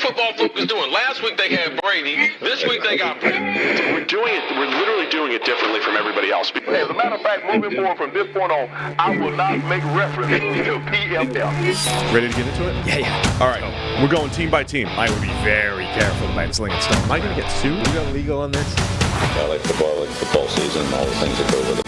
Football Focus doing? Last week they had Brady. This week they got Brady. We're literally doing it differently from everybody else. As a matter of fact, moving forward from this point on, I will not make reference to PFF. Ready to get into it? Yeah. All right. We're going team by team. I would be very careful about slinging stone. Am I going to get sued? We got legal on this? I like football season, and all the things that go with it.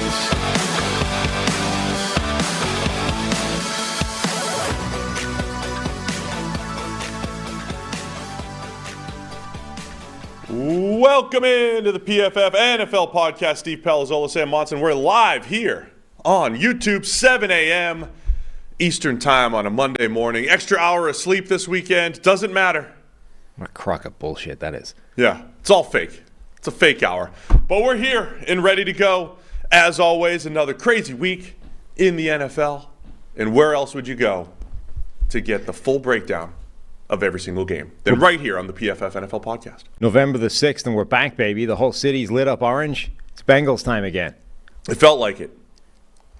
Welcome into the PFF NFL podcast. Steve Palazzolo, Sam Monson. We're live here on YouTube, 7 a.m. Eastern time on a Monday morning. Extra hour of sleep this weekend. Doesn't matter. What a crock of bullshit that is. Yeah, it's all fake. It's a fake hour. But we're here and ready to go. As always, another crazy week in the NFL. And where else would you go to get the full breakdown of every single game than right here on the PFF NFL podcast? November the 6th, and we're back, baby. The whole city's lit up orange. It's Bengals time again. It felt like it.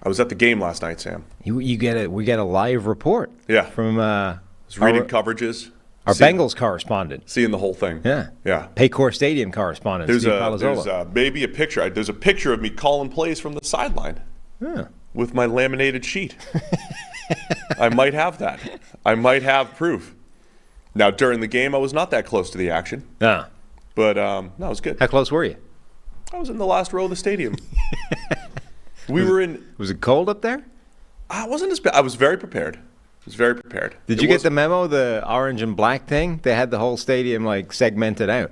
I was at the game last night, Sam. We get a live report. Yeah. From I was reading coverages. Our Bengals correspondent. Seeing the whole thing. Yeah. Yeah. Paycor Stadium correspondent, There's Steve Palazzolo. There's maybe a picture. There's a picture of me calling plays from the sideline with my laminated sheet. I might have that. I might have proof. Now, during the game, I was not that close to the action. Yeah. But, no, it was good. How close were you? I was in the last row of the stadium. Was it cold up there? I wasn't as bad. I was very prepared. Did you get the memo, the orange and black thing? They had the whole stadium, segmented out.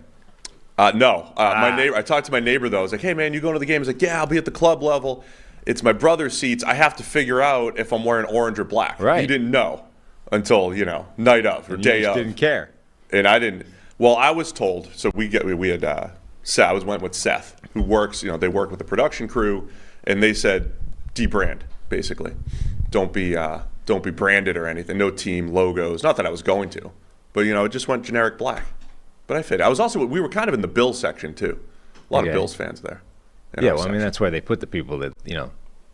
No. My neighbor. I talked to my neighbor, though. I was like, hey, man, you going to the game? He's like, yeah, I'll be at the club level. It's my brother's seats. I have to figure out if I'm wearing orange or black. Right. He didn't know until, night of or day you of. Didn't care. And I didn't. Well, I was told. So we had Seth. I went with Seth, who works. They work with the production crew, and they said debrand, basically. Don't be branded or anything. No team logos. Not that I was going to, but it just went generic black. But I fit. We were kind of in the Bills section too. A lot of Bills fans there. Yeah, well, that's where they put the people that Yeah.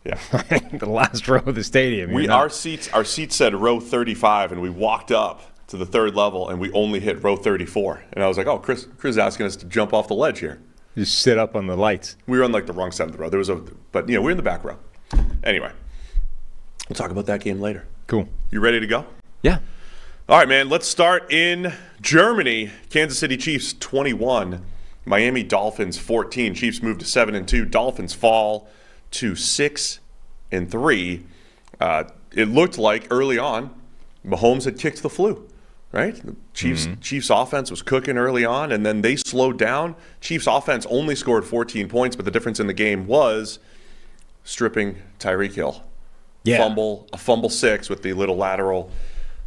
the last row of the stadium. Our seats said row 35, and we walked up to the third level, and we only hit row 34. And I was like, oh, Chris is asking us to jump off the ledge here. Just sit up on the lights. We were on the wrong side of the row. But we're in the back row. Anyway, we'll talk about that game later. Cool. You ready to go? Yeah. All right, man. Let's start in Germany. Kansas City Chiefs 21, Miami Dolphins 14. Chiefs move to 7-2. Dolphins fall to 6-3. It looked like early on Mahomes had kicked the flu, right? The Chiefs offense was cooking early on, and then they slowed down. Chiefs offense only scored 14 points, but the difference in the game was stripping Tyreek Hill. Yeah. A fumble 6 with the little lateral.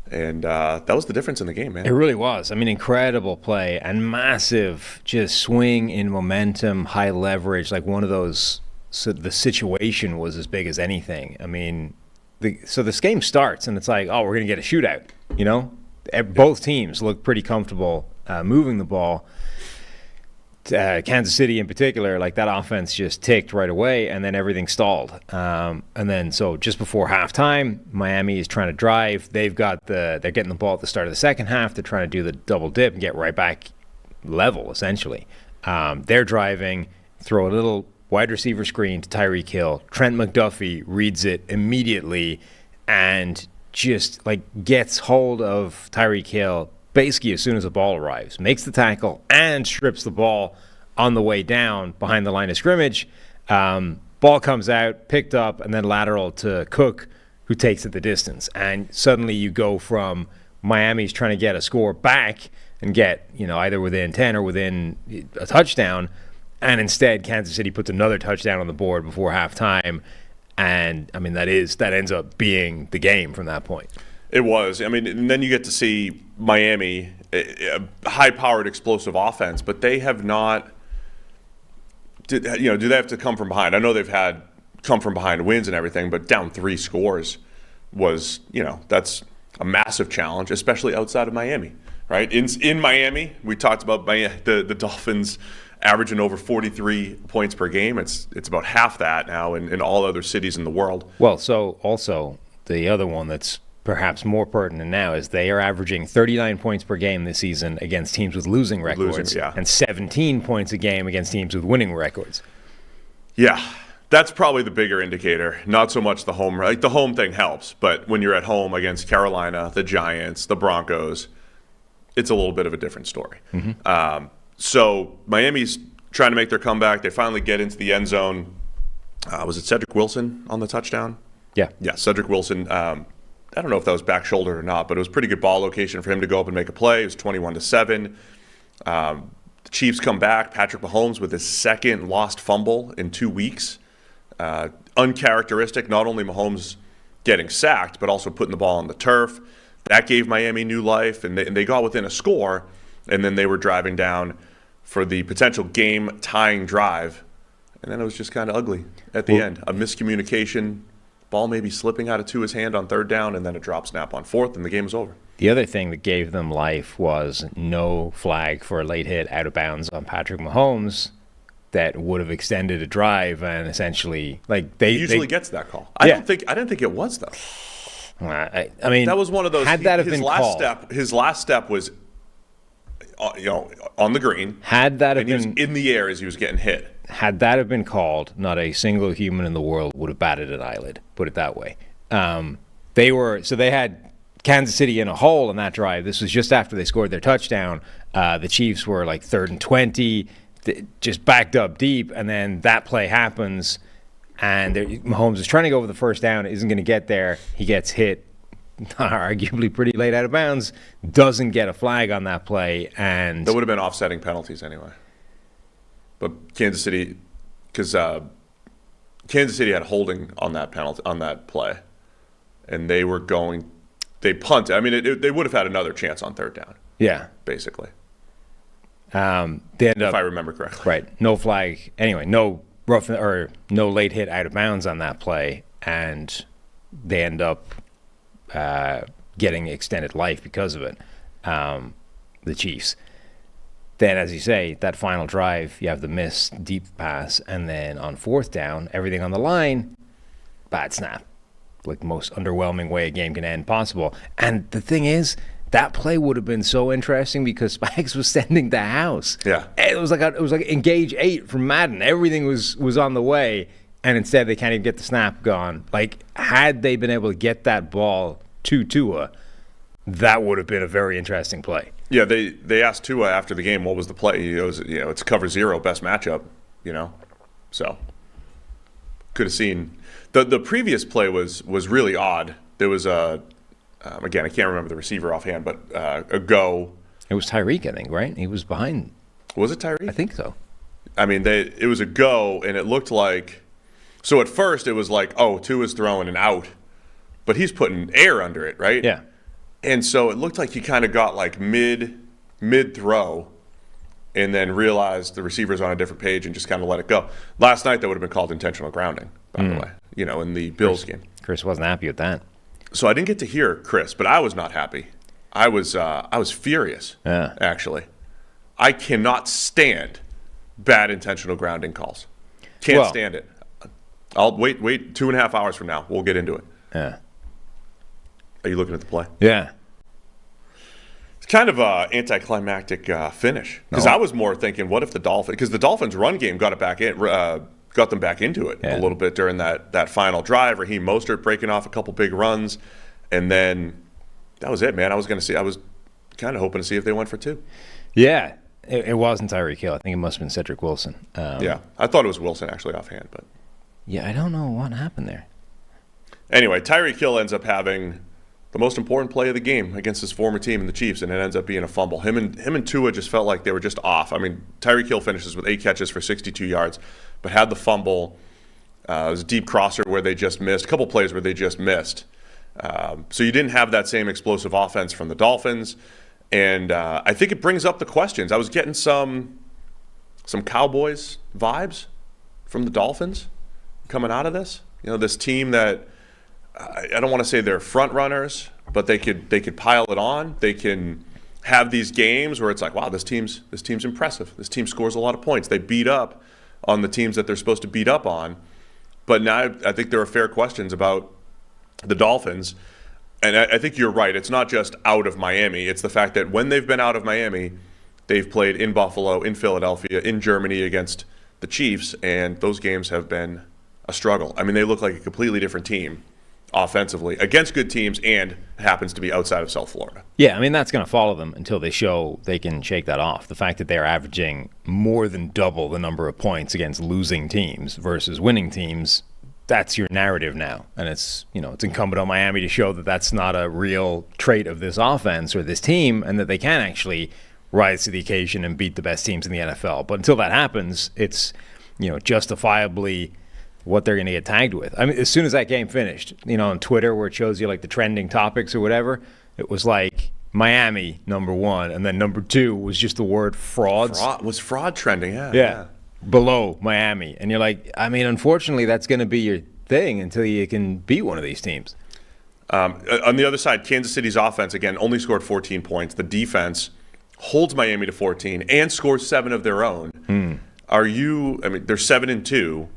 And that was the difference in the game, man. It really was. Incredible play and massive just swing in momentum, high leverage, like one of those. So the situation was as big as anything. So this game starts and it's like, oh, we're going to get a shootout. Both teams look pretty comfortable moving the ball. Kansas City in particular, that offense just ticked right away, and then everything stalled. And then so just before halftime, Miami is trying to drive. They're getting the ball at the start of the second half. They're trying to do the double dip and get right back level, essentially. They're driving, throw a little wide receiver screen to Tyreek Hill. Trent McDuffie reads it immediately and just gets hold of Tyreek Hill basically as soon as the ball arrives, makes the tackle, and strips the ball on the way down behind the line of scrimmage. Ball comes out, picked up, and then lateral to Cook, who takes it the distance. And suddenly you go from Miami's trying to get a score back and get either within 10 or within a touchdown, and instead Kansas City puts another touchdown on the board before halftime. And, that ends up being the game from that point. It was. And then you get to see Miami, a high-powered, explosive offense, but they have not. Do they have to come from behind? I know they've had come from behind wins and everything, but down 3 scores was, that's a massive challenge, especially outside of Miami, right? In Miami, we talked about the Dolphins averaging over 43 points per game. It's about half that now in all other cities in the world. Well, so also the other one that's perhaps more pertinent now is they are averaging 39 points per game this season against teams with losing records and 17 points a game against teams with winning records. Yeah, that's probably the bigger indicator. Not so much the home. Like the home thing helps, but when you're at home against Carolina, the Giants, the Broncos, it's a little bit of a different story. So Miami's trying to make their comeback. They finally get into the end zone. Was it Cedric Wilson on the touchdown? Yeah. Yeah, Cedric Wilson. I don't know if that was back shouldered or not, but it was a pretty good ball location for him to go up and make a play. It was 21-7. The Chiefs come back. Patrick Mahomes with his second lost fumble in 2 weeks. Uncharacteristic, not only Mahomes getting sacked, but also putting the ball on the turf. That gave Miami new life, and they got within a score, and then they were driving down for the potential game-tying drive, and then it was just kind of ugly at the end. A miscommunication, ball maybe slipping out of Tua's hand on third down, and then a drop snap on fourth, and the game was over. The other thing that gave them life was no flag for a late hit out of bounds on Patrick Mahomes that would have extended a drive and essentially he usually gets that call. I didn't think it was though. I mean, that was one of those. Had that have been called, his last step was, on the green. Had that have been, he was in the air as he was getting hit. Had that have been called, not a single human in the world would have batted an eyelid. Put it that way. They had Kansas City in a hole in that drive. This was just after they scored their touchdown. The Chiefs were like 3rd and 20, just backed up deep, and then that play happens, and Mahomes is trying to go over the first down, isn't going to get there. He gets hit, arguably pretty late out of bounds, doesn't get a flag on that play, and that would have been offsetting penalties anyway. But Kansas City, because Kansas City had holding on that penalty on that play, and they punted. I mean, they would have had another chance on third down. Yeah, basically. They end up, if I remember correctly, right? No flag. Anyway, no late hit out of bounds on that play, and they end up getting extended life because of it. The Chiefs. Then, as you say, that final drive, you have the missed deep pass, and then on fourth down, everything on the line, bad snap. Like the most underwhelming way a game can end possible. And the thing is, that play would have been so interesting because Spags was sending the house. Yeah, it was like Engage 8 from Madden. Everything was on the way, and instead they can't even get the snap gone. Like, had they been able to get that ball to Tua, that would have been a very interesting play. Yeah, they asked Tua after the game what was the play. It was, it's cover zero, best matchup, So could have seen the previous play was really odd. There was again, I can't remember the receiver offhand, but a go. It was Tyreek, I think, right? He was behind. Was it Tyreek? I think so. I mean, it was a go, and it looked like. So at first it was like, oh, Tua's throwing an out, but he's putting air under it, right? Yeah. And so it looked like he kind of got like mid throw, and then realized the receiver's on a different page and just kind of let it go. Last night that would have been called intentional grounding, by the way. In the Bills game. Chris wasn't happy with that. So I didn't get to hear Chris, but I was not happy. I was furious. Yeah. Actually, I cannot stand bad intentional grounding calls. Can't stand it. I'll wait 2.5 hours from now. We'll get into it. Yeah. Are you looking at the play? Yeah. It's kind of an anticlimactic finish because I was more thinking, what if the Dolphins? Because the Dolphins' run game got them back into it a little bit during that final drive. Raheem Mostert breaking off a couple big runs, and then that was it, man. I was kind of hoping to see if they went for two. Yeah, it wasn't Tyreek Hill. I think it must have been Cedric Wilson. Yeah, I thought it was Wilson actually offhand, but yeah, I don't know what happened there. Anyway, Tyreek Hill ends up having the most important play of the game against his former team in the Chiefs, and it ends up being a fumble. Him and Tua just felt like they were just off. I mean, Tyreek Hill finishes with 8 catches for 62 yards, but had the fumble. It was a deep crosser where they just missed, a couple plays where they just missed. So you didn't have that same explosive offense from the Dolphins, and I think it brings up the questions. I was getting some Cowboys vibes from the Dolphins coming out of this. This team that I don't want to say they're front runners, but they could pile it on. They can have these games where it's like, wow, this team's impressive. This team scores a lot of points. They beat up on the teams that they're supposed to beat up on. But now I think there are fair questions about the Dolphins. And I think you're right. It's not just out of Miami. It's the fact that when they've been out of Miami, they've played in Buffalo, in Philadelphia, in Germany against the Chiefs, and those games have been a struggle. I mean, they look like a completely different team offensively against good teams, and happens to be outside of South Florida. Yeah, I mean, that's going to follow them until they show they can shake that off. The fact that they're averaging more than double the number of points against losing teams versus winning teams, that's your narrative now. And it's incumbent on Miami to show that that's not a real trait of this offense or this team, and that they can actually rise to the occasion and beat the best teams in the NFL. But until that happens, it's, justifiably what they're going to get tagged with. I mean, as soon as that game finished, on Twitter where it shows you like the trending topics or whatever, it was like Miami number 1, and then number 2 was just the word frauds. Fraud trending? Yeah. Below Miami. And you're like, I mean, unfortunately, that's going to be your thing until you can beat one of these teams. On the other side, Kansas City's offense, again, only scored 14 points. The defense holds Miami to 14 and scores 7 of their own. They're 7-2.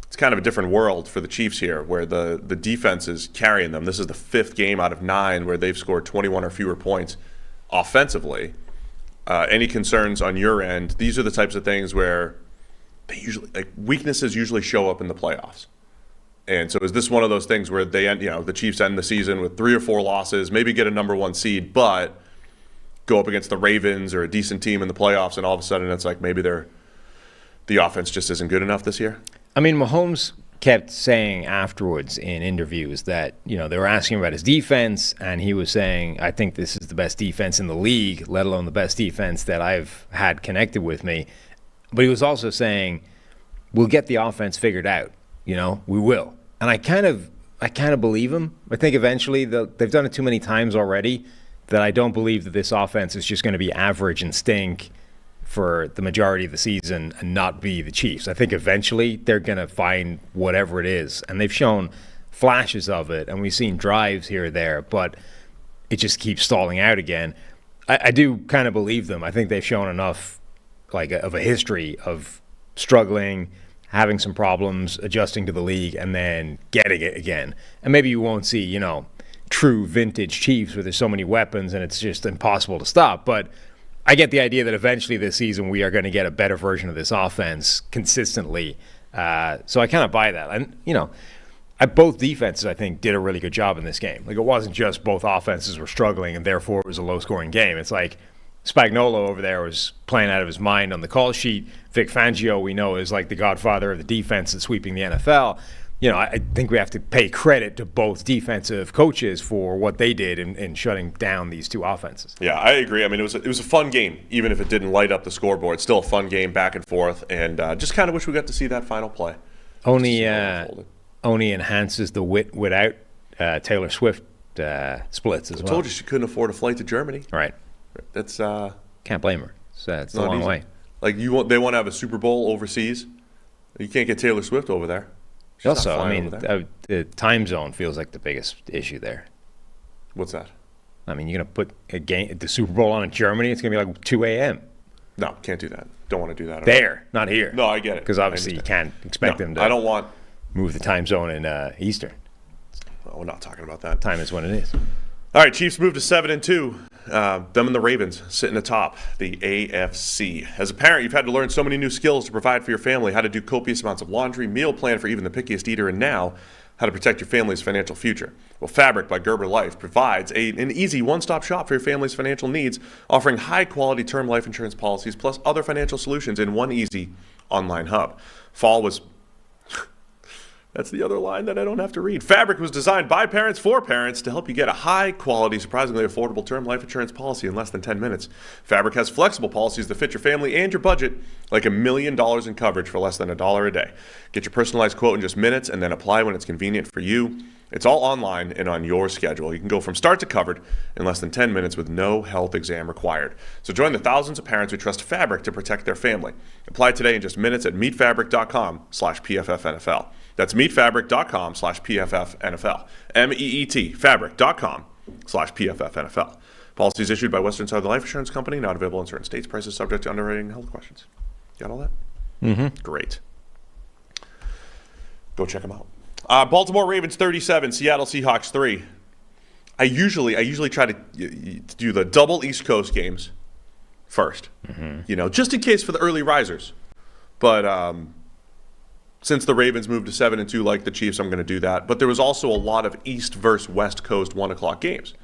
It's kind of a different world for the Chiefs here, where the defense is carrying them. This is the 5th game out of 9 where they've scored 21 or fewer points offensively. Any concerns on your end? These are the types of things where weaknesses usually show up in the playoffs. And so is this one of those things where they end, the Chiefs end the season with 3 or 4 losses, maybe get a number 1 seed, but go up against the Ravens or a decent team in the playoffs, and all of a sudden it's like maybe the offense just isn't good enough this year? I mean, Mahomes kept saying afterwards in interviews that, they were asking about his defense, and he was saying, I think this is the best defense in the league, let alone the best defense that I've had connected with me. But he was also saying, we'll get the offense figured out. We will. And I kind of believe him. I think eventually they've done it too many times already that I don't believe that this offense is just going to be average and stink for the majority of the season and not be the Chiefs. I think eventually they're going to find whatever it is. And they've shown flashes of it, and we've seen drives here or there, but it just keeps stalling out again. I do kind of believe them. I think they've shown enough of a history of struggling, having some problems, adjusting to the league, and then getting it again. And maybe you won't see, true vintage Chiefs where there's so many weapons and it's just impossible to stop. But I get the idea that eventually this season we are going to get a better version of this offense consistently. So I kind of buy that. And, both defenses, I think, did a really good job in this game. It wasn't just both offenses were struggling and therefore it was a low-scoring game. It's like Spagnuolo over there was playing out of his mind on the call sheet. Vic Fangio, we know, is like the godfather of the defense and sweeping the NFL. I think we have to pay credit to both defensive coaches for what they did in shutting down these two offenses. Yeah, I agree. I mean, it was a fun game, even if it didn't light up the scoreboard. Still a fun game, back and forth, and just kind of wish we got to see that final play. Only enhances the without Taylor Swift splits as well. I told you she couldn't afford a flight to Germany. Right. That's can't blame her. It's a long easy. way. They want to have a Super Bowl overseas. You can't get Taylor Swift over there. She's also, I mean, the time zone feels like the biggest issue there. What's that? I mean, you're going to put the Super Bowl on in Germany, it's going to be like 2 a.m. No, can't do that. Don't want to do that. There, not here. No, I get it. Because obviously you can't expect them to I don't want move the time zone in Eastern. Well, we're not talking about that. Time is when it is. All right, Chiefs move to 7-2. Them and the Ravens sitting atop the AFC. As a parent, you've had to learn so many new skills to provide for your family, how to do copious amounts of laundry, meal plan for even the pickiest eater, and now how to protect your family's financial future. Well, Fabric by Gerber Life provides an easy one-stop shop for your family's financial needs, offering high-quality term life insurance policies plus other financial solutions in one easy online hub. Fall was... That's the other line that I don't have to read. Fabric was designed by parents for parents to help you get a high-quality, surprisingly affordable term life insurance policy in less than 10 minutes. Fabric has flexible policies that fit your family and your budget, like $1 million in coverage for less than $1 a day. Get your personalized quote in just minutes and then apply when it's convenient for you. It's all online and on your schedule. You can go from start to covered in less than 10 minutes with no health exam required. So join the thousands of parents who trust Fabric to protect their family. Apply today in just minutes at meetfabric.com/PFFNFL. That's meetfabric.com/PFFNFL. MEET, fabric.com/PFFNFL. Policies issued by Western Southern Life Insurance Company, not available in certain states. Prices subject to underwriting and health questions. Got all that? Mm-hmm. Great. Go check them out. Baltimore Ravens 37, Seattle Seahawks 3. I usually try to do the double East Coast games first, just in case for the early risers. But since the Ravens moved to 7-2 like the Chiefs, I'm going to do that. But there was also a lot of East versus West Coast 1 o'clock games.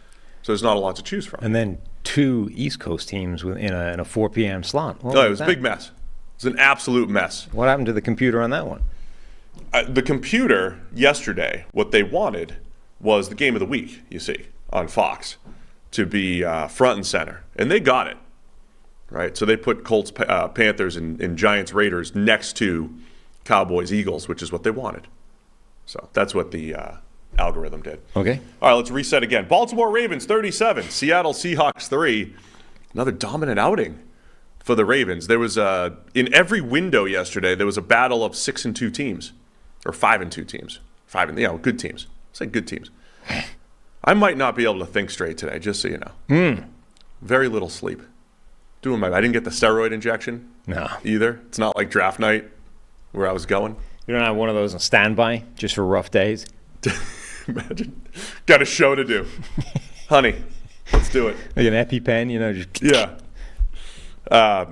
So there's not a lot to choose from. And then 2 East Coast teams in a 4 p.m. slot. It was a big mess. It was an absolute mess. What happened to the computer on that one? The computer yesterday, what they wanted was the game of the week, you see, on Fox, to be front and center. And they got it, right? So they put Colts, Panthers, and Giants, Raiders next to Cowboys, Eagles, which is what they wanted. So that's what the algorithm did. Okay. All right, let's reset again. Baltimore Ravens 37, Seattle Seahawks 3. Another dominant outing for the Ravens. There was in every window yesterday, there was a battle of 6-2 teams, or 5-2 teams. Good teams. Say good teams. I might not be able to think straight today, just so you know. Very little sleep. I didn't get the steroid injection. No. Either. It's not like draft night where I was going. You don't have one of those on standby just for rough days? Imagine. Got a show to do. Honey, let's do it. Like an EpiPen, just... Yeah.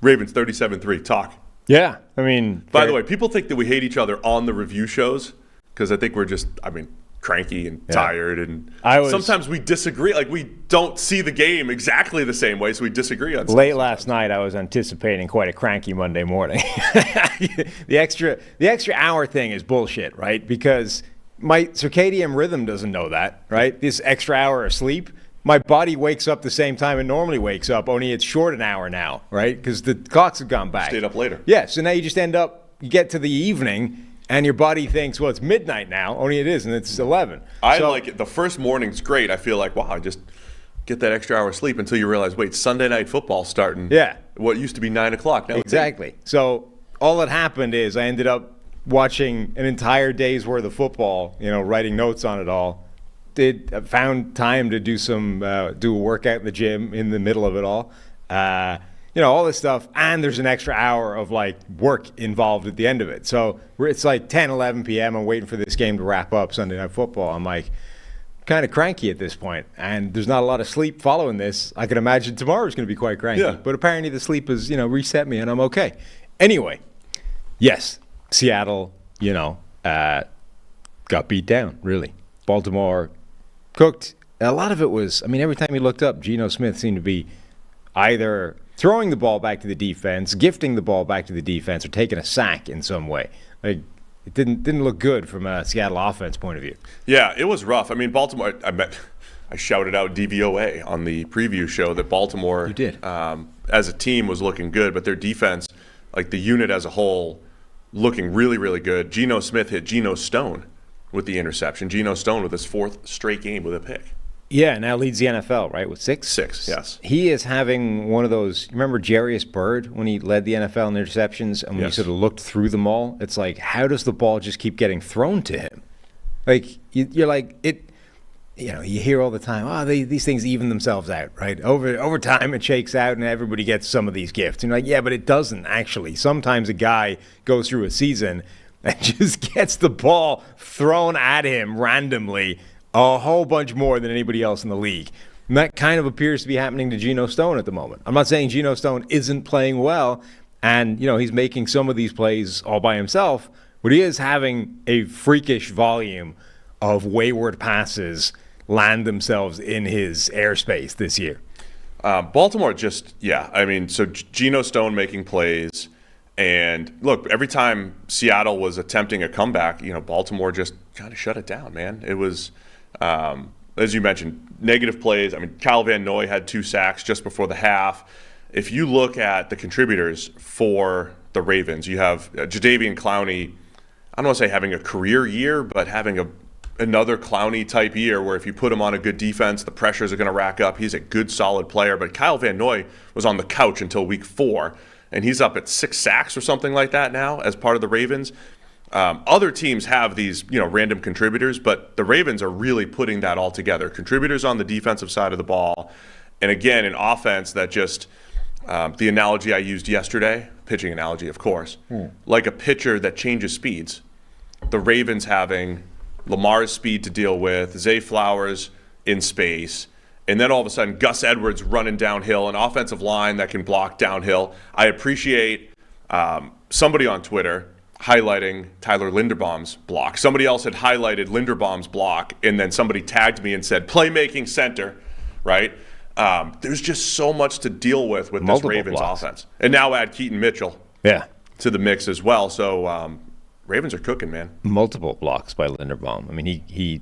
Ravens 37-3. Talk. Yeah. I mean... By the way, people think that we hate each other on the review shows because I think we're just, cranky and tired. And sometimes we disagree. Like, we don't see the game exactly the same way, so we disagree on stuff. Late last night, I was anticipating quite a cranky Monday morning. The extra hour thing is bullshit, right? Because my circadian rhythm doesn't know that, right? This extra hour of sleep, my body wakes up the same time it normally wakes up, only it's short an hour now, right? Because the clocks have gone back. Stayed up later. Yeah, so now you just you get to the evening, and your body thinks, well, it's midnight now, only it is, and it's 11. I like it. The first morning's great. I feel like, wow, I just get that extra hour of sleep until you realize, wait, Sunday night football's starting. Yeah. What used to be 9 o'clock. Now exactly. So all that happened is I ended up watching an entire day's worth of football, writing notes on it all. Found time to do a workout in the gym in the middle of it all. All this stuff, and there's an extra hour of work involved at the end of it. So it's like 10, 11 p.m. I'm waiting for this game to wrap up, Sunday Night Football. I'm kind of cranky at this point, and there's not a lot of sleep following this. I can imagine tomorrow's going to be quite cranky. Yeah. But apparently the sleep has, reset me, and I'm okay. Anyway, yes, Seattle, got beat down, really. Baltimore cooked. A lot of it was, every time you looked up, Geno Smith seemed to be either throwing the ball back to the defense, gifting the ball back to the defense, or taking a sack in some way. It didn't look good from a Seattle offense point of view. Yeah, it was rough. Baltimore, I shouted out DVOA on the preview show that Baltimore, you did. As a team, was looking good, but their defense, the unit as a whole, looking really, really good. Geno Smith hit Geno Stone with the interception. Geno Stone with his 4th straight game with a pick. Yeah, now leads the NFL, right, with 6? 6, yes. He is having one of those, remember Jarius Byrd when he led the NFL in interceptions and when he sort of looked through them all? It's like, how does the ball just keep getting thrown to him? You're like, you hear all the time, these things even themselves out, right? Over time it shakes out and everybody gets some of these gifts. And you're like, yeah, but it doesn't actually. Sometimes a guy goes through a season and just gets the ball thrown at him randomly a whole bunch more than anybody else in the league. And that kind of appears to be happening to Geno Stone at the moment. I'm not saying Geno Stone isn't playing well, and he's making some of these plays all by himself, but he is having a freakish volume of wayward passes land themselves in his airspace this year. Baltimore so Geno Stone making plays, and look, every time Seattle was attempting a comeback, Baltimore just kind of shut it down, man. It was... as you mentioned, negative plays. Kyle Van Noy had 2 sacks just before the half. If you look at the contributors for the Ravens, you have Jadeveon Clowney, I don't want to say having a career year, but having another Clowney-type year where if you put him on a good defense, the pressures are going to rack up. He's a good, solid player. But Kyle Van Noy was on the couch until week 4, and he's up at 6 sacks or something like that now as part of the Ravens. Other teams have these, random contributors, but the Ravens are really putting that all together. Contributors on the defensive side of the ball, and again, an offense that just, the analogy I used yesterday, pitching analogy, of course, like a pitcher that changes speeds. The Ravens having Lamar's speed to deal with, Zay Flowers in space, and then all of a sudden Gus Edwards running downhill, an offensive line that can block downhill. I appreciate somebody on Twitter highlighting Tyler Linderbaum's block. Somebody else had highlighted Linderbaum's block, and then somebody tagged me and said, playmaking center, right? There's just so much to deal with this Ravens offense. And now add Keaton Mitchell to the mix as well. So Ravens are cooking, man. Multiple blocks by Linderbaum. I mean, he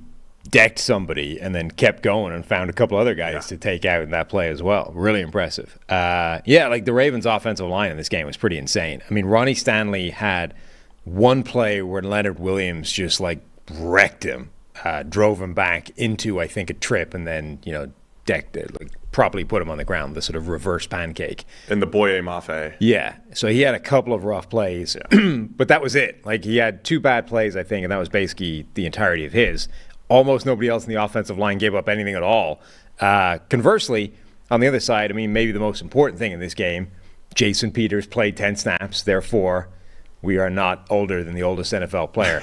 decked somebody and then kept going and found a couple other guys to take out in that play as well. Really impressive. Like the Ravens' offensive line in this game was pretty insane. I mean, Ronnie Stanley had one play where Leonard Williams just like wrecked him, drove him back into, I think, a trip, and then, decked it, like properly put him on the ground, the sort of reverse pancake. And the Boye Mafe. Yeah. So he had a couple of rough plays, but that was it. Like he had 2 bad plays, I think, and that was basically the entirety of his. Almost nobody else in the offensive line gave up anything at all. Conversely, on the other side, I mean, maybe the most important thing in this game, Jason Peters played 10 snaps, therefore we are not older than the oldest NFL player.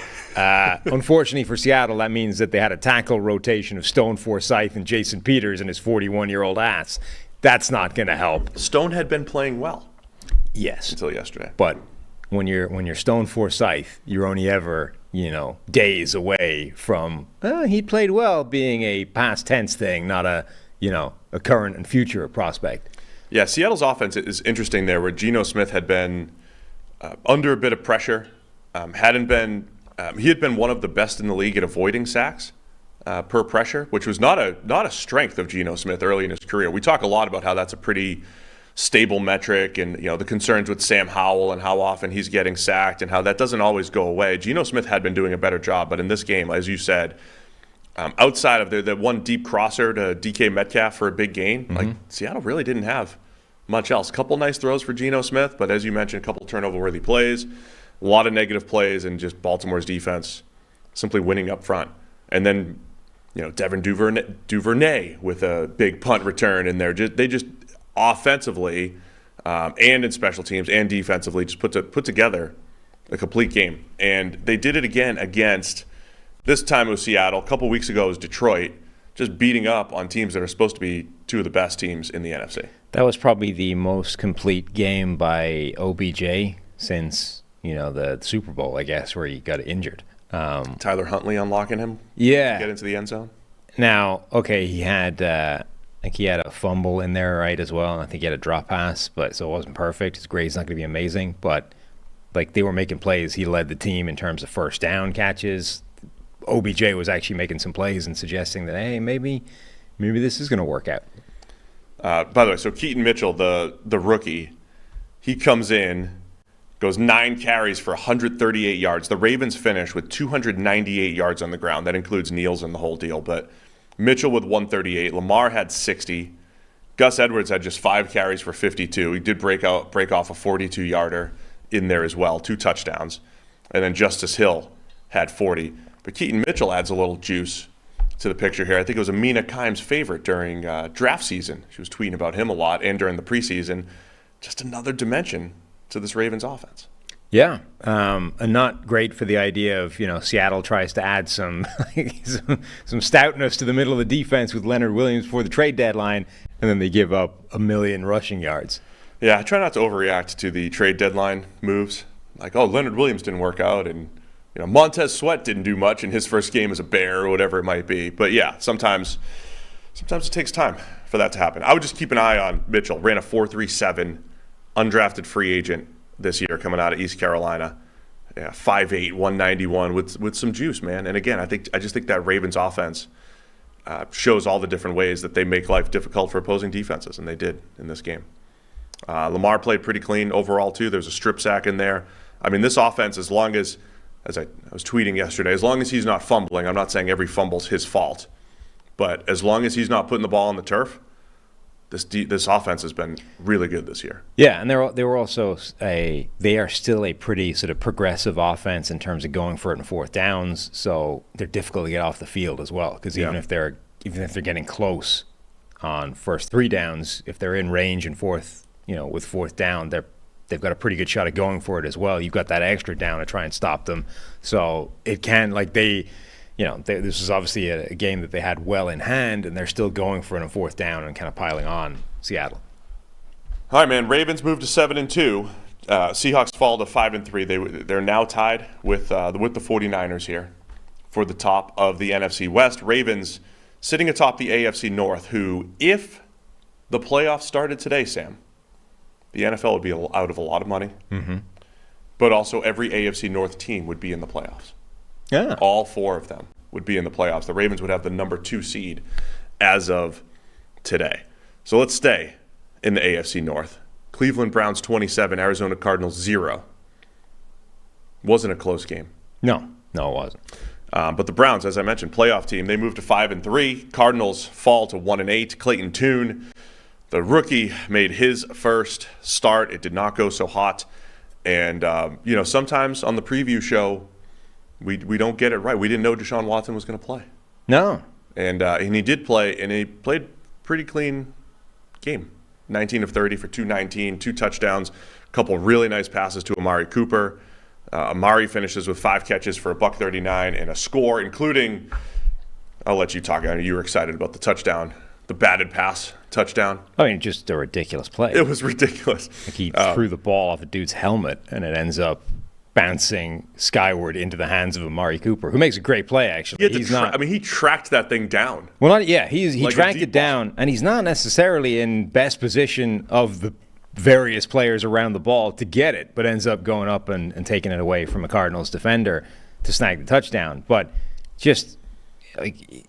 Unfortunately for Seattle, that means that they had a tackle rotation of Stone Forsythe and Jason Peters and his 41-year-old ass. That's not going to help. Stone had been playing well. Yes. Until yesterday. But when you're Stone Forsythe, you're only ever, days away from he played well being a past tense thing, not a current and future prospect. Yeah, Seattle's offense is interesting there, where Geno Smith had been under a bit of pressure. He had been one of the best in the league at avoiding sacks per pressure, which was not a strength of Geno Smith early in his career. We talk a lot about how that's a pretty stable metric, and the concerns with Sam Howell and how often he's getting sacked and how that doesn't always go away. Geno Smith had been doing a better job, but in this game, as you said, outside of the one deep crosser to DK Metcalf for a big gain, like Seattle really didn't have much else. A couple nice throws for Geno Smith, but as you mentioned, a couple turnover-worthy plays, a lot of negative plays, and just Baltimore's defense simply winning up front. And then, Devin Duvernay with a big punt return in there. They just offensively and in special teams and defensively just put together a complete game. And they did it again against, this time it was Seattle. A couple weeks ago it was Detroit, just beating up on teams that are supposed to be 2 of the best teams in the NFC. That was probably the most complete game by OBJ since, the Super Bowl, I guess, where he got injured. Tyler Huntley unlocking him? Yeah. Get into the end zone? Now, okay, he had a fumble in there, right, as well, and I think he had a drop pass, so it wasn't perfect. His grade's not going to be amazing, but, they were making plays. He led the team in terms of first down catches. OBJ was actually making some plays and suggesting that, hey, maybe this is going to work out. By the way, so Keaton Mitchell, the rookie, he comes in, goes 9 carries for 138 yards. The Ravens finish with 298 yards on the ground. That includes Niels and the whole deal. But Mitchell with 138. Lamar had 60. Gus Edwards had just 5 carries for 52. He did break off a 42-yarder in there as well, 2 touchdowns. And then Justice Hill had 40. But Keaton Mitchell adds a little juice to the picture here. I think it was Amina Kimes' favorite during draft season. She was tweeting about him a lot, and during the preseason. Just another dimension to this Ravens offense. Yeah, and not great for the idea of, Seattle tries to add some stoutness to the middle of the defense with Leonard Williams before the trade deadline, and then they give up 1 million rushing yards. Yeah, I try not to overreact to the trade deadline moves. Like, Leonard Williams didn't work out, and Montez Sweat didn't do much in his first game as a Bear or whatever it might be. But yeah, sometimes it takes time for that to happen. I would just keep an eye on Mitchell. Ran a 4.37, undrafted free agent this year coming out of East Carolina. Yeah, 5'8", 191 with some juice, man. And again, I just think that Ravens offense shows all the different ways that they make life difficult for opposing defenses, and they did in this game. Lamar played pretty clean overall too. There's a strip sack in there. I mean, this offense, as I was tweeting yesterday, as long as he's not fumbling, I'm not saying every fumble's his fault, but as long as he's not putting the ball on the turf, this offense has been really good this year. Yeah, and they are still a pretty sort of progressive offense in terms of going for it in 4th downs, so they're difficult to get off the field as well, because even if they're getting close on first 3 downs, if they're in range in with 4th down, they've got a pretty good shot at going for it as well. You've got that extra down to try and stop them. So it can, this was obviously a game that they had well in hand, and they're still going for it on fourth down and kind of piling on Seattle. All right, man. Ravens moved to 7-2. Seahawks fall to 5-3. They're now tied with the 49ers here for the top of the NFC West. Ravens sitting atop the AFC North, who, if the playoffs started today, Sam, the NFL would be out of a lot of money. Mm-hmm. But also every AFC North team would be in the playoffs. Yeah. All 4 of them would be in the playoffs. The Ravens would have the number 2 seed as of today. So let's stay in the AFC North. Cleveland Browns 27, Arizona Cardinals 0. Wasn't a close game. No, it wasn't. But the Browns, as I mentioned, playoff team, they moved to 5-3. Cardinals fall to 1-8. Clayton Tune, the rookie, made his first start. It did not go so hot. And, sometimes on the preview show, we don't get it right. We didn't know Deshaun Watson was going to play. No. And he did play, and he played pretty clean game. 19 of 30 for 219, 2 touchdowns, a couple really nice passes to Amari Cooper. Amari finishes with 5 catches for $139 and a score, including, I'll let you talk. I know you were excited about the touchdown, the batted pass touchdown. I mean, just a ridiculous play. It was ridiculous. Like he threw the ball off a dude's helmet, and it ends up bouncing skyward into the hands of Amari Cooper, who makes a great play, actually. He tracked that thing down. Well, he like tracked it down, and he's not necessarily in best position of the various players around the ball to get it, but ends up going up and taking it away from a Cardinals defender to snag the touchdown. But just like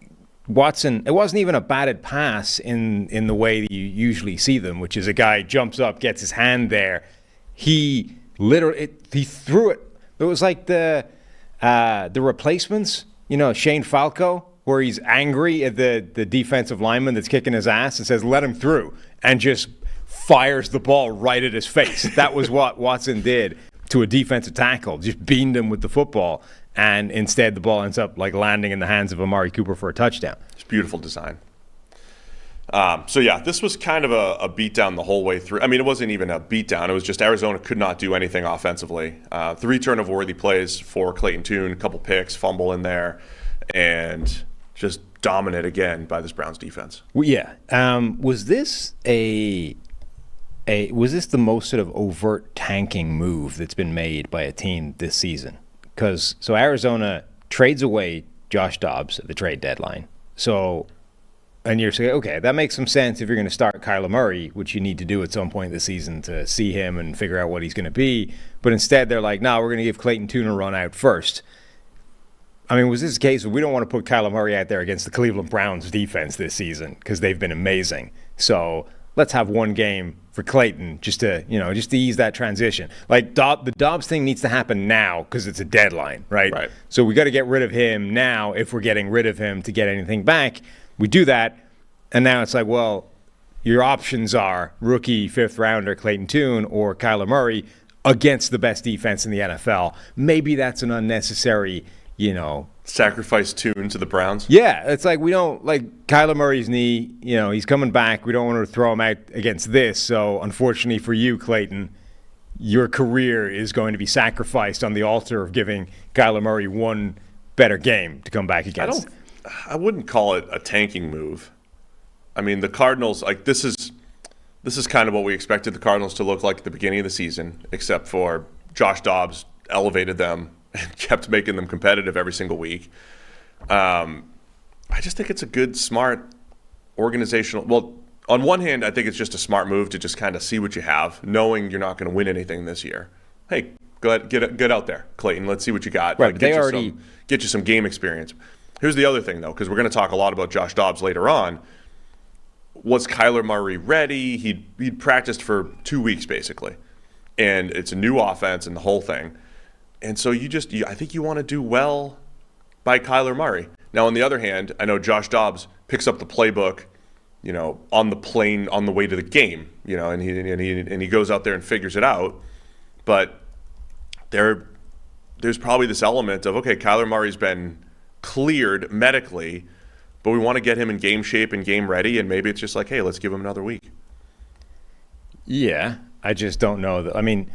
Watson, it wasn't even a batted pass in the way that you usually see them, which is a guy jumps up, gets his hand there. He threw it. It was like the replacements, Shane Falco, where he's angry at the defensive lineman that's kicking his ass and says, "Let him through," and just fires the ball right at his face. That was what Watson did to a defensive tackle, just beamed him with the football, and instead the ball ends up landing in the hands of Amari Cooper for a touchdown. It's beautiful design. This was kind of a beatdown the whole way through. I mean, it wasn't even a beatdown. It was just Arizona could not do anything offensively. 3 turnover-worthy plays for Clayton Tune, a couple picks, fumble in there, and just dominant again by this Browns defense. Well, yeah. Was this the most sort of overt tanking move that's been made by a team this season? Because Arizona trades away Josh Dobbs at the trade deadline. And you're saying, okay, that makes some sense if you're going to start Kyler Murray, which you need to do at some point this season to see him and figure out what he's going to be. But instead, they're like, no, we're going to give Clayton Tune a run out first. I mean, was this a case of we don't want to put Kyler Murray out there against the Cleveland Browns defense this season because they've been amazing. So let's have one game for Clayton just to ease that transition. Like the Dobbs thing needs to happen now because it's a deadline, right? Right. So we got to get rid of him now if we're getting rid of him to get anything back. We do that, and now it's like, well, your options are rookie 5th rounder Clayton Tune or Kyler Murray against the best defense in the NFL. Maybe that's an unnecessary, sacrifice Tune to the Browns. Yeah, it's like we don't like Kyler Murray's knee. He's coming back. We don't want to throw him out against this. So unfortunately for you, Clayton, your career is going to be sacrificed on the altar of giving Kyler Murray one better game to come back against. I wouldn't call it a tanking move. I mean, the Cardinals, this is kind of what we expected the Cardinals to look like at the beginning of the season, except for Josh Dobbs elevated them and kept making them competitive every single week. I just think it's a good, smart, organizational. Well, on one hand, I think it's just a smart move to just kind of see what you have, knowing you're not going to win anything this year. Hey, go ahead, get out there, Clayton. Let's see what you got. Right, get you some game experience. Here's the other thing, though, because we're going to talk a lot about Josh Dobbs later on. Was Kyler Murray ready? He'd practiced for 2 weeks, basically. And it's a new offense and the whole thing. And so I think you want to do well by Kyler Murray. Now, on the other hand, I know Josh Dobbs picks up the playbook, on the plane on the way to the game, and he goes out there and figures it out. But there's probably this element of, okay, Kyler Murray's been cleared medically, but we want to get him in game shape and game ready, and maybe it's just like, hey, let's give him another week. Yeah, I just don't know. I mean,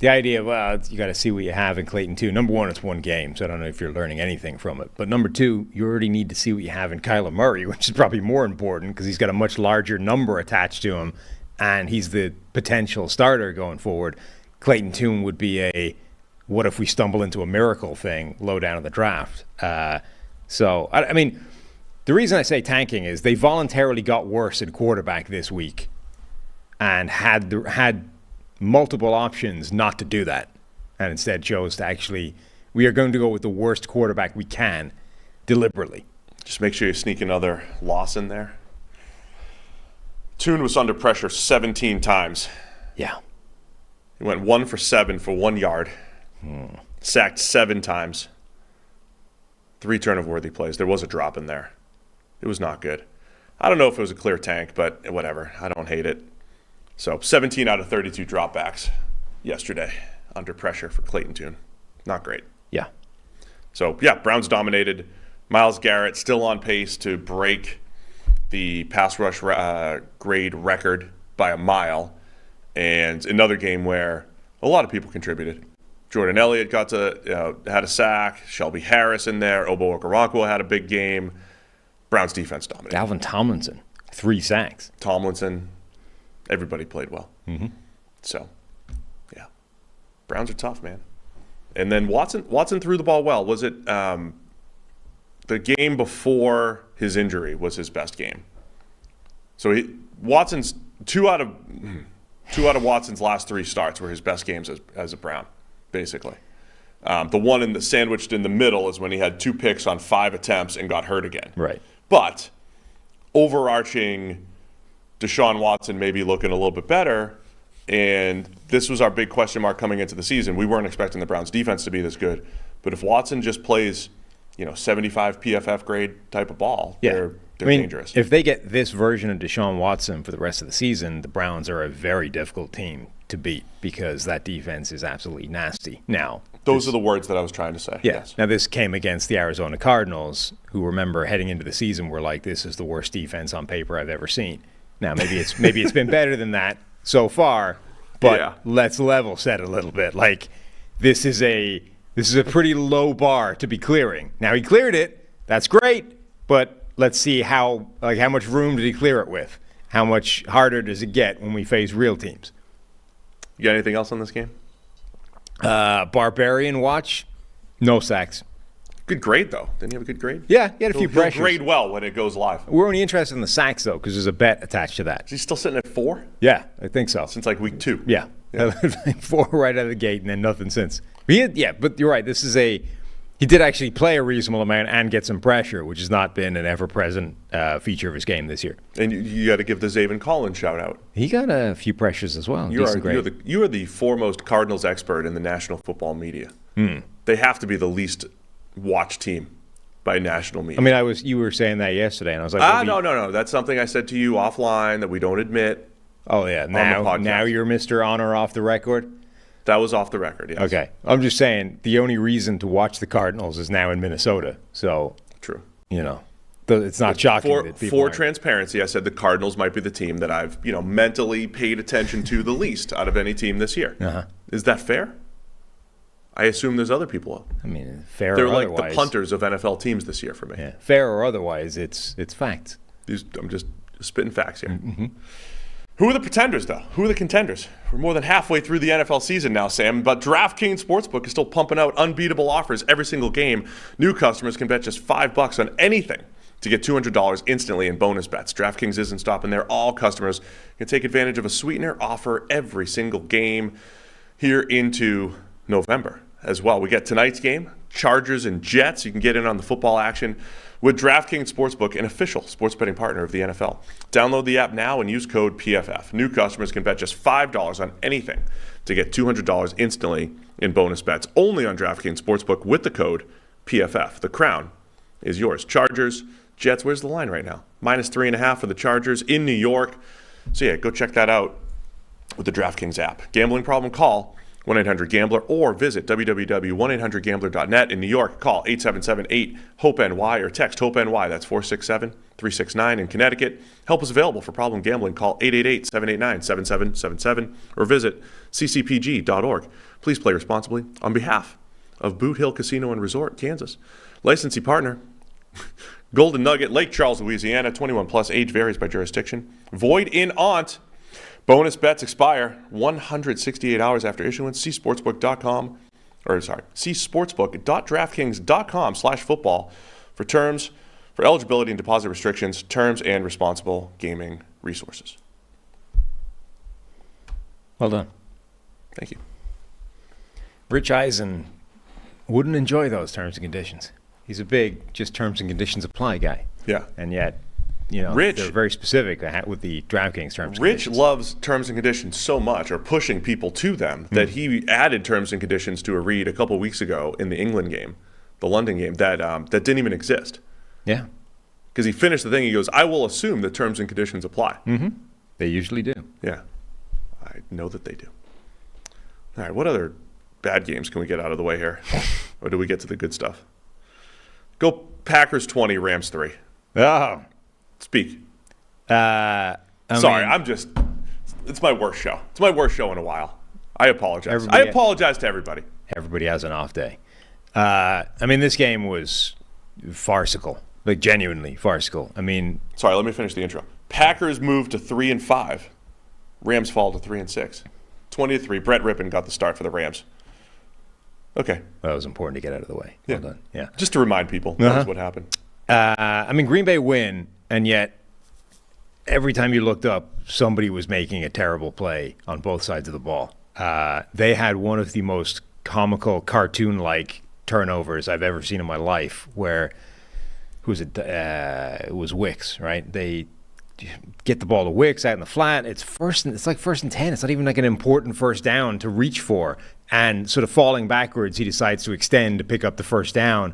The idea of, well, you got to see what you have in Clayton too. Number one, it's one game, so I don't know if you're learning anything from it. But number two, you already need to see what you have in Kyler Murray, which is probably more important because he's got a much larger number attached to him, and he's the potential starter going forward. Clayton Tune would be a what if we stumble into a miracle thing low down in the draft. So, I mean, the reason I say tanking is they voluntarily got worse at quarterback this week and had multiple options not to do that, and instead chose to actually, we are going to go with the worst quarterback we can deliberately. Just make sure you sneak another loss in there. Tune was under pressure 17 times. Yeah. He went 1 for 7 for 1 yard. Sacked 7 times. 3 turnover-worthy plays. There was a drop in there. It was not good. I don't know if it was a clear tank, but whatever. I don't hate it. So 17 out of 32 dropbacks yesterday under pressure for Clayton Tune. Not great. Yeah. So, yeah, Browns dominated. Myles Garrett still on pace to break the pass rush grade record by a mile. And another game where a lot of people contributed. Jordan Elliott had a sack. Shelby Harris in there. Obo Okoronkwo had a big game. Browns defense dominated. Dalvin Tomlinson, 3 sacks. Tomlinson. Everybody played well. Mm-hmm. So, yeah. Browns are tough, man. And then Watson threw the ball well. Was it the game before his injury was his best game? So Watson's two out of Watson's last 3 starts were his best games as a Brown, basically. The one sandwiched in the middle is when he had 2 picks on 5 attempts and got hurt again. Right. But overarching, Deshaun Watson may be looking a little bit better, and this was our big question mark coming into the season. We weren't expecting the Browns defense to be this good, but if Watson just plays, 75 PFF grade type of ball, they're dangerous. If they get this version of Deshaun Watson for the rest of the season, the Browns are a very difficult team to beat because that defense is absolutely nasty. Now, those are the words that I was trying to say. Yeah. Yes. Now, this came against the Arizona Cardinals, who, remember, heading into the season were like, this is the worst defense on paper I've ever seen. Now, maybe it's been better than that so far, but let's level set a little bit. Like, this is a pretty low bar to be clearing. Now, he cleared it. That's great, but let's see how much room did he clear it with? How much harder does it get when we face real teams? You got anything else on this game? Barbarian watch, no sacks. Good grade, though. Didn't he have a good grade? Yeah, he had a few pressures. He'll grade well when it goes live. We're only interested in the sacks, though, because there's a bet attached to that. Is he still sitting at 4? Yeah, I think so. Since like week 2. Yeah. 4 right out of the gate and then nothing since. But you're right. He did actually play a reasonable amount and get some pressure, which has not been an ever-present feature of his game this year. And you got to give the Zaven Collins shout-out. He got a few pressures as well. You are the foremost Cardinals expert in the national football media. They have to be the least watched team by national media. I mean, you were saying that yesterday, and I was like, no. That's something I said to you offline that we don't admit. Oh, yeah. Now you're Mr. Honor off the record? That was off the record, yes. Okay. I'm just saying the only reason to watch the Cardinals is now in Minnesota. So, true. It's not shocking that people For transparency, I said the Cardinals might be the team that I've, mentally paid attention to the least out of any team this year. Uh-huh. Is that fair? I assume there's other people. I mean, fair They're or like otherwise. the punters of NFL teams this year for me. Yeah. Fair or otherwise, it's facts. I'm just spitting facts here. Mm-hmm. Who are the pretenders, though? Who are the contenders? We're more than halfway through the NFL season now, Sam, but DraftKings Sportsbook is still pumping out unbeatable offers every single game. New customers can bet just $5 on anything to get $200 instantly in bonus bets. DraftKings isn't stopping there. All customers can take advantage of a sweetener offer every single game here into November as well. We get tonight's game, Chargers and Jets. You can get in on the football action with DraftKings Sportsbook, an official sports betting partner of the NFL. Download the app now and use code PFF. New customers can bet just $5 on anything to get $200 instantly in bonus bets. Only on DraftKings Sportsbook with the code PFF. The crown is yours. Chargers, Jets, where's the line right now? -3.5 for the Chargers in New York. So yeah, go check that out with the DraftKings app. Gambling problem? Call 1-800-GAMBLER, or visit www.1800gambler.net. In New York, call 877-8-HOPE-NY or text HOPE-NY. That's 467-369. In Connecticut, help is available for problem gambling. Call 888-789-7777 or visit ccpg.org. Please play responsibly on behalf of Boot Hill Casino and Resort, Kansas. Licensee partner, Golden Nugget, Lake Charles, Louisiana. 21 plus, age varies by jurisdiction. Void in aunt. Bonus bets expire 168 hours after issuance. See sportsbook.draftkings.com/football for terms, for eligibility and deposit restrictions, terms, and responsible gaming resources. Well done. Thank you. Rich Eisen wouldn't enjoy those terms and conditions. He's a big just terms and conditions apply guy. Yeah. And yet, Rich, they're very specific with the DraftKings terms and Rich conditions. loves terms and conditions so much, or pushing people to them, that he added terms and conditions to a read a couple weeks ago in the England game, the London game, that didn't even exist. Yeah. Because he finished the thing, he goes, I will assume that terms and conditions apply. Mm-hmm. They usually do. Yeah. I know that they do. All right, what other bad games can we get out of the way here? Or do we get to the good stuff? Go Packers 20, Rams 3. Oh. Speak. Sorry, it's my worst show. It's my worst show in a while. I apologize. I Everybody- apologize to everybody. Everybody has an off day. This game was farcical, like genuinely farcical. Sorry, let me finish the intro. Packers moved to 3-5. Rams fall to 3-6. 20-3. Brett Rippon got the start for the Rams. Okay. That was important to get out of the way. Yeah. Well done. Yeah. Just to remind people, that's what happened. Green Bay win, and yet every time you looked up, somebody was making a terrible play on both sides of the ball. They had one of the most comical, cartoon-like turnovers I've ever seen in my life, where, it was Wicks, right? They get the ball to Wicks out in the flat. It's like first and 10. It's not even like an important first down to reach for. And sort of falling backwards, he decides to extend to pick up the first down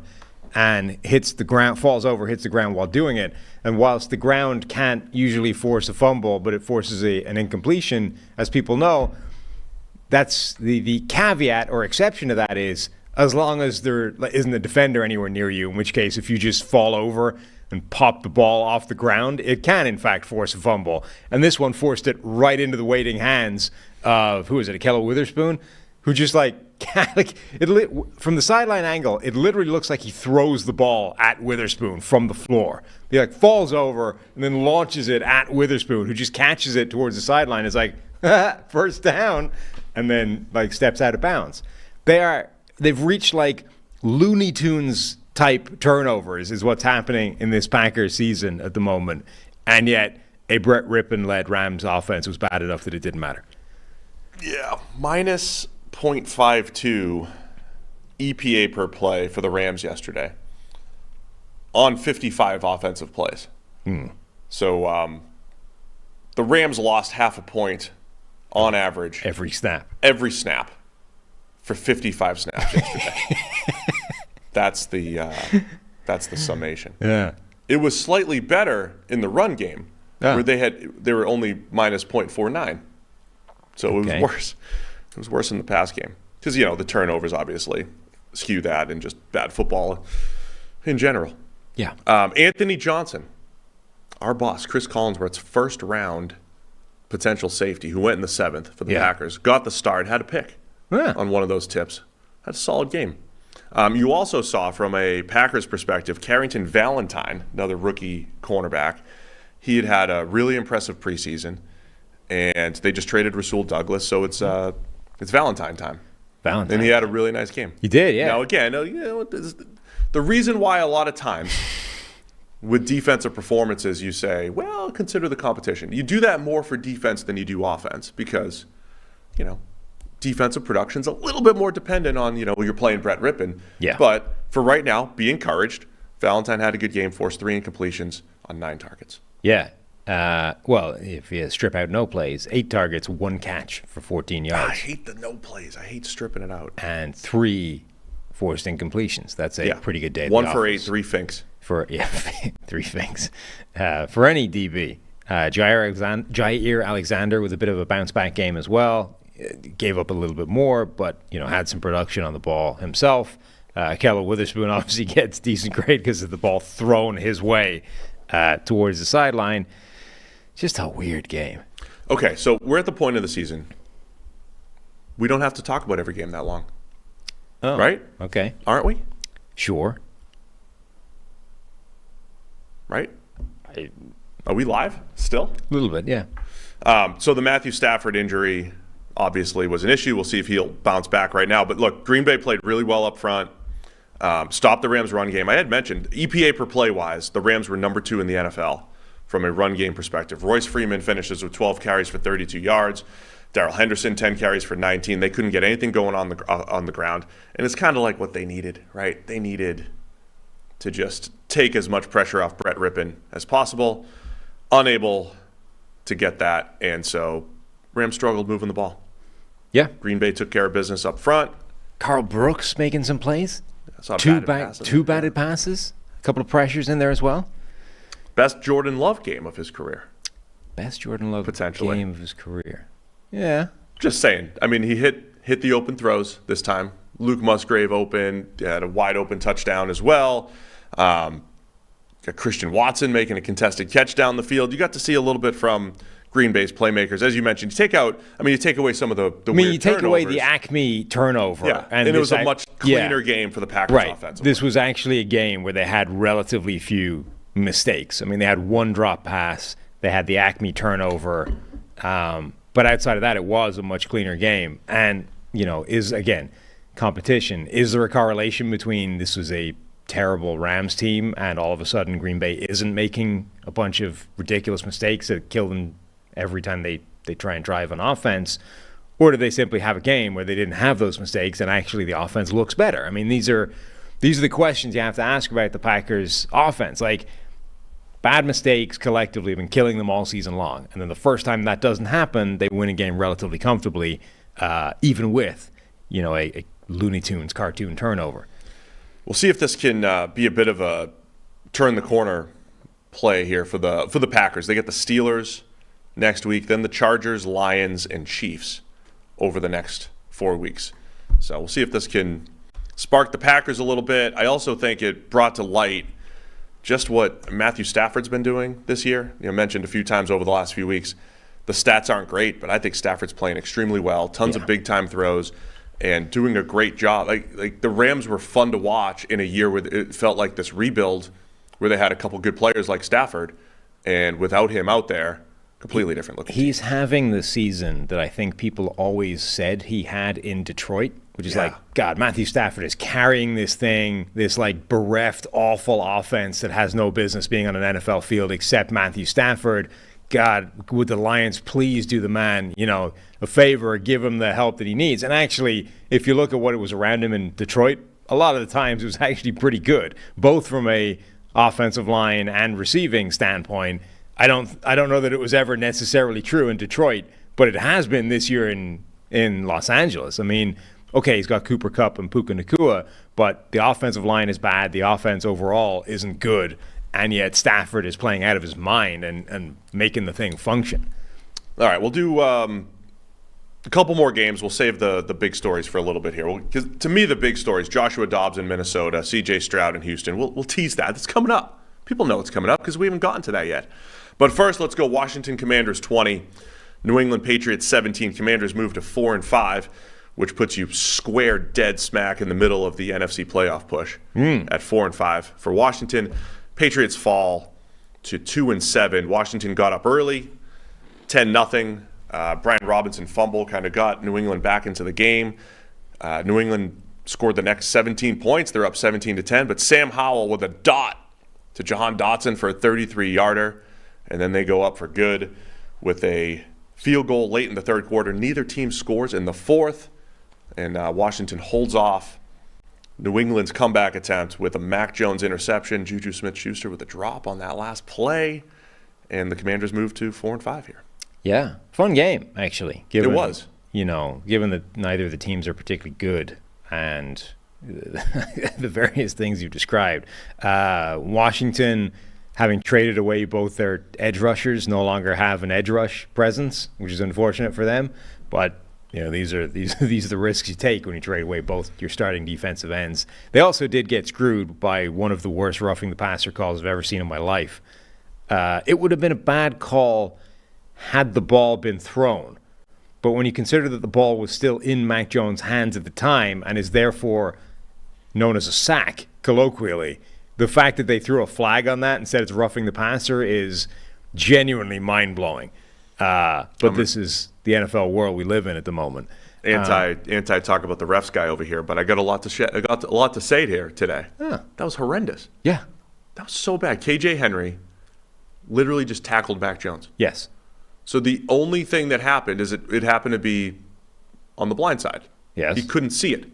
and hits the ground, falls over, hits the ground while doing it. And whilst the ground can't usually force a fumble, but it forces an incompletion, as people know, that's the caveat or exception to that is as long as there isn't a defender anywhere near you, in which case if you just fall over and pop the ball off the ground, it can in fact force a fumble. And this one forced it right into the waiting hands of, Akello Witherspoon, who just from the sideline angle, it literally looks like he throws the ball at Witherspoon from the floor. He falls over and then launches it at Witherspoon, who just catches it towards the sideline. It's like, first down, and then steps out of bounds. They've reached Looney Tunes type turnovers is what's happening in this Packers season at the moment. And yet a Brett Rippon-led Rams offense was bad enough that it didn't matter. Yeah, minus 0.52 EPA per play for the Rams yesterday on 55 offensive plays. So the Rams lost half a point on average Every snap for 55 snaps yesterday. That's the summation. Yeah. It was slightly better in the run game where they were only minus 0.49. So it was worse. It was worse in the pass game because the turnovers obviously skew that, and just bad football in general. Yeah. Anthony Johnson, our boss, Chris Collinsworth's first round potential safety, who went in the 7th for the Packers, got the start, had a pick on one of those tips. Had a solid game. You also saw, from a Packers perspective, Carrington Valentine, another rookie cornerback. He had a really impressive preseason, and they just traded Rasul Douglas, so it's Valentine time. And he had a really nice game. He did, yeah. Now, again, the reason why a lot of times with defensive performances you say, well, consider the competition. You do that more for defense than you do offense because, defensive production's a little bit more dependent on, you're playing Brett Rippon. Yeah. But for right now, be encouraged. Valentine had a good game, forced 3 incompletions on 9 targets. Yeah. If you strip out no plays, 8 targets, 1 catch for 14 yards. I hate the no plays. I hate stripping it out. And 3 forced incompletions. That's a pretty good day. 1 for 8, 3 finks. 3 finks. For any DB. Jair Alexander with a bit of a bounce-back game as well. gave up a little bit more, but had some production on the ball himself. Keller Witherspoon obviously gets decent grade because of the ball thrown his way towards the sideline. Just a weird game. Okay, so we're at the point of the season. We don't have to talk about every game that long. Oh, right? Okay. Aren't we? Sure. Right? Are we live still? A little bit, yeah. So the Matthew Stafford injury obviously was an issue. We'll see if he'll bounce back right now. But look, Green Bay played really well up front. Stopped the Rams' run game. I had mentioned EPA per play-wise, the Rams were number 2 in the NFL from a run game perspective. Royce Freeman finishes with 12 carries for 32 yards. Darrell Henderson, 10 carries for 19. They couldn't get anything going on the ground. And it's kind of like what they needed, right? They needed to just take as much pressure off Brett Rippon as possible. Unable to get that. And so Rams struggled moving the ball. Yeah. Green Bay took care of business up front. Carl Brooks making some plays. Two batted passes. A couple of pressures in there as well. Best Jordan Love game of his career. Best Jordan Love Potentially. game of his career. Yeah. Just saying. I mean, he hit the open throws this time. Luke Musgrave had a wide open touchdown as well. Got Christian Watson making a contested catch down the field. You got to see a little bit from Green Bay's playmakers. As you mentioned, you take away some of the weird you take turnovers. away the Acme turnover. Yeah, and it was a much cleaner game for the Packers offensively. This was actually a game where they had relatively few mistakes. I mean, they had one drop pass. They had the Acme turnover. But outside of that, it was a much cleaner game. And, again, competition. Is there a correlation between this was a terrible Rams team and all of a sudden Green Bay isn't making a bunch of ridiculous mistakes that kill them every time they try and drive on offense? Or do they simply have a game where they didn't have those mistakes and actually the offense looks better? I mean, these are the questions you have to ask about the Packers offense. Like, bad mistakes collectively have been killing them all season long. And then the first time that doesn't happen, they win a game relatively comfortably, even with, a Looney Tunes cartoon turnover. We'll see if this can be a bit of a turn the corner play here for the Packers. They get the Steelers next week, then the Chargers, Lions, and Chiefs over the next 4 weeks. So we'll see if this can spark the Packers a little bit. I also think it brought to light just what Matthew Stafford's been doing this year. Mentioned a few times over the last few weeks. The stats aren't great, but I think Stafford's playing extremely well. Tons of big-time throws and doing a great job. Like the Rams were fun to watch in a year where it felt like this rebuild where they had a couple good players like Stafford, and without him out there, completely different looking. He's having the season that I think people always said he had in Detroit, which is like, God, Matthew Stafford is carrying this thing, this like bereft, awful offense that has no business being on an NFL field except Matthew Stafford. God, would the Lions please do the man, a favor, give him the help that he needs? And actually, if you look at what it was around him in Detroit, a lot of the times it was actually pretty good, both from a offensive line and receiving standpoint. I don't know that it was ever necessarily true in Detroit, but it has been this year in Los Angeles. I mean, okay, he's got Cooper Kupp and Puka Nacua, but the offensive line is bad. The offense overall isn't good. And yet Stafford is playing out of his mind and making the thing function. All right, we'll do a couple more games. We'll save the big stories for a little bit here. Because to me, the big stories, Joshua Dobbs in Minnesota, C.J. Stroud in Houston. We'll tease that. It's coming up. People know it's coming up because we haven't gotten to that yet. But first, let's go Washington Commanders 20, New England Patriots 17. Commanders move to 4-5, which puts you square dead smack in the middle of the NFC playoff push at 4-5 for Washington. Patriots fall to 2-7. Washington got up early, 10-0. Brian Robinson fumble kind of got New England back into the game. New England scored the next 17 points. They're up 17-10. But Sam Howell with a dot to Jahan Dotson for a 33-yarder. And then they go up for good with a field goal late in the third quarter. Neither team scores in the fourth. And Washington holds off New England's comeback attempt with a Mac Jones interception. Juju Smith-Schuster with a drop on that last play. And the Commanders move to 4-5 here. Yeah, fun game, actually. It was. Given that neither of the teams are particularly good and the various things you've described. Washington, having traded away both their edge rushers, no longer have an edge rush presence, which is unfortunate for them. But these are the risks you take when you trade away both your starting defensive ends. They also did get screwed by one of the worst roughing the passer calls I've ever seen in my life. It would have been a bad call had the ball been thrown. But when you consider that the ball was still in Mac Jones' hands at the time and is therefore known as a sack, colloquially, the fact that they threw a flag on that and said it's roughing the passer is genuinely mind-blowing. But this is the NFL world we live in at the moment. Anti talk about the refs guy over here, but I got a lot to say here today. That was horrendous. Yeah. That was so bad. KJ Henry literally just tackled Mac Jones. Yes. So the only thing that happened is it happened to be on the blind side. Yes. He couldn't see it.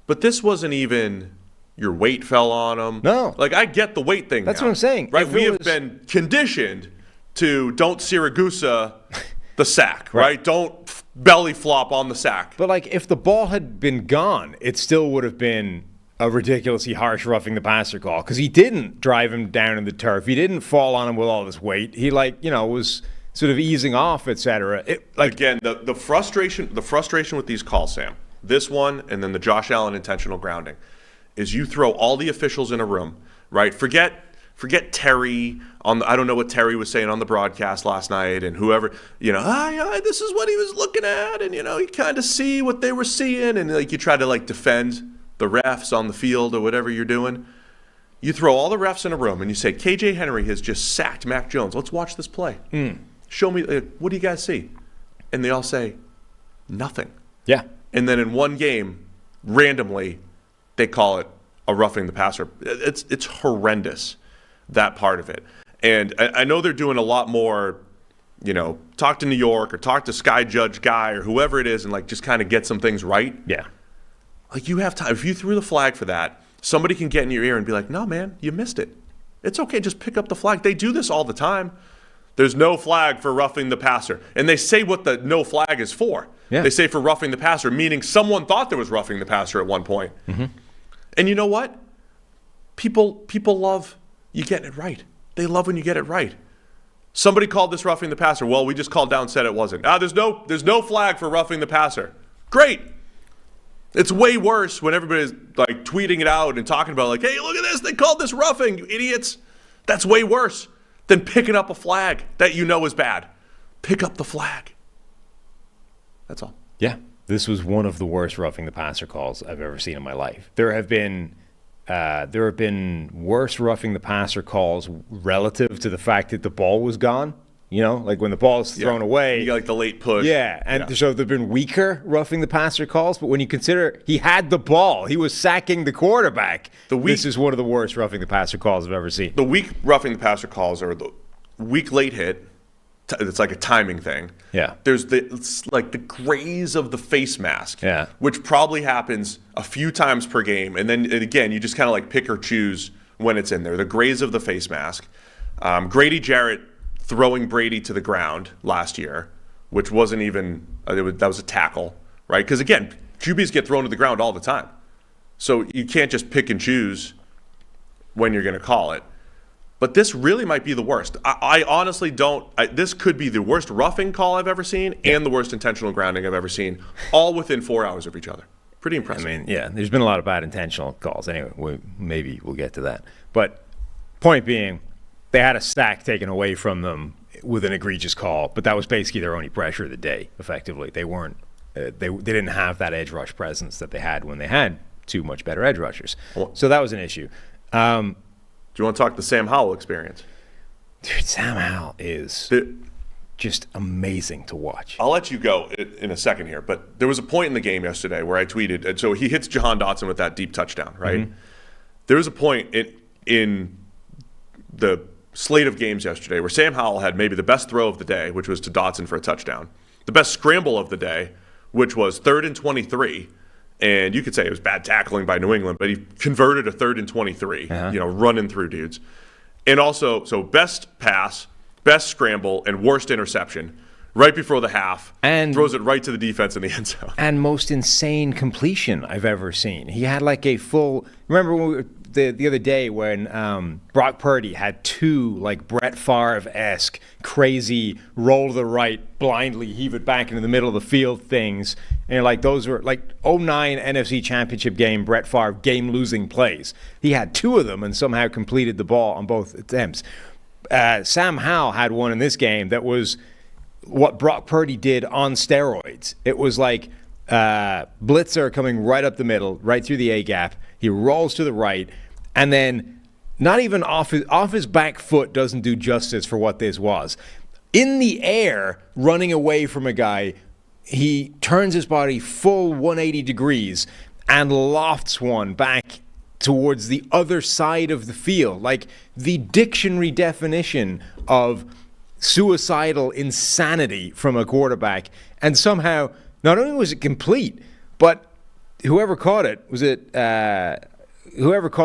But this wasn't even your weight fell on him. No. Like, I get the weight thing That's now, what I'm saying. Right? We have been conditioned to don't Siragusa the sack, right? Don't belly flop on the sack. But, like, if the ball had been gone, it still would have been a ridiculously harsh roughing the passer call because he didn't drive him down in the turf. He didn't fall on him with all this weight. He, was sort of easing off, etc. Again, the frustration with these calls, Sam, this one and then the Josh Allen intentional grounding, is you throw all the officials in a room, right? Forget Terry I don't know what Terry was saying on the broadcast last night and whoever, this is what he was looking at and, you kind of see what they were seeing and, you try to, defend the refs on the field or whatever you're doing. You throw all the refs in a room and you say, KJ Henry has just sacked Mac Jones. Let's watch this play. Show me, what do you guys see? And they all say, nothing. Yeah. And then in one game, randomly, they call it a roughing the passer. It's horrendous, that part of it. And I know they're doing a lot more, talk to New York or talk to Sky Judge Guy or whoever it is and, just kind of get some things right. Yeah. You have time. If you threw the flag for that, somebody can get in your ear and be like, no, man, you missed it. It's okay. Just pick up the flag. They do this all the time. There's no flag for roughing the passer. And they say what the no flag is for. Yeah. They say for roughing the passer, meaning someone thought there was roughing the passer at one point. Mm-hmm. And you know what? People love you getting it right. They love when you get it right. Somebody called this roughing the passer. Well, we just called down and said it wasn't. There's no flag for roughing the passer. Great. It's way worse when everybody's tweeting it out and talking about hey, look at this. They called this roughing, you idiots. That's way worse than picking up a flag that is bad. Pick up the flag. That's all. Yeah. This was one of the worst roughing the passer calls I've ever seen in my life. There have been worse roughing the passer calls relative to the fact that the ball was gone. When the ball is thrown away. You got the late push. Yeah, and so there have been weaker roughing the passer calls, but when you consider he had the ball, he was sacking the quarterback. This is one of the worst roughing the passer calls I've ever seen. The weak roughing the passer calls are the weak late hit. It's like a timing thing. Yeah. There's the graze of the face mask. Yeah. Which probably happens a few times per game, and then again you just kind of pick or choose when it's in there. The graze of the face mask. Grady Jarrett throwing Brady to the ground last year, which wasn't even that was a tackle, right? Because again, QBs get thrown to the ground all the time, so you can't just pick and choose when you're going to call it. But this really might be the worst. I honestly don't. This could be the worst roughing call I've ever seen and the worst intentional grounding I've ever seen, all within 4 hours of each other. Pretty impressive. There's been a lot of bad intentional calls. Anyway, maybe we'll get to that. But point being, they had a sack taken away from them with an egregious call, but that was basically their only pressure of the day, effectively. They weren't they didn't have that edge rush presence that they had when they had two much better edge rushers. So that was an issue. Do you want to talk the Sam Howell experience? Dude, Sam Howell is just amazing to watch. I'll let you go in a second here, but there was a point in the game yesterday where I tweeted, and so he hits Jahan Dotson with that deep touchdown, right? Mm-hmm. There was a point in the slate of games yesterday where Sam Howell had maybe the best throw of the day, which was to Dotson for a touchdown, the best scramble of the day, which was 3rd and 23, and you could say it was bad tackling by New England, but he converted a 3rd and 23, running through dudes. And also, so best pass, best scramble, and worst interception. right before the half, and throws it right to the defense in the end zone. And most insane completion I've ever seen. He had like a full. Remember when the other day when Brock Purdy had 2 like Brett Favre-esque crazy roll to the right, blindly heave it back into the middle of the field things, and like those were like '09 NFC Championship game Brett Favre game-losing plays. He had 2 of them and somehow completed the ball on both attempts. Sam Howell had one in this game that was what Brock Purdy did on steroids. It was like blitzer coming right up the middle, right through the A-gap. He rolls to the right, and then not even off his back foot doesn't do justice for what this was. In the air, running away from a guy, he turns his body full 180 degrees and lofts one back towards the other side of the field. Like the dictionary definition of suicidal insanity from a quarterback. And somehow, not only was it complete, but whoever caught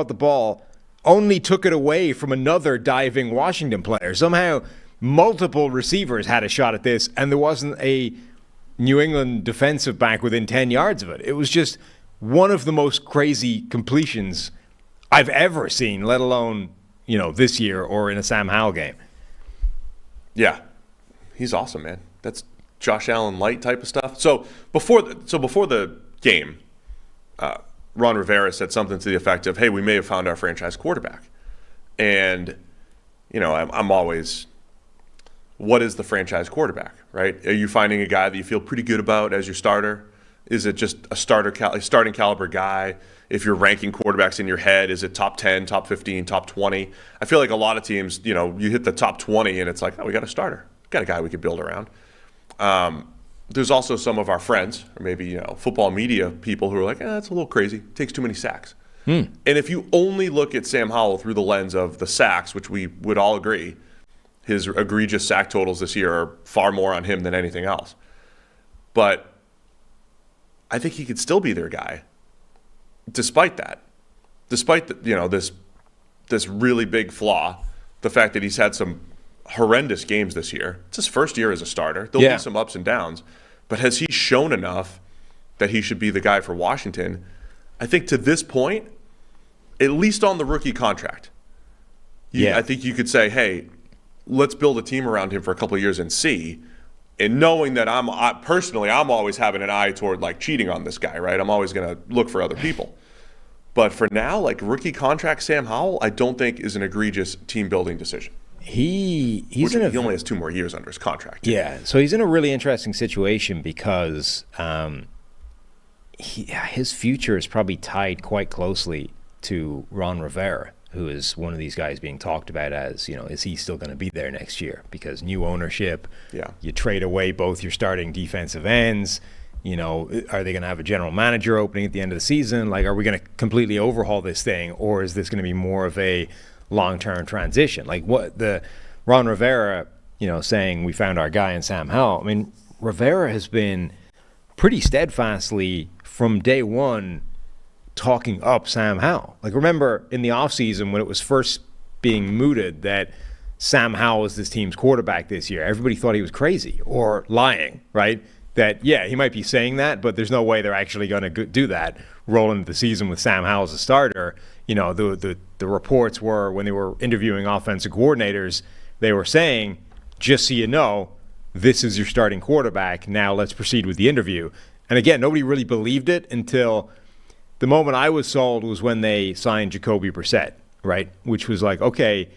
the ball only took it away from another diving Washington player. Somehow, multiple receivers had a shot at this, and there wasn't a New England defensive back within 10 yards of it. It was just one of the most crazy completions I've ever seen, let alone, this year or in a Sam Howell game. Yeah, he's awesome, man. That's Josh Allen light type of stuff. So before the game, Ron Rivera said something to the effect of, "Hey, we may have found our franchise quarterback." And I'm always, what is the franchise quarterback, right? Are you finding a guy that you feel pretty good about as your starter? Is it just a starting caliber guy? If you're ranking quarterbacks in your head, is it top 10, top 15, top 20? I feel like a lot of teams, you hit the top 20 and it's like, oh, we got a starter. Got a guy we could build around. There's also some of our friends, or maybe football media people who are like, that's a little crazy. Takes too many sacks. And if you only look at Sam Howell through the lens of the sacks, which we would all agree, his egregious sack totals this year are far more on him than anything else. But I think he could still be their guy, despite that. Despite this really big flaw, the fact that he's had some horrendous games this year. It's his first year as a starter. There'll be some ups and downs. But has he shown enough that he should be the guy for Washington? I think to this point, at least on the rookie contract, I think you could say, hey, let's build a team around him for a couple of years and see. And knowing that I'm always having an eye toward like cheating on this guy, right? I'm always going to look for other people. But for now, like rookie contract Sam Howell, I don't think is an egregious team building decision. He only has 2 more years under his contract. Yeah, so he's in a really interesting situation because his future is probably tied quite closely to Ron Rivera, who is one of these guys being talked about as, is he still going to be there next year? Because new ownership, you trade away both your starting defensive ends. Are they going to have a general manager opening at the end of the season? Like, are we going to completely overhaul this thing, or is this going to be more of a long-term transition? Like what the Ron Rivera, saying we found our guy in Sam Howell. I mean, Rivera has been pretty steadfastly from day one talking up Sam Howell. Like remember in the offseason when it was first being mooted that Sam Howell was this team's quarterback this year, everybody thought he was crazy or lying, right? That, he might be saying that, but there's no way they're actually going to do that, roll into the season with Sam Howell as a starter. The reports were when they were interviewing offensive coordinators, they were saying, just so you know, this is your starting quarterback. Now let's proceed with the interview. And again, nobody really believed it until the moment I was sold was when they signed Jacoby Brissett, right? Which was like, okay,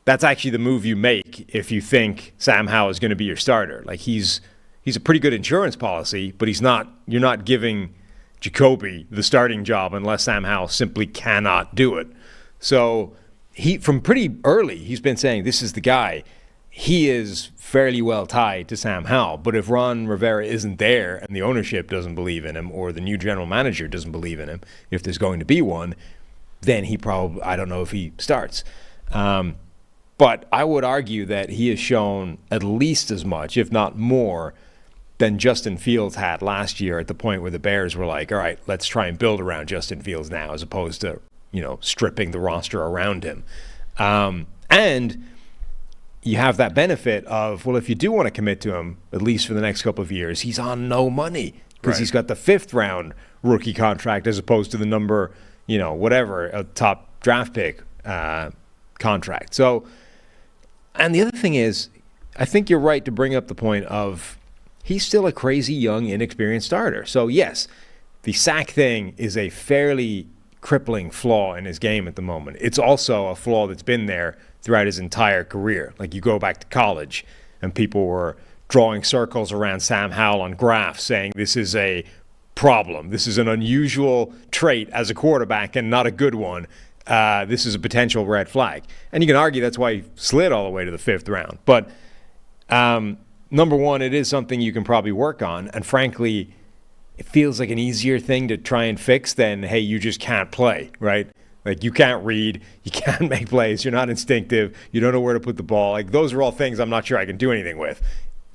that's actually the move you make if you think Sam Howell is going to be your starter. Like he's a pretty good insurance policy, but you're not giving Jacoby the starting job unless Sam Howell simply cannot do it. So from pretty early, he's been saying this is the guy. He is fairly well tied to Sam Howell. But if Ron Rivera isn't there and the ownership doesn't believe in him or the new general manager doesn't believe in him, if there's going to be one, then I don't know if he starts. But I would argue that he has shown at least as much, if not more, than Justin Fields had last year at the point where the Bears were like, all right, let's try and build around Justin Fields now as opposed to, stripping the roster around him. And you have that benefit of, well, if you do want to commit to him, at least for the next couple of years, he's on no money because he's got the 5th round rookie contract as opposed to the number, whatever, a top draft pick contract. So, and the other thing is, I think you're right to bring up the point of he's still a crazy young, inexperienced starter. So yes, the sack thing is a fairly crippling flaw in his game at the moment. It's also a flaw that's been there throughout his entire career. Like, you go back to college and people were drawing circles around Sam Howell on graphs saying this is a problem. This is an unusual trait as a quarterback and not a good one. This is a potential red flag. And you can argue that's why he slid all the way to the 5th round. But number one, it is something you can probably work on. And frankly, it feels like an easier thing to try and fix than, hey, you just can't play, right? Like, you can't read, you can't make plays, you're not instinctive, you don't know where to put the ball. Like, those are all things I'm not sure I can do anything with.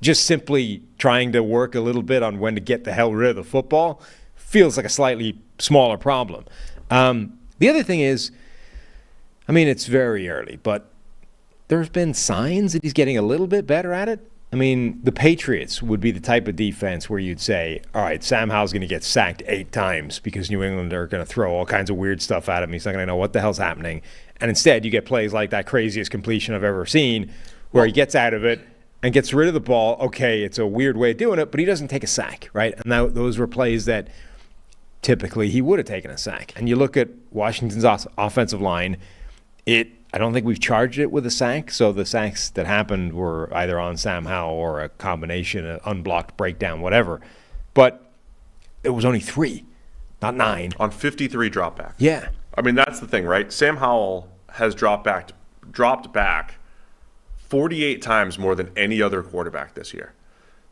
Just simply trying to work a little bit on when to get the hell rid of the football feels like a slightly smaller problem. The other thing is, I mean, it's very early, but there's been signs that he's getting a little bit better at it. I mean, the Patriots would be the type of defense where you'd say, all right, Sam Howell's going to get sacked 8 times because New England are going to throw all kinds of weird stuff at him. He's not going to know what the hell's happening. And instead, you get plays like that craziest completion I've ever seen where he gets out of it and gets rid of the ball. Okay, it's a weird way of doing it, but he doesn't take a sack, right? And those were plays that typically he would have taken a sack. And you look at Washington's offensive line, I don't think we've charged it with a sack, so the sacks that happened were either on Sam Howell or a combination, an unblocked breakdown, whatever. But it was only 3, not 9. On 53 dropbacks. Yeah. I mean, that's the thing, right? Sam Howell has dropped back 48 times more than any other quarterback this year.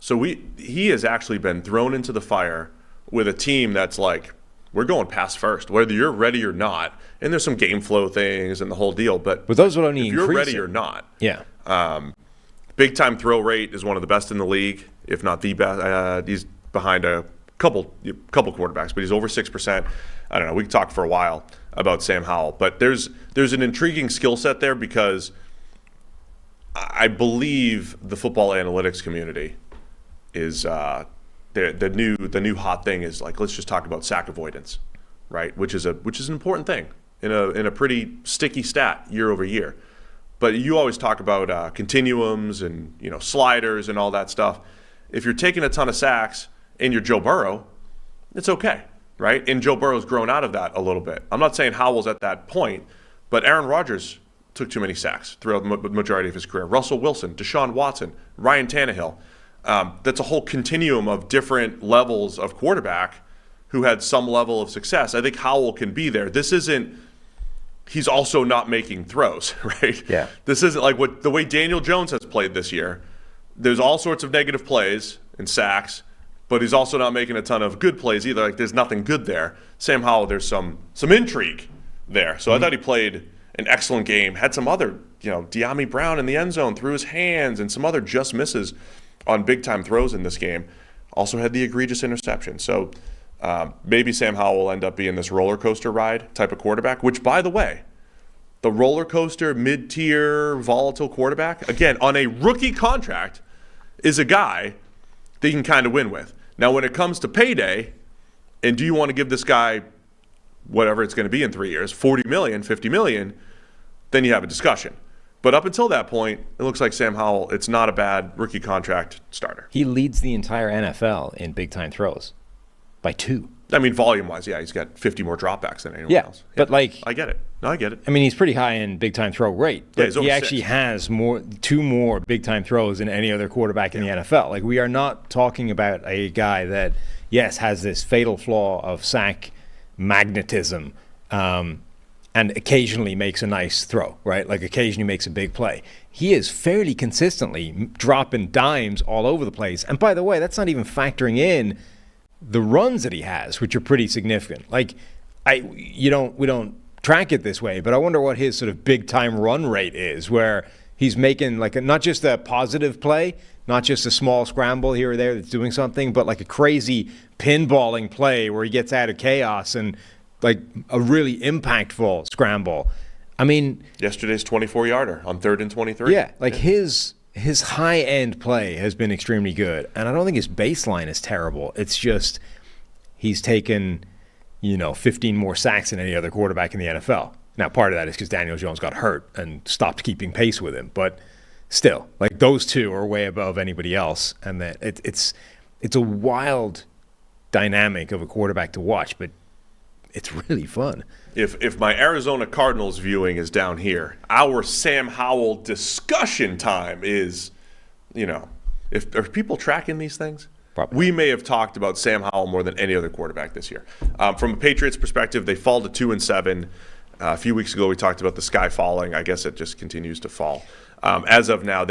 So he has actually been thrown into the fire with a team that's like, we're going pass first, whether you're ready or not. And there's some game flow things and the whole deal. But those will only if you're increase ready it. or not. Yeah. Big time throw rate is one of the best in the league, if not the best. He's behind a couple quarterbacks, but he's over 6%. I don't know. We could talk for a while about Sam Howell. But there's an intriguing skill set there because I believe the football analytics community is the new hot thing is like, let's just talk about sack avoidance, right? Which is an important thing in a pretty sticky stat year over year. But you always talk about continuums and sliders and all that stuff. If you're taking a ton of sacks and you're Joe Burrow, it's okay, right? And Joe Burrow's grown out of that a little bit. I'm not saying Howell's at that point, but Aaron Rodgers took too many sacks throughout the majority of his career. Russell Wilson, Deshaun Watson, Ryan Tannehill. That's a whole continuum of different levels of quarterback who had some level of success. I think Howell can be there. He's also not making throws, right? Yeah. This isn't like the way Daniel Jones has played this year. There's all sorts of negative plays and sacks, but he's also not making a ton of good plays either. Like, there's nothing good there. Sam Howell, there's some intrigue there. So I thought he played an excellent game. Had some other, De'Ami Brown in the end zone through his hands and some other just misses on big-time throws in this game. Also had the egregious interception. So maybe Sam Howell will end up being this roller coaster ride type of quarterback, which, by the way, the roller coaster, mid-tier, volatile quarterback, again, on a rookie contract, is a guy that you can kind of win with. Now, when it comes to payday, and do you want to give this guy whatever it's going to be in 3 years, $40 million, $50 million, then you have a discussion. But up until that point, it looks like Sam Howell, it's not a bad rookie contract starter. He leads the entire NFL in big-time throws by 2. I mean, volume-wise, yeah, he's got 50 more dropbacks than anyone else. Yeah, but like, I get it. No, I get it. I mean, he's pretty high in big-time throw rate. But Yeah, he actually has 2 more big-time throws than any other quarterback in the NFL. Like, we are not talking about a guy that, yes, has this fatal flaw of sack magnetism, and occasionally makes a nice throw, right? Like, occasionally makes a big play. He is fairly consistently dropping dimes all over the place. And by the way, that's not even factoring in the runs that he has, which are pretty significant. Like, we don't track it this way, but I wonder what his sort of big time run rate is, where he's making like not just a positive play, not just a small scramble here or there that's doing something, but like a crazy pinballing play where he gets out of chaos and like a really impactful scramble. I mean, Yesterday's 24-yarder on 3rd and 23. yeah, like his high-end play has been extremely good, and I don't think his baseline is terrible. It's just he's taken, 15 more sacks than any other quarterback in the NFL. Now, part of that is because Daniel Jones got hurt and stopped keeping pace with him, but still, like those two are way above anybody else, and that it's a wild dynamic of a quarterback to watch, but it's really fun. If my Arizona Cardinals viewing is down here, our Sam Howell discussion time is, are people tracking these things? Probably. We may have talked about Sam Howell more than any other quarterback this year. From a Patriots perspective, they fall to 2-7. A few weeks ago, we talked about the sky falling. I guess it just continues to fall. As of now,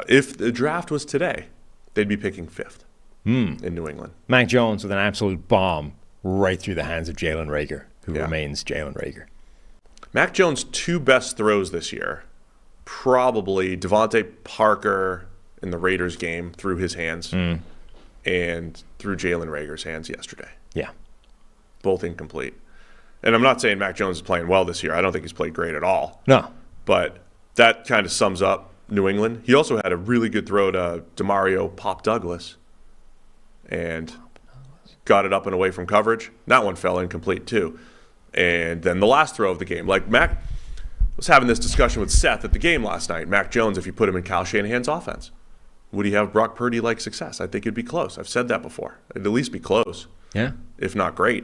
if the draft was today, they'd be picking 5th in New England. Mac Jones with an absolute bomb right through the hands of Jalen Reagor, who remains Jalen Reagor. Mac Jones' 2 best throws this year, probably Devontae Parker in the Raiders game through his hands and through Jalen Reagor's hands yesterday. Yeah. Both incomplete. And I'm not saying Mac Jones is playing well this year. I don't think he's played great at all. No. But that kind of sums up New England. He also had a really good throw to DeMario Pop Douglas and got it up and away from coverage. That one fell incomplete too. And then the last throw of the game. Like Mac was having this discussion with Seth at the game last night. Mac Jones, if you put him in Kyle Shanahan's offense, would he have Brock Purdy-like success? I think it'd be close. I've said that before. It'd at least be close. Yeah. If not great.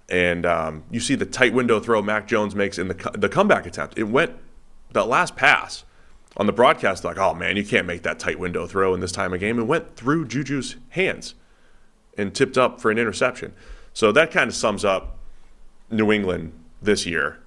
And you see the tight window throw Mac Jones makes in the comeback attempt. It went, that last pass on the broadcast, like, oh man, you can't make that tight window throw in this time of game. It went through Juju's hands and tipped up for an interception. So that kind of sums up New England this year.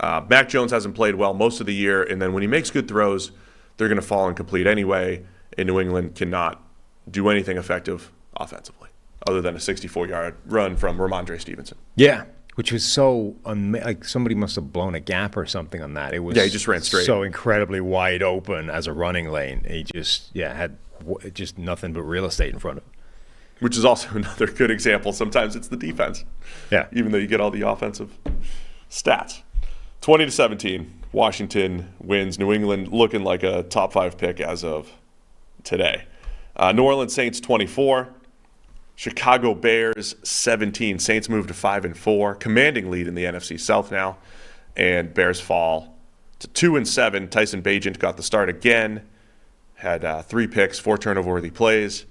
Mac Jones hasn't played well most of the year, and then when he makes good throws, they're going to fall incomplete anyway, and New England cannot do anything effective offensively other than a 64-yard run from Ramondre Stevenson. Yeah, which was so like somebody must have blown a gap or something on that. It was he just ran straight. So incredibly wide open as a running lane. He just had just nothing but real estate in front of him. Which is also another good example. Sometimes it's the defense. Yeah. Even though you get all the offensive stats. 20-17, Washington wins. New England looking like a top 5 pick as of today. New Orleans Saints 24. Chicago Bears 17. Saints move to 5-4. Commanding lead in the NFC South now. And Bears fall to 2-7. Tyson Bagent got the start again. Had 3 picks, 4 turnover-worthy plays.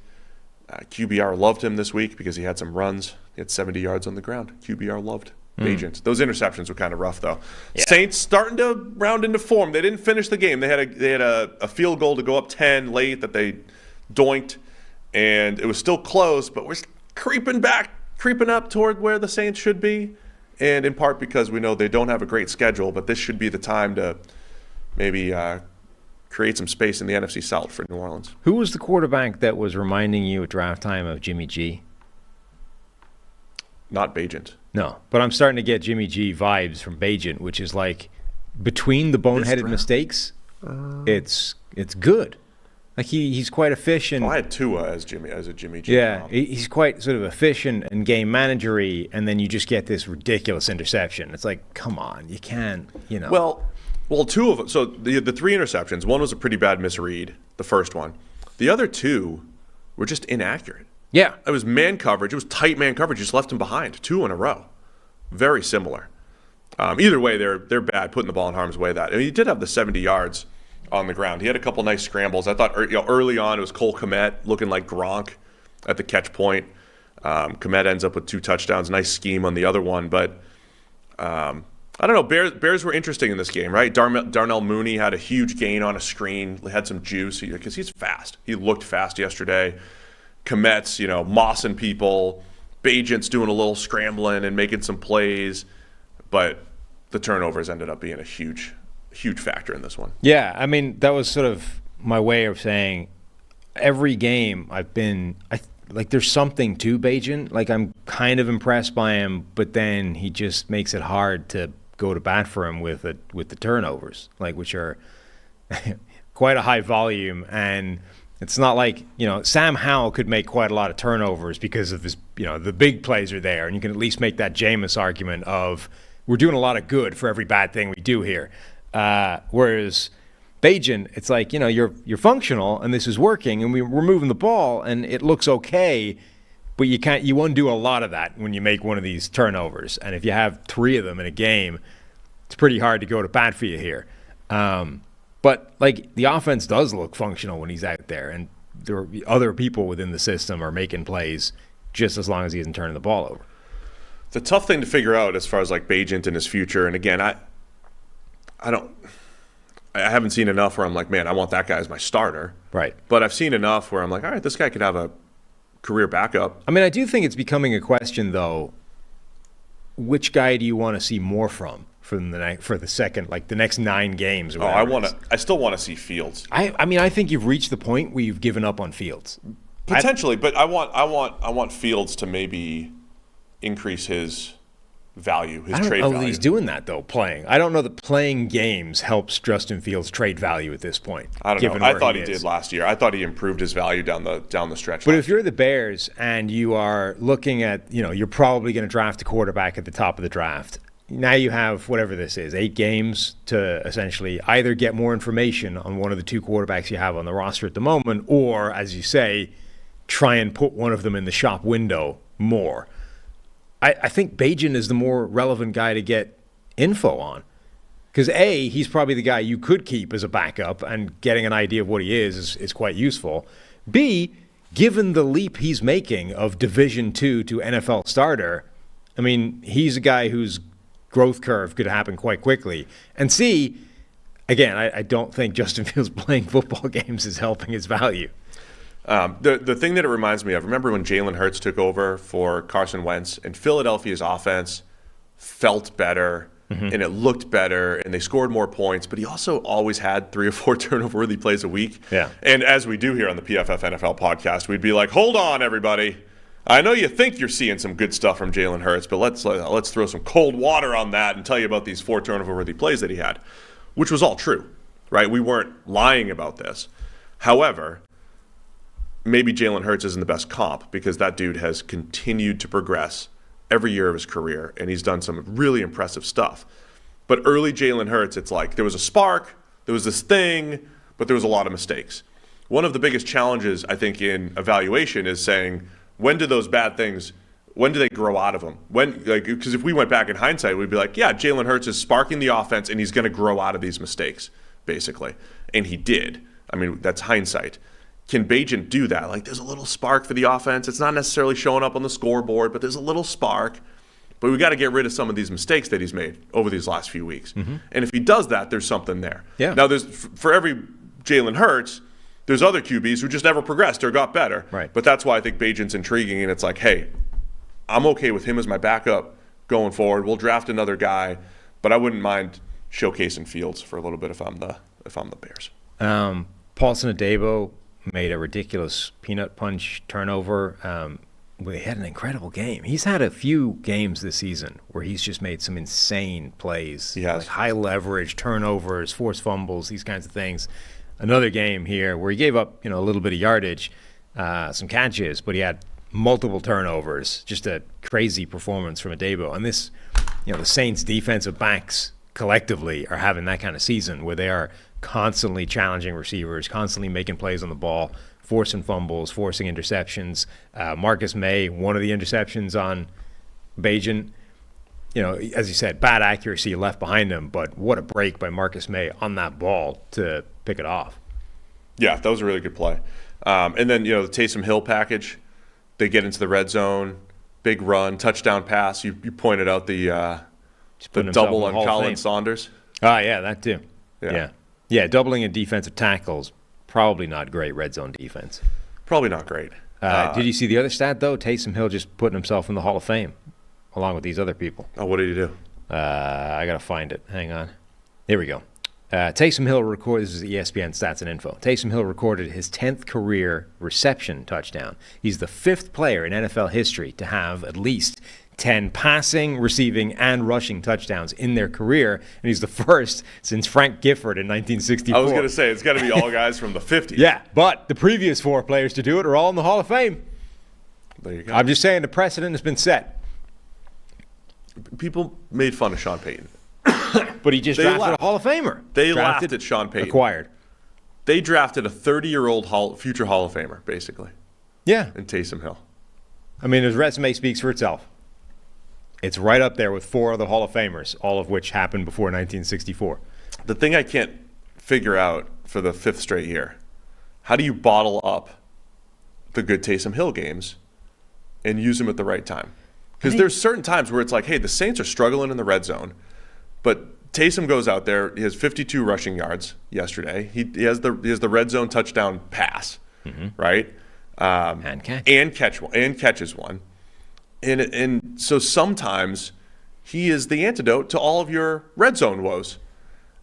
QBR loved him this week because he had some runs. He had 70 yards on the ground. QBR loved Bagent. Those interceptions were kind of rough, though. Yeah. Saints starting to round into form. They didn't finish the game. They had a field goal to go up 10 late that they doinked, and it was still close, but we're creeping up toward where the Saints should be, and in part because we know they don't have a great schedule, but this should be the time to maybe create some space in the NFC South for New Orleans. Who was the quarterback that was reminding you at draft time of Jimmy G? Not Bagent. No, but I'm starting to get Jimmy G vibes from Bagent, which is like between the boneheaded mistakes, it's good. Like he's quite efficient. I had Tua as a Jimmy G. Yeah, he's quite sort of efficient and game managery, and then you just get this ridiculous interception. It's like, come on, you can't, Well, 2 of them. So the 3 interceptions, one was a pretty bad misread, the first one. The other 2 were just inaccurate. Yeah. It was man coverage. It was tight man coverage. You just left him behind 2 in a row. Very similar. Either way, they're bad, putting the ball in harm's way. He did have the 70 yards on the ground. He had a couple nice scrambles. I thought early on it was Cole Kmet looking like Gronk at the catch point. Kmet ends up with 2 touchdowns. Nice scheme on the other one, but I don't know. Bears were interesting in this game, right? Darnell Mooney had a huge gain on a screen, had some juice because he's fast. He looked fast yesterday. Kmet's, mossing people. Bagent's doing a little scrambling and making some plays, but the turnovers ended up being a huge factor in this one. Yeah, I mean, that was sort of my way of saying every game there's something to Bagent. Like, I'm kind of impressed by him, but then he just makes it hard to go to bat for him with the turnovers, like, which are quite a high volume. And it's not like, Sam Howell could make quite a lot of turnovers because of his, the big plays are there, and you can at least make that Jameis argument of we're doing a lot of good for every bad thing we do here. Whereas Bagent, it's like, you're functional and this is working and we're moving the ball and it looks okay, but you won't do a lot of that when you make one of these turnovers. And if you have 3 of them in a game, it's pretty hard to go to bat for you here. But like the offense does look functional when he's out there, and there are other people within the system are making plays just as long as he isn't turning the ball over. It's a tough thing to figure out as far as like Bagent and his future. And again, I haven't seen enough where I'm like, man, I want that guy as my starter. Right. But I've seen enough where I'm like, all right, this guy could have a career backup. I mean, I do think it's becoming a question, though, which guy do you want to see more from the second, like the next 9 games? Or I still want to see Fields. I mean, I think you've reached the point where you've given up on Fields. Potentially, but I want Fields to maybe increase his value, his trade value. I don't know that he's doing that, though, playing. I don't know that playing games helps Justin Fields' trade value at this point. I don't know. I thought he did last year. I thought he improved his value down the stretch. But if you're the Bears and you are looking at, you're probably going to draft a quarterback at the top of the draft. Now you have, whatever this is, 8 games to essentially either get more information on one of the 2 quarterbacks you have on the roster at the moment, or, as you say, try and put one of them in the shop window more. I think Bagent is the more relevant guy to get info on. Because A, he's probably the guy you could keep as a backup, and getting an idea of what he is quite useful. B, given the leap he's making of Division II to NFL starter, I mean, he's a guy whose growth curve could happen quite quickly. And C, again, I don't think Justin Fields playing football games is helping his value. The thing that it reminds me of, remember when Jalen Hurts took over for Carson Wentz, and Philadelphia's offense felt better and it looked better and they scored more points, but he also always had 3 or 4 turnover-worthy plays a week. Yeah. And as we do here on the PFF NFL podcast, we'd be like, hold on, everybody. I know you think you're seeing some good stuff from Jalen Hurts, but let's throw some cold water on that and tell you about these 4 turnover-worthy plays that he had, which was all true, right? We weren't lying about this. However, maybe Jalen Hurts isn't the best comp because that dude has continued to progress every year of his career, and he's done some really impressive stuff. But early Jalen Hurts, it's like there was a spark, there was this thing, but there was a lot of mistakes. One of the biggest challenges, I think, in evaluation is saying, when do those bad things, when do they grow out of them? Because if we went back in hindsight, we'd be like, yeah, Jalen Hurts is sparking the offense, and he's going to grow out of these mistakes, basically. And he did. I mean, that's hindsight. Can Bagent do that? Like, there's a little spark for the offense. It's not necessarily showing up on the scoreboard, but there's a little spark. But we got to get rid of some of these mistakes that he's made over these last few weeks. And if he does that, there's something there. Yeah. Now, there's for every Jalen Hurts, there's other QBs who just never progressed or got better. Right. But that's why I think Bagent's intriguing, and it's like, hey, I'm okay with him as my backup going forward. We'll draft another guy, but I wouldn't mind showcasing Fields for a little bit if I'm the Bears. Paulson Adebo made a ridiculous peanut punch turnover. He had an incredible game. He's had a few games this season where he's just made some insane plays. He has. Like high leverage, turnovers, forced fumbles, these kinds of things. Another game here where he gave up, a little bit of yardage, some catches, but he had multiple turnovers. Just a crazy performance from Adebo. And this, the Saints defensive backs collectively are having that kind of season where they are constantly challenging receivers, constantly making plays on the ball, forcing fumbles, forcing interceptions. Marcus May, one of the interceptions on Bagent, as you said, bad accuracy left behind him, but what a break by Marcus May on that ball to pick it off. Yeah, that was a really good play. And then, the Taysom Hill package, they get into the red zone, big run, touchdown pass. You pointed out the double on Colin Saunders. Oh, yeah, that too. Yeah, doubling a defensive tackle is probably not great red zone defense. Probably not great. Did you see the other stat, though? Taysom Hill just putting himself in the Hall of Fame along with these other people. Oh, what did he do? I got to find it. Hang on. Here we go. Taysom Hill recorded, this is ESPN Stats and Info. Taysom Hill recorded his 10th career reception touchdown. He's the 5th player in NFL history to have at least 10 passing, receiving, and rushing touchdowns in their career, and he's the first since Frank Gifford in 1964. I was going to say, it's got to be all guys from the 50s. Yeah, but the previous 4 players to do it are all in the Hall of Fame. There you go. I'm just saying the precedent has been set. People made fun of Sean Payton. But he just drafted a Hall of Famer. They laughed at Sean Payton. Acquired. They drafted a 30-year-old future Hall of Famer, basically. Yeah. In Taysom Hill. I mean, his resume speaks for itself. It's right up there with 4 other Hall of Famers, all of which happened before 1964. The thing I can't figure out for the 5th straight year, how do you bottle up the good Taysom Hill games and use them at the right time? Because there's certain times where it's like, hey, the Saints are struggling in the red zone, but Taysom goes out there. He has 52 rushing yards yesterday. He has the red zone touchdown pass, right? And catches one. And so sometimes he is the antidote to all of your red zone woes.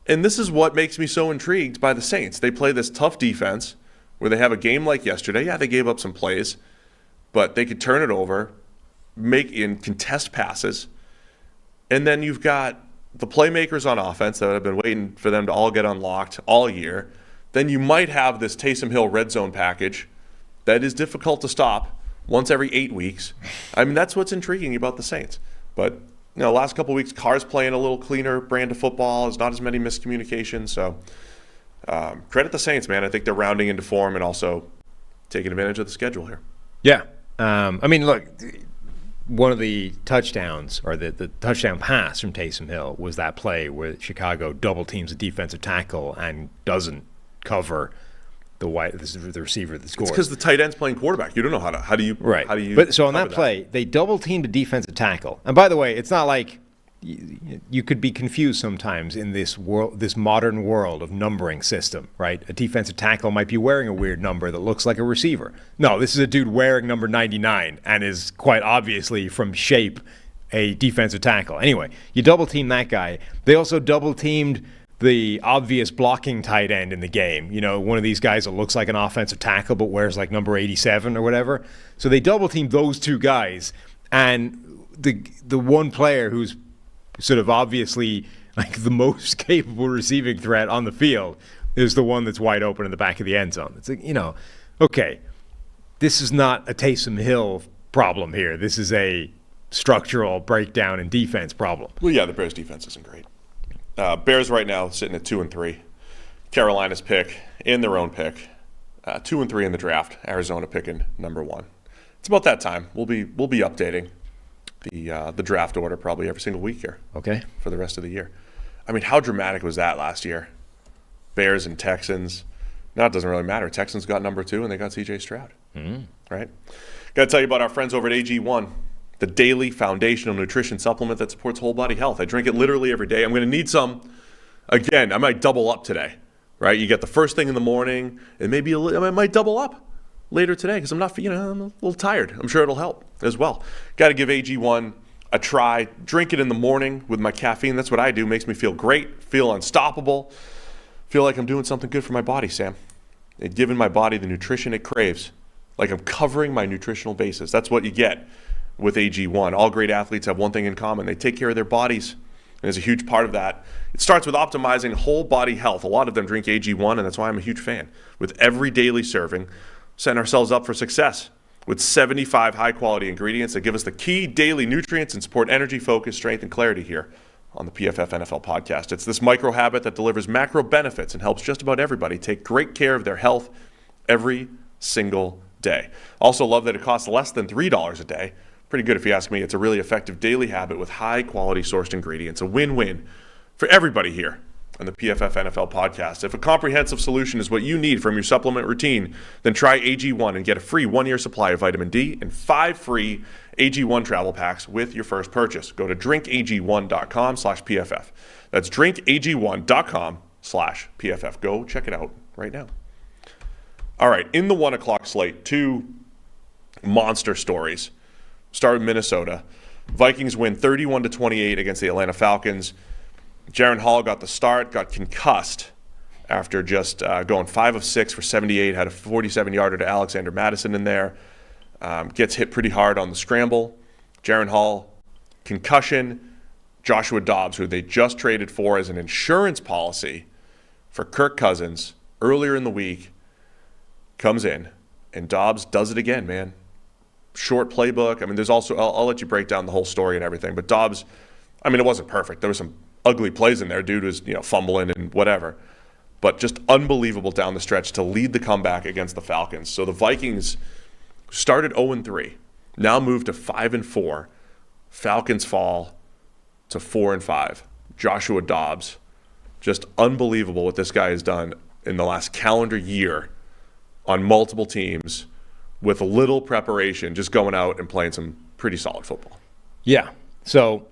And this is what makes me so intrigued by the Saints. They play this tough defense where they have a game like yesterday. Yeah, they gave up some plays, but they could turn it over, make in contest passes. And then you've got the playmakers on offense that have been waiting for them to all get unlocked all year. Then you might have this Taysom Hill red zone package that is difficult to stop once every 8 weeks. I mean, that's what's intriguing about the Saints. But, last couple of weeks, Carr's playing a little cleaner brand of football. There's not as many miscommunications. So credit the Saints, man. I think they're rounding into form and also taking advantage of the schedule here. Yeah. I mean, look, one of the touchdowns, or the touchdown pass from Taysom Hill, was that play where Chicago double teams a defensive tackle and doesn't cover the receiver that scores. It's because the tight end's playing quarterback. You don't know how do you right. How do you? But so on that play, they double teamed a defensive tackle. And by the way, it's not like you could be confused sometimes in this modern world of numbering system, right? A defensive tackle might be wearing a weird number that looks like a receiver. No, this is a dude wearing number 99 and is quite obviously from shape a defensive tackle. Anyway, you double team that guy. They also double teamed the obvious blocking tight end in the game. One of these guys that looks like an offensive tackle but wears like number 87 or whatever. So they double teamed those two guys, and the one player who's sort of obviously like the most capable receiving threat on the field is the one that's wide open in the back of the end zone. It's like, okay, this is not a Taysom Hill problem here. This is a structural breakdown in defense problem. Well, yeah, the Bears' defense isn't great. Bears right now sitting at 2-3. Carolina's pick in their own pick. 2-3 in the draft. Arizona picking number 1. It's about that time. We'll be updating the draft order probably every single week here. Okay. For the rest of the year. I mean, how dramatic was that last year? Bears and Texans. Now it doesn't really matter. Texans got number 2 and they got C.J. Stroud. Right? Got to tell you about our friends over at AG1. The daily foundational nutrition supplement that supports whole body health. I drink it literally every day. I'm going to need some. Again, I might double up today, right? You get the first thing in the morning, and maybe I might double up later today because I'm not, I'm a little tired. I'm sure it'll help as well. Got to give AG1 a try. Drink it in the morning with my caffeine. That's what I do. Makes me feel great, feel unstoppable, feel like I'm doing something good for my body, Sam. And giving my body the nutrition it craves, like I'm covering my nutritional bases. That's what you get with AG1. All great athletes have one thing in common. They take care of their bodies. And there's a huge part of that. It starts with optimizing whole body health. A lot of them drink AG1, and that's why I'm a huge fan. With every daily serving, setting ourselves up for success with 75 high-quality ingredients that give us the key daily nutrients and support energy, focus, strength, and clarity here on the PFF NFL podcast. It's this micro habit that delivers macro benefits and helps just about everybody take great care of their health every single day. Also love that it costs less than $3 a day. Pretty good if you ask me. It's a really effective daily habit with high-quality sourced ingredients. A win-win for everybody here on the PFF NFL podcast. If a comprehensive solution is what you need from your supplement routine, then try AG1 and get a free 1-year supply of vitamin D and 5 free AG1 travel packs with your first purchase. Go to drinkag1.com/PFF. That's drinkag1.com/PFF. Go check it out right now. All right, in the 1 o'clock slate, 2 monster stories. Start with Minnesota. Vikings win 31-28 against the Atlanta Falcons. Jaren Hall got the start, got concussed after just going 5 of 6 for 78, had a 47-yarder to Alexander Madison in there. Gets hit pretty hard on the scramble. Jaren Hall, concussion. Joshua Dobbs, who they just traded for as an insurance policy for Kirk Cousins earlier in the week, comes in, and Dobbs does it again, man. short playbook. I mean, there's also, I'll let you break down the whole story and everything, but Dobbs, I mean, it wasn't perfect. There were some ugly plays in there. Dude was, fumbling and whatever. But just unbelievable down the stretch to lead the comeback against the Falcons. So the Vikings started 0-3, now moved to 5-4. Falcons fall to 4-5. Joshua Dobbs, just unbelievable what this guy has done in the last calendar year on multiple teams with little preparation, just going out and playing some pretty solid football. Yeah. So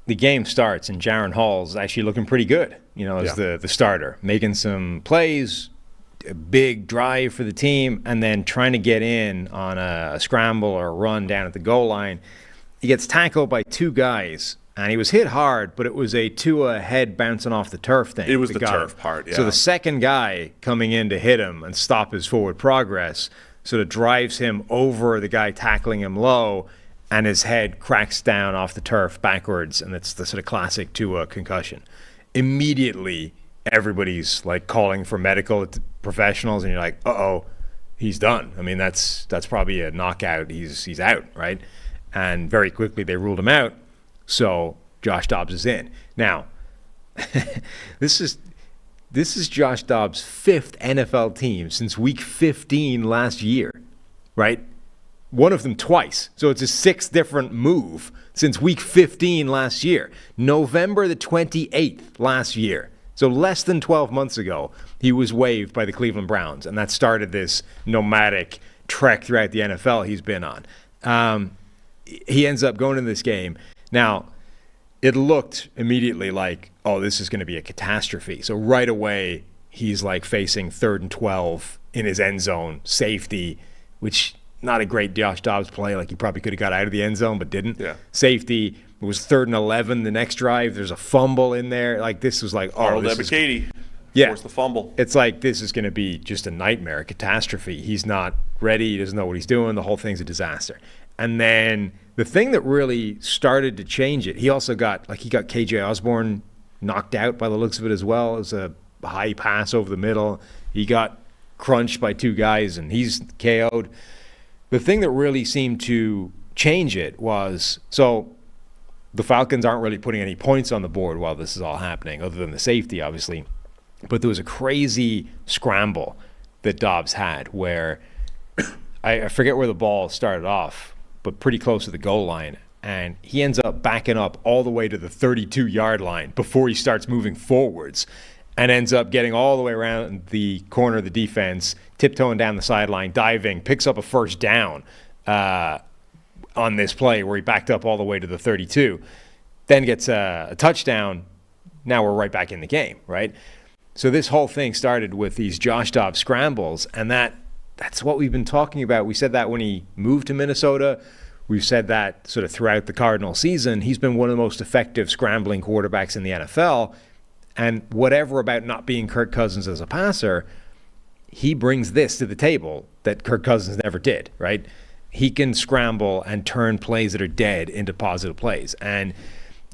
the game starts, and Jaron Hall's actually looking pretty good, as the starter, making some plays, a big drive for the team, and then trying to get in on a scramble or a run down at the goal line. He gets tackled by two guys, and he was hit hard, but it was a Tua head bouncing off the turf thing. It was the turf part, yeah. So the second guy coming in to hit him and stop his forward progress sort of drives him over the guy tackling him low, and his head cracks down off the turf backwards, and it's the sort of classic Tua concussion. Immediately, everybody's like calling for medical professionals, and you're like, uh-oh, he's done. I mean, that's probably a knockout. He's out, right? And very quickly they ruled him out, so Josh Dobbs is in. Now, this is Josh Dobbs' fifth NFL team since Week 15 last year, right? One of them twice. So it's a sixth different move since Week 15 last year. November the 28th last year. So less than 12 months ago, he was waived by the Cleveland Browns, and that started this nomadic trek throughout the NFL he's been on. He ends up going into this game. Now, it looked immediately like, oh, this is going to be a catastrophe. So right away, he's like facing 3rd and 12 in his end zone, safety, which not a great Josh Dobbs play. Like, he probably could have got out of the end zone, but didn't. Yeah. Safety. It was 3rd and 11 the next drive. There's a fumble in there. Like, this was like, oh, this is... Katie. Yeah. Forced the fumble. It's like, this is going to be just a nightmare, a catastrophe. He's not ready. He doesn't know what he's doing. The whole thing's a disaster. And then the thing that really started to change it, he also got KJ Osborne knocked out by the looks of it as well. It was a high pass over the middle. He got crunched by two guys, and he's KO'd. The thing that really seemed to change it was, so the Falcons aren't really putting any points on the board while this is all happening, other than the safety, obviously. But there was a crazy scramble that Dobbs had where I forget where the ball started off, but pretty close to the goal line. And he ends up backing up all the way to the 32-yard line before he starts moving forwards, and ends up getting all the way around the corner of the defense, tiptoeing down the sideline, diving, picks up a first down on this play where he backed up all the way to the 32, then gets a touchdown. Now we're right back in the game, right? So this whole thing started with these Josh Dobbs scrambles, and that's what we've been talking about. We said that when he moved to Minnesota. We've said that sort of throughout the Cardinal season. He's been one of the most effective scrambling quarterbacks in the NFL. And whatever about not being Kirk Cousins as a passer, he brings this to the table that Kirk Cousins never did, right? He can scramble and turn plays that are dead into positive plays. And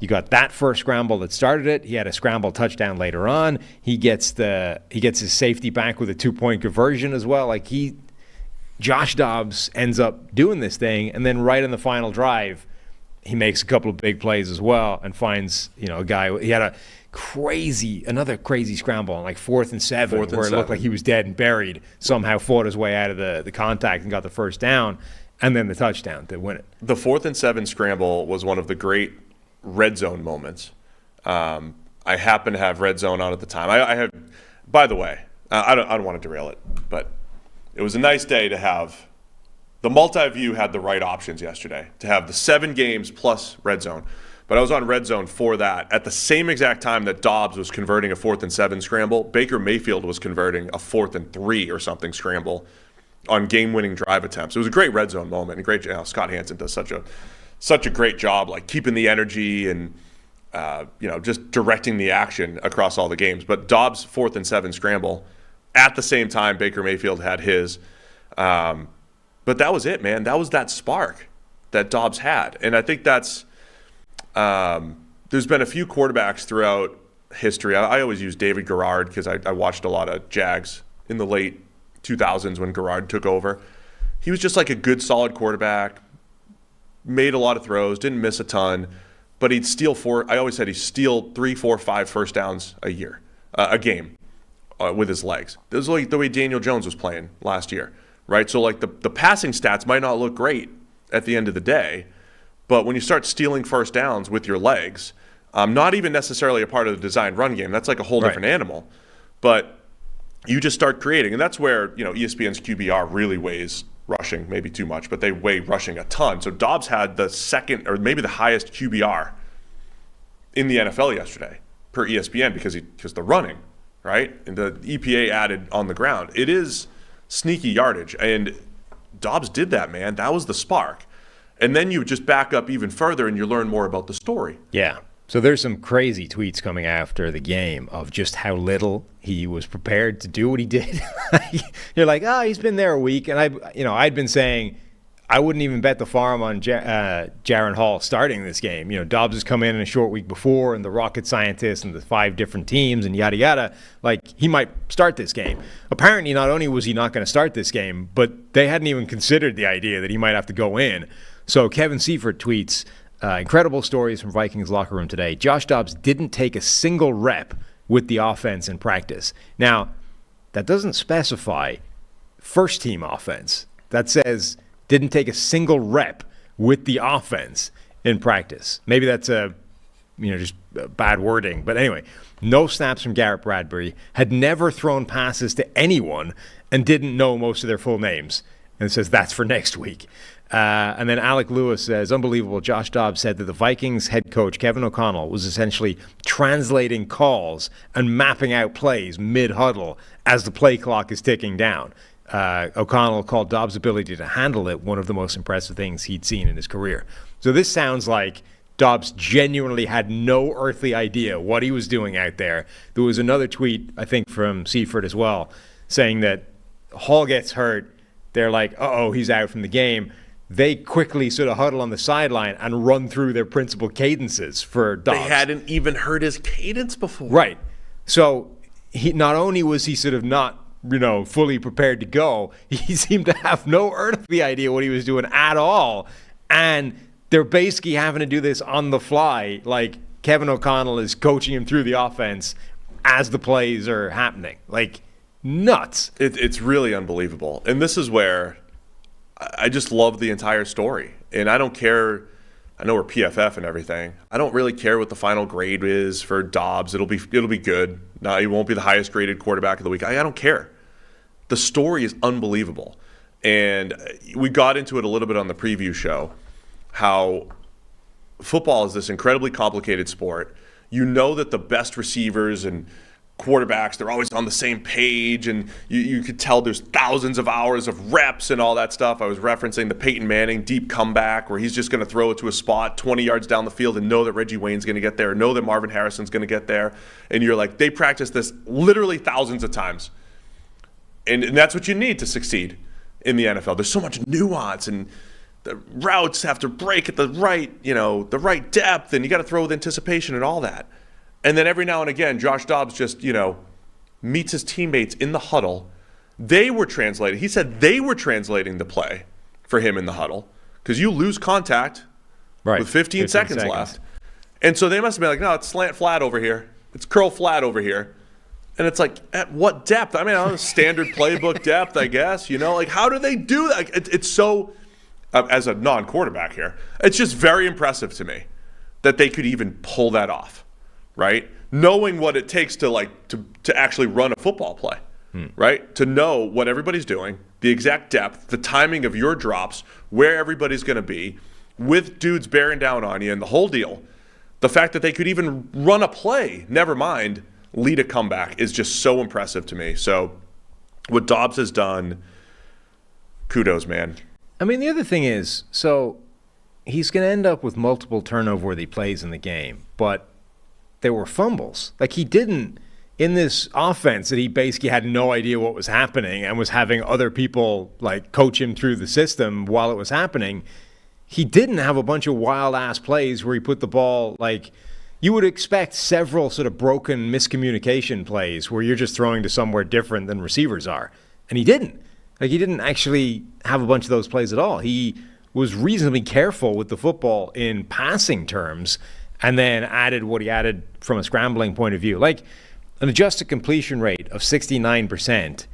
you got that first scramble that started it. He had a scramble touchdown later on. He gets his safety back with a 2-point conversion as well. Like, Josh Dobbs ends up doing this thing, and then right on the final drive, he makes a couple of big plays as well and finds, a guy. He had another crazy scramble on like 4th and 7, where it looked like he was dead and buried. Somehow fought his way out of the contact and got the first down, and then the touchdown to win it. The 4th and 7 scramble was one of the great red zone moments. I happened to have red zone on at the time. I had, by the way, I don't want to derail it, but it was a nice day to have. The multi-view had the right options yesterday to have the 7 games plus red zone. But I was on red zone for that. At the same exact time that Dobbs was converting a 4th and 7 scramble, Baker Mayfield was converting a 4th and 3 or something scramble on game-winning drive attempts. It was a great red zone moment. And great, Scott Hansen does such a great job, like keeping the energy and just directing the action across all the games. But Dobbs' 4th and 7 scramble, at the same time Baker Mayfield had his. But that was it, man. That was that spark that Dobbs had. And I think that's there's been a few quarterbacks throughout history. I always use David Garrard because I watched a lot of Jags in the late 2000s when Garrard took over. He was just like a good, solid quarterback, made a lot of throws, didn't miss a ton, but he'd steal I always said he'd steal 3, 4, 5 first downs a game with his legs. This is like the way Daniel Jones was playing last year, right? So like the passing stats might not look great at the end of the day, but when you start stealing first downs with your legs, not even necessarily a part of the designed run game, that's like a whole different animal, but you just start creating. And that's where, ESPN's QBR really weighs rushing, maybe too much, but they weigh rushing a ton. So Dobbs had the second or maybe the highest QBR in the NFL yesterday per ESPN because the running, right? And the EPA added on the ground. It is sneaky yardage. And Dobbs did that, man. That was the spark. And then you just back up even further and you learn more about the story. Yeah. So there's some crazy tweets coming after the game of just how little he was prepared to do what he did. You're like, he's been there a week. And I'd been saying I wouldn't even bet the farm on Jaron Hall starting this game. Dobbs has come in a short week before and the rocket scientist and the 5 different teams and yada, yada. Like, he might start this game. Apparently, not only was he not going to start this game, but they hadn't even considered the idea that he might have to go in. So Kevin Seifert tweets, incredible stories from Vikings locker room today. Josh Dobbs didn't take a single rep with the offense in practice. Now, that doesn't specify first-team offense. That says didn't take a single rep with the offense in practice. Maybe that's just bad wording. But anyway, no snaps from Garrett Bradbury, had never thrown passes to anyone, and didn't know most of their full names. And it says that's for next week. And then Alec Lewis says, unbelievable. Josh Dobbs said that the Vikings head coach, Kevin O'Connell, was essentially translating calls and mapping out plays mid-huddle as the play clock is ticking down. O'Connell called Dobbs' ability to handle it one of the most impressive things he'd seen in his career. So this sounds like Dobbs genuinely had no earthly idea what he was doing out there. There was another tweet, I think, from Seifert as well, saying that Hall gets hurt. They're like, he's out from the game. They quickly sort of huddle on the sideline and run through their principal cadences for Dobbs. They hadn't even heard his cadence before. Right. So he not only was he sort of not, fully prepared to go, he seemed to have no earthly idea what he was doing at all. And they're basically having to do this on the fly. Like, Kevin O'Connell is coaching him through the offense as the plays are happening. Like, nuts. It's really unbelievable. And this is where I just love the entire story. And I don't care. I know we're PFF and everything. I don't really care what the final grade is for Dobbs. It'll be good. No, he won't be the highest graded quarterback of the week. I don't care. The story is unbelievable. And we got into it a little bit on the preview show, how football is this incredibly complicated sport. You know that the best receivers and quarterbacks, they're always on the same page, and you could tell there's thousands of hours of reps and all that stuff. I was referencing the Peyton Manning deep comeback where he's just going to throw it to a spot 20 yards down the field and know that Reggie Wayne's going to get there, know that Marvin Harrison's going to get there. And you're like, they practice this literally thousands of times. And that's what you need to succeed in the NFL. There's so much nuance, and the routes have to break at the right depth, and you got to throw with anticipation and all that. And then every now and again, Josh Dobbs just, meets his teammates in the huddle. They were translating. He said they were translating the play for him in the huddle because you lose contact with 15 seconds left. And so they must have been like, no, it's slant flat over here. It's curl flat over here. And it's like, at what depth? I mean, standard playbook depth, I guess. Like, how do they do that? It's so, as a non-quarterback here, it's just very impressive to me that they could even pull that off. Right? Knowing what it takes to actually run a football play, right? To know what everybody's doing, the exact depth, the timing of your drops, where everybody's going to be, with dudes bearing down on you and the whole deal. The fact that they could even run a play, never mind lead a comeback, is just so impressive to me. So what Dobbs has done, kudos, man. I mean, the other thing is, so he's going to end up with multiple turnover-worthy plays in the game, but there were fumbles. Like, he didn't, in this offense that he basically had no idea what was happening and was having other people like coach him through the system while it was happening. He didn't have a bunch of wild ass plays where he put the ball, like, you would expect several sort of broken miscommunication plays where you're just throwing to somewhere different than receivers are. And he didn't. Like, he didn't actually have a bunch of those plays at all. He was reasonably careful with the football in passing terms, and then added what he added from a scrambling point of view. Like an adjusted completion rate of 69%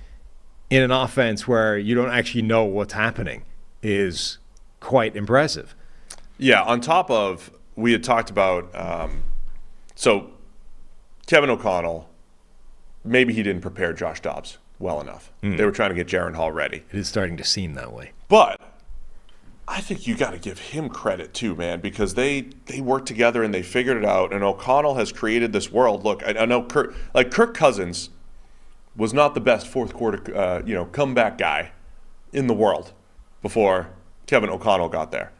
in an offense where you don't actually know what's happening is quite impressive. Yeah, on top of, we had talked about, so Kevin O'Connell, maybe he didn't prepare Josh Dobbs well enough. They were trying to get Jaron Hall ready. It is starting to seem that way. But I think you got to give him credit too, man, because they worked together and they figured it out. And O'Connell has created this world. Look, I know Kirk Cousins was not the best fourth quarter, comeback guy in the world before Kevin O'Connell got there.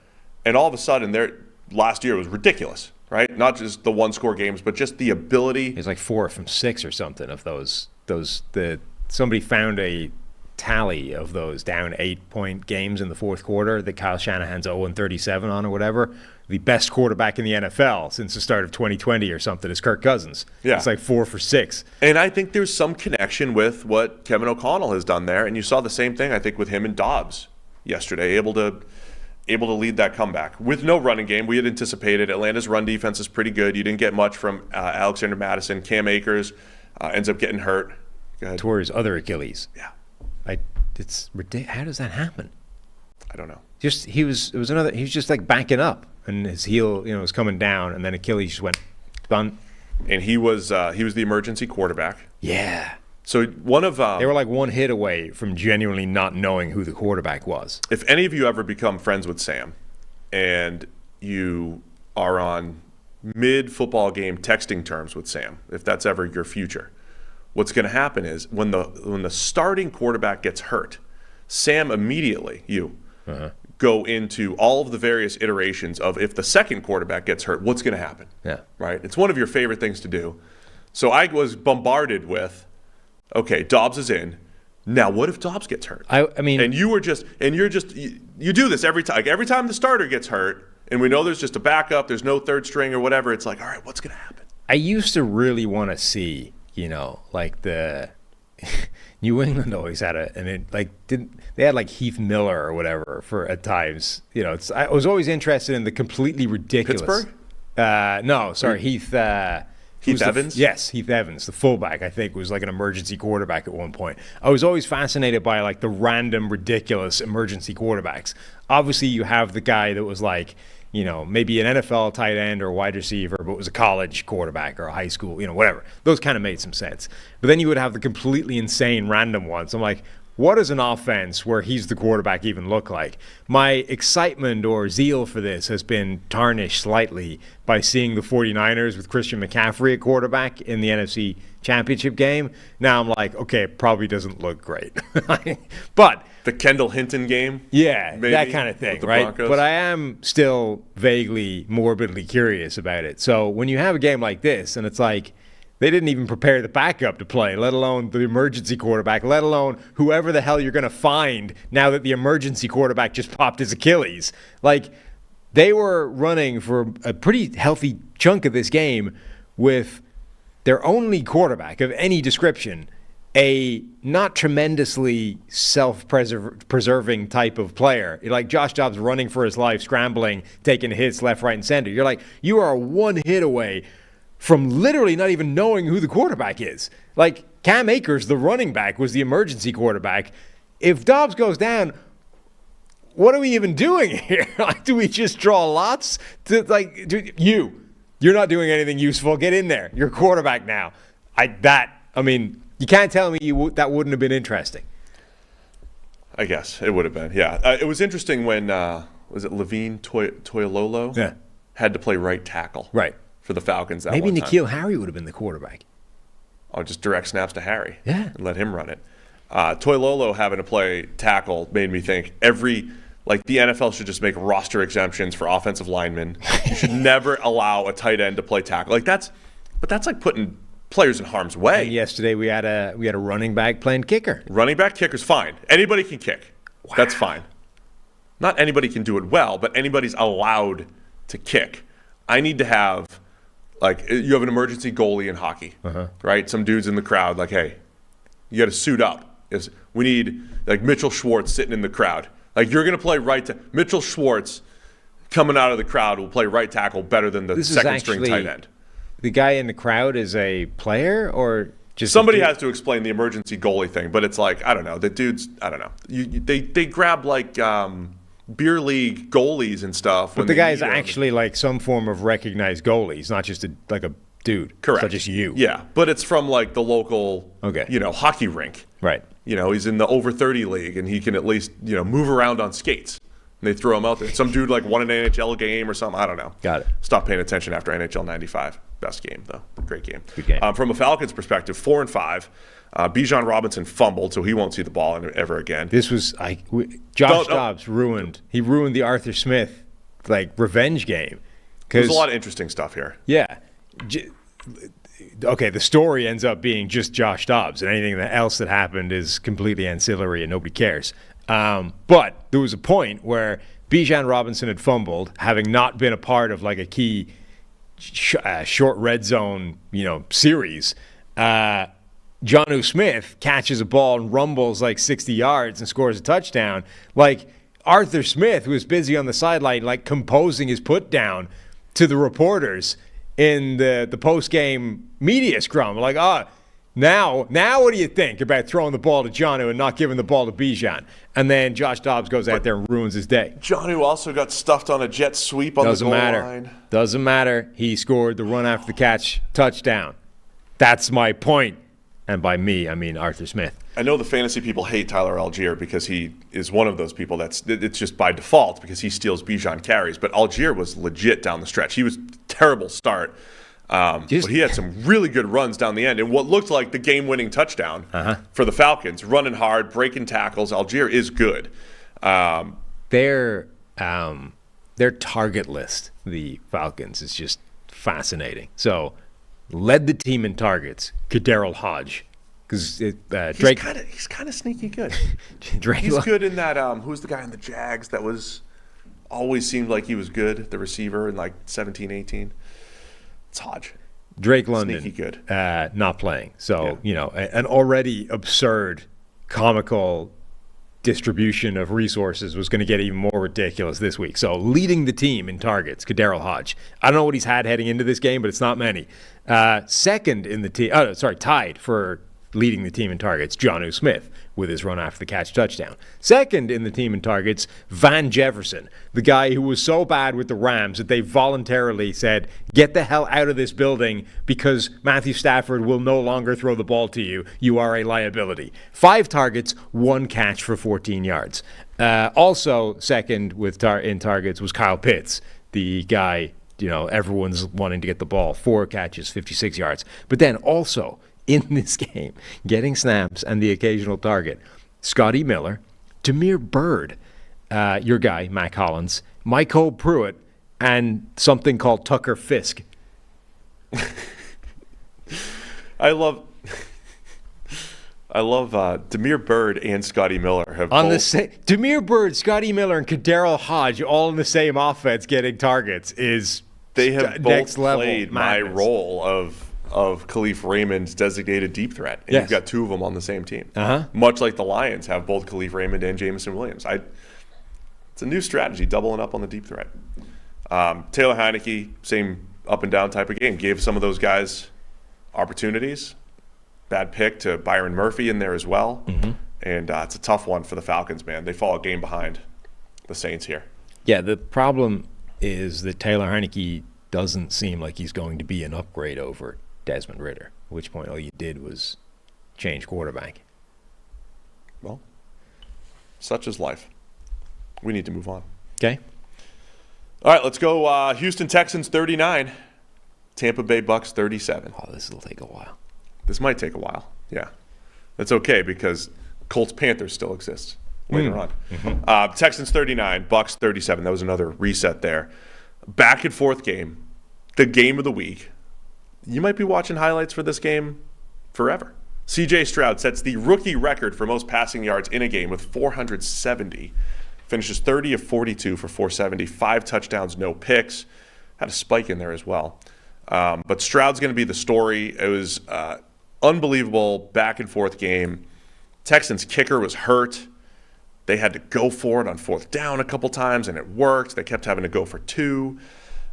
And all of a sudden, their last year was ridiculous, right? Not just the one-score games, but just the ability. It's like 4 from 6 or something of those. Somebody found a tally of those down 8-point games in the fourth quarter that Kyle Shanahan's 0-37 on or whatever. The best quarterback in the NFL since the start of 2020 or something is Kirk Cousins. Yeah. It's like 4 for 6. And I think there's some connection with what Kevin O'Connell has done there. And you saw the same thing, I think, with him and Dobbs yesterday, able to lead that comeback. With no running game, we had anticipated Atlanta's run defense is pretty good. You didn't get much from Alexander Mattison. Cam Akers ends up getting hurt. Tore his other Achilles. Yeah. It's ridiculous. How does that happen? I don't know. He was just like backing up, and his heel, was coming down, and then Achilles just went done. And he was the emergency quarterback. Yeah. So one of they were like one hit away from genuinely not knowing who the quarterback was. If any of you ever become friends with Sam, and you are on mid-football game texting terms with Sam, if that's ever your future, what's going to happen is when the starting quarterback gets hurt, Sam immediately, go into all of the various iterations of if the second quarterback gets hurt, what's going to happen? Yeah. Right? It's one of your favorite things to do. So I was bombarded with, okay, Dobbs is in. Now, what if Dobbs gets hurt? I mean, and you do this every time. Like every time the starter gets hurt, and we know there's just a backup, there's no third string or whatever. It's like, all right, what's going to happen? I used to really want to see, like the New England always had they had like Heath Miller or whatever for at times. I was always interested in the completely ridiculous. Pittsburgh? No, sorry, Heath. Heath Evans? Yes, Heath Evans, the fullback, I think, was like an emergency quarterback at one point. I was always fascinated by like the random, ridiculous emergency quarterbacks. Obviously, you have the guy that was like, maybe an NFL tight end or a wide receiver, but was a college quarterback or a high school, whatever. Those kind of made some sense. But then you would have the completely insane random ones. I'm like, what does an offense where he's the quarterback even look like? My excitement or zeal for this has been tarnished slightly by seeing the 49ers with Christian McCaffrey at quarterback in the NFC Championship game. Now I'm like, okay, it probably doesn't look great. But the Kendall Hinton game? Yeah, maybe, that kind of thing, right? Broncos. But I am still vaguely, morbidly curious about it. So when you have a game like this, and it's like, they didn't even prepare the backup to play, let alone the emergency quarterback, let alone whoever the hell you're going to find now that the emergency quarterback just popped his Achilles. Like, they were running for a pretty healthy chunk of this game with their only quarterback of any description, a not tremendously self-preserving type of player. Like Josh Dobbs running for his life, scrambling, taking hits left, right, and center. You're like, you are one hit away from literally not even knowing who the quarterback is. Like, Cam Akers, the running back, was the emergency quarterback. If Dobbs goes down, what are we even doing here? Like, do we just draw lots? You're not doing anything useful. Get in there. You're quarterback now. You can't tell me that wouldn't have been interesting. I guess it would have been, yeah. It was interesting when, was it Levine Toilolo? Yeah. Had to play right tackle. Right. For the Falcons that Maybe one time. N'Keal Harry would have been the quarterback. Oh, just direct snaps to Harry. Yeah. And let him run it. Toilolo having to play tackle made me think the NFL should just make roster exemptions for offensive linemen. You should never allow a tight end to play tackle. That's like putting players in harm's way. And yesterday we had a running back playing kicker. Running back kicker's fine. Anybody can kick. Wow. That's fine. Not anybody can do it well, but anybody's allowed to kick. I need to have, you have an emergency goalie in hockey, right? Some dude's in the crowd, like, hey, you got to suit up. We need, Mitchell Schwartz sitting in the crowd. Like, you're going to play Mitchell Schwartz coming out of the crowd will play right tackle better than the second-string tight end. The guy in the crowd is a player or just somebody has to explain the emergency goalie thing, but it's like, I don't know. The dudes, I don't know. They grab like beer league goalies and stuff. But the guy is actually like some form of recognized goalie. He's not just like a dude. Correct. It's not just you. Yeah, but it's from like the local, hockey rink. Right. He's in the over 30 league, and he can at least move around on skates. And they throw him out there. Some dude like won an NHL game or something. I don't know. Got it. Stopped paying attention after NHL 95. Best game, though. Great game. Good game. From a Falcons perspective, 4-5. Bijan Robinson fumbled, so he won't see the ball ever again. This was Josh Dobbs ruined. He ruined the Arthur Smith revenge game. There's a lot of interesting stuff here. Yeah. Okay, the story ends up being just Josh Dobbs, and anything else that happened is completely ancillary and nobody cares. But there was a point where Bijan Robinson had fumbled, having not been a part of a key short red zone, series. Jonnu Smith catches a ball and rumbles 60 yards and scores a touchdown. Arthur Smith was busy on the sideline, composing his put down to the reporters in the post-game media scrum. Now what do you think about throwing the ball to Jonnu and not giving the ball to Bijan? And then Josh Dobbs goes out there and ruins his day. Jonnu also got stuffed on a jet sweep on the goal line. Doesn't matter. He scored the run after the catch touchdown. That's my point. And by me, I mean Arthur Smith. I know the fantasy people hate Tyler Algier because he is one of those people it's just by default because he steals Bijan carries. But Algier was legit down the stretch. He was a terrible start. But he had some really good runs down the end. And what looked like the game-winning touchdown for the Falcons, running hard, breaking tackles. Algier is good. Their target list, the Falcons, is just fascinating. So, led the team in targets, Kaderil Hodge. Because Drake, he's kind of sneaky good. Drake, he's good in that. Who's the guy in the Jags that always seemed like he was good, the receiver in 17, 18? It's Hodge. Drake London, sneaky good. Not playing. So, an already absurd, comical distribution of resources was going to get even more ridiculous this week. So, leading the team in targets, Kaderil Hodge. I don't know what he's had heading into this game, but it's not many. Second in the team, tied for leading the team in targets, Jonnu Smith with his run after the catch touchdown. Second in the team in targets, Van Jefferson, the guy who was so bad with the Rams that they voluntarily said, get the hell out of this building because Matthew Stafford will no longer throw the ball to you. You are a liability. 5 targets, 1 catch for 14 yards. Also second in targets was Kyle Pitts, the guy, everyone's wanting to get the ball. 4 catches, 56 yards. But then also in this game, getting snaps and the occasional target, Scotty Miller, Demir Bird, your guy, Mac Hollins, Michael Pruitt, and something called Tucker Fisk. I love Demir Bird and Scotty Miller have on both. Demir Bird, Scotty Miller, and Kaderil Hodge all in the same offense getting targets is they have next both level played madness. My role of Khalif Raymond's designated deep threat. And yes. You've got 2 of them on the same team. Much like the Lions have both Khalif Raymond and Jameson Williams. It's a new strategy, doubling up on the deep threat. Taylor Heineke, same up and down type of game. Gave some of those guys opportunities. Bad pick to Byron Murphy in there as well. And it's a tough one for the Falcons, man. They fall a game behind the Saints here. Yeah, the problem is that Taylor Heineke doesn't seem like he's going to be an upgrade over Desmond Ridder, at which point all you did was change quarterback. Well, such is life. We need to move on. Okay. All right, let's go. Houston Texans 39, Tampa Bay Bucks 37. Oh, this will take a while. This might take a while. Yeah, that's okay because Colts Panthers still exists later on. Texans 39, Bucks 37. That was another reset there. Back and forth game, the game of the week. You might be watching highlights for this game forever. C.J. Stroud sets the rookie record for most passing yards in a game with 470. Finishes 30 of 42 for 470, 5 touchdowns, no picks. Had a spike in there as well. But Stroud's going to be the story. It was unbelievable back and forth game. Texans kicker was hurt. They had to go for it on fourth down a couple times, and it worked. They kept having to go for 2.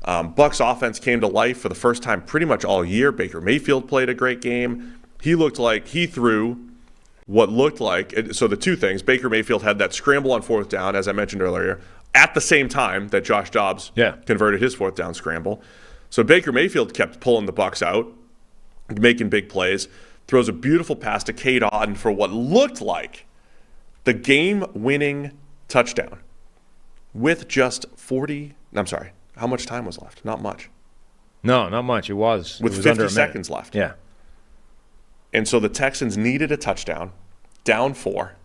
Bucs offense came to life for the first time pretty much all year. Baker Mayfield played a great game. He looked like he threw what looked like, so the two things, Baker Mayfield had that scramble on fourth down, as I mentioned earlier, at the same time that Josh Dobbs converted his fourth down scramble. So Baker Mayfield kept pulling the Bucs out, making big plays, throws a beautiful pass to Cade Otton for what looked like the game-winning touchdown with just how much time was left? Not much. No, not much. It was. With it was 50 under a seconds minute. left. Yeah. And so the Texans needed a touchdown, down 4.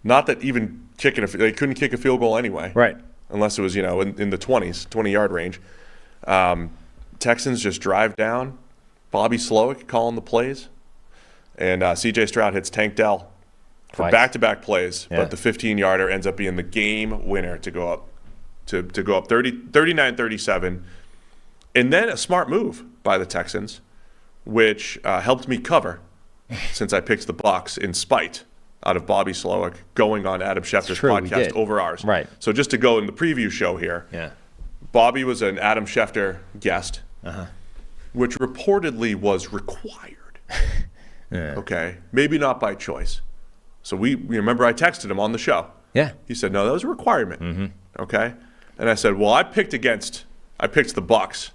Not that even they couldn't kick a field goal anyway. Right. Unless it was, in the 20s, 20-yard range. Texans just drive down. Bobby Slowick calling the plays. And C.J. Stroud hits Tank Dell for back-to-back plays. Yeah. But the 15-yarder ends up being the game winner to go up to go up 39-37. And then a smart move by the Texans, which helped me cover since I picked the Bucs in spite out of Bobby Slowick going on Adam Schefter's podcast over ours. Right. So just to go in the preview show here, Bobby was an Adam Schefter guest, which reportedly was required. Okay, maybe not by choice. So we remember I texted him on the show. Yeah. He said, no, that was a requirement. Okay. And I said, well, I picked the Bucs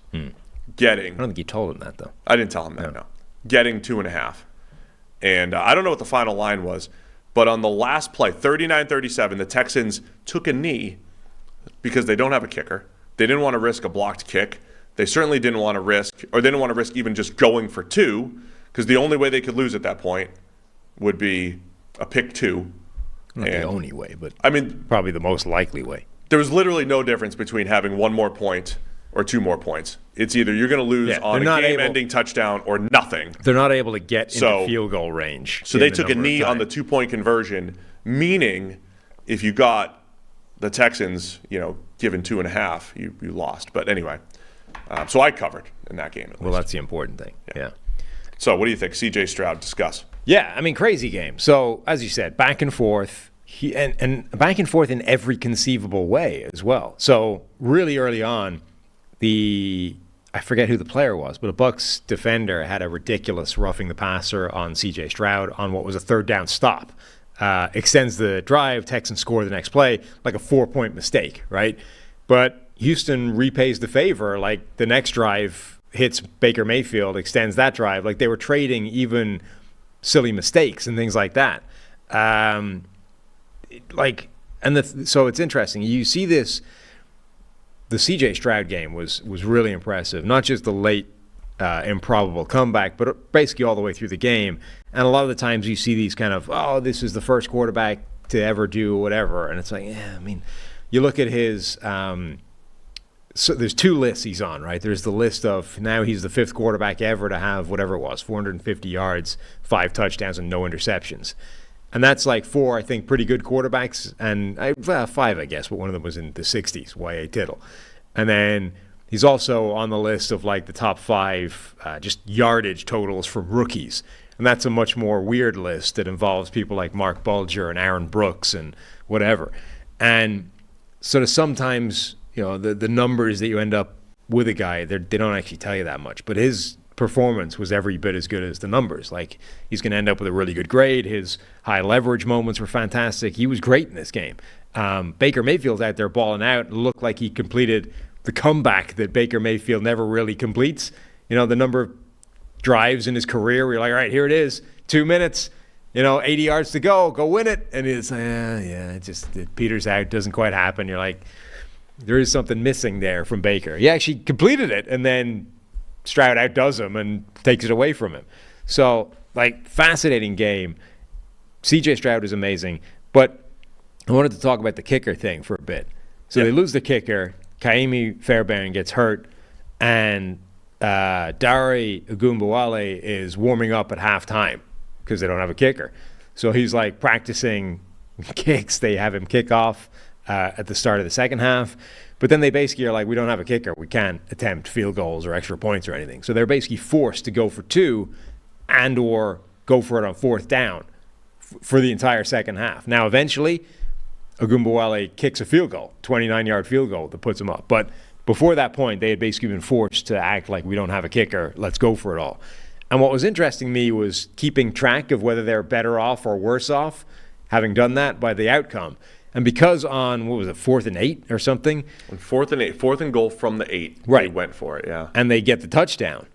getting. I don't think you told him that, though. I didn't tell him that, no. Getting 2.5. And I don't know what the final line was, but on the last play, 39-37, the Texans took a knee because they don't have a kicker. They didn't want to risk a blocked kick. They certainly didn't want to risk even just going for 2, because the only way they could lose at that point would be a pick 2. Not the only way, but probably the most likely way. There was literally no difference between having 1 more point or 2 more points. It's either you're going to lose on a game-ending touchdown or nothing. They're not able to get into field goal range. So they took a knee on the 2-point conversion, meaning if you got the Texans, given 2.5, you lost. But anyway, so I covered in that game. Well, that's the important thing. Yeah. So what do you think? C.J. Stroud, discuss. Yeah, crazy game. So as you said, back and forth. And back and forth in every conceivable way as well. So really early on, I forget who the player was, but a Bucs defender had a ridiculous roughing the passer on C.J. Stroud on what was a third down stop. Extends the drive, Texans score the next play, like a 4-point mistake, right? But Houston repays the favor, like the next drive hits Baker Mayfield, extends that drive. Like they were trading even silly mistakes and things like that. So it's interesting. You see this. The C.J. Stroud game was really impressive. Not just the late improbable comeback, but basically all the way through the game. And a lot of the times you see these kind of, this is the first quarterback to ever do whatever, and it's like, you look at his. So there's 2 lists he's on, right? There's the list of now he's the 5th quarterback ever to have whatever it was, 450 yards, 5 touchdowns, and no interceptions. And that's like 4, I think, pretty good quarterbacks, and 5, I guess, but one of them was in the 60s, Y.A. Tittle. And then he's also on the list of like the top 5 just yardage totals from rookies. And that's a much more weird list that involves people like Mark Bulger and Aaron Brooks and whatever. And sort of sometimes, the numbers that you end up with a guy, they don't actually tell you that much. But his performance was every bit as good as the numbers. Like, he's going to end up with a really good grade. His high leverage moments were fantastic. He was great in this game. Baker Mayfield's out there balling out. It looked like he completed the comeback that Baker Mayfield never really completes. The number of drives in his career where you're like, all right, here it is, 2 minutes, 80 yards to go win it. And it's it peters out, doesn't quite happen. You're like, there is something missing there from Baker. He actually completed it, and then Stroud outdoes him and takes it away from him. So, fascinating game. C.J. Stroud is amazing. But I wanted to talk about the kicker thing for a bit. So they lose the kicker. Kaimi Fairbairn gets hurt. And Dare Ogunbowale is warming up at halftime because they don't have a kicker. So he's practicing kicks. They have him kick off at the start of the second half. But then they basically are like, we don't have a kicker. We can't attempt field goals or extra points or anything. So they're basically forced to go for 2 and or go for it on fourth down for the entire second half. Now, eventually, Ogunbowale kicks a field goal, 29-yard field goal that puts them up. But before that point, they had basically been forced to act like we don't have a kicker. Let's go for it all. And what was interesting to me was keeping track of whether they're better off or worse off, having done that by the outcome. And because on, 4th and 8 or something? On 4th and 8, 4th and goal from the 8. Right. They went for it, yeah. And they get the touchdown.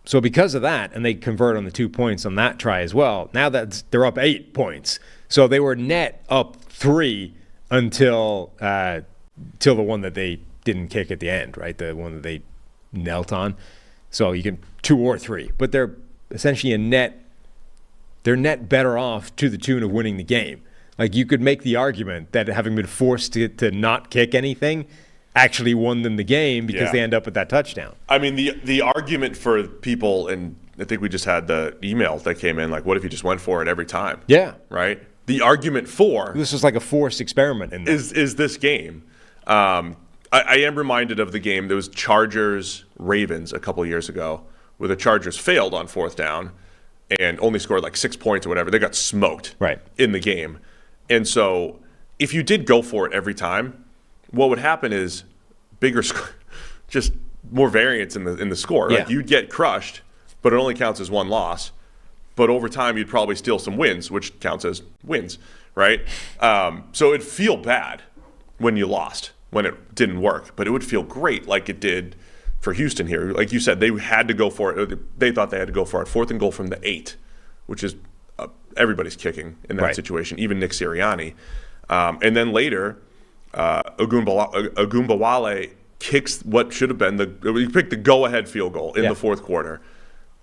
So because of that, and they convert on the 2 points on that try as well, now they're up 8 points. So they were net up 3 until the one that they didn't kick at the end, right? The one that they knelt on. So you can 2 or 3. But they're essentially they're net better off to the tune of winning the game. Like, you could make the argument that having been forced to not kick anything actually won them the game because they end up with that touchdown. I mean, the argument for people, and I think we just had the email that came in, like, what if you just went for it every time? Yeah. Right? The argument for this was like a forced experiment in is this game. I am reminded of the game. There was Chargers-Ravens a couple years ago where the Chargers failed on 4th down and only scored like 6 points or whatever. They got smoked in the game. And so if you did go for it every time, what would happen is bigger just more variance in the score. Like, you'd get crushed, but it only counts as one loss. But over time, you'd probably steal some wins, which counts as wins, right? So it'd feel bad when you lost, when it didn't work. But it would feel great like it did for Houston here. Like you said, they had to go for it. They thought they had to go for it. 4th and goal from the 8, which is everybody's kicking in that situation, even Nick Sirianni. And then later, Ogunbowale kicks what should have been he picked the go-ahead field goal in the 4th quarter.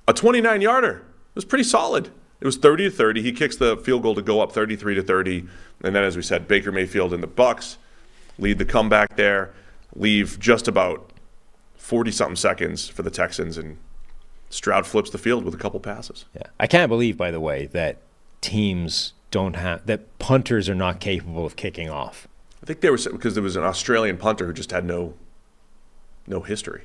A 29-yarder. It was pretty solid. It was 30-30. He kicks the field goal to go up 33-30. And then, as we said, Baker Mayfield and the Bucs lead the comeback there, leave just about 40-something seconds for the Texans, and Stroud flips the field with a couple passes. Yeah. I can't believe, by the way, that that punters are not capable of kicking off. I think they were, because there was an Australian punter who just had no history.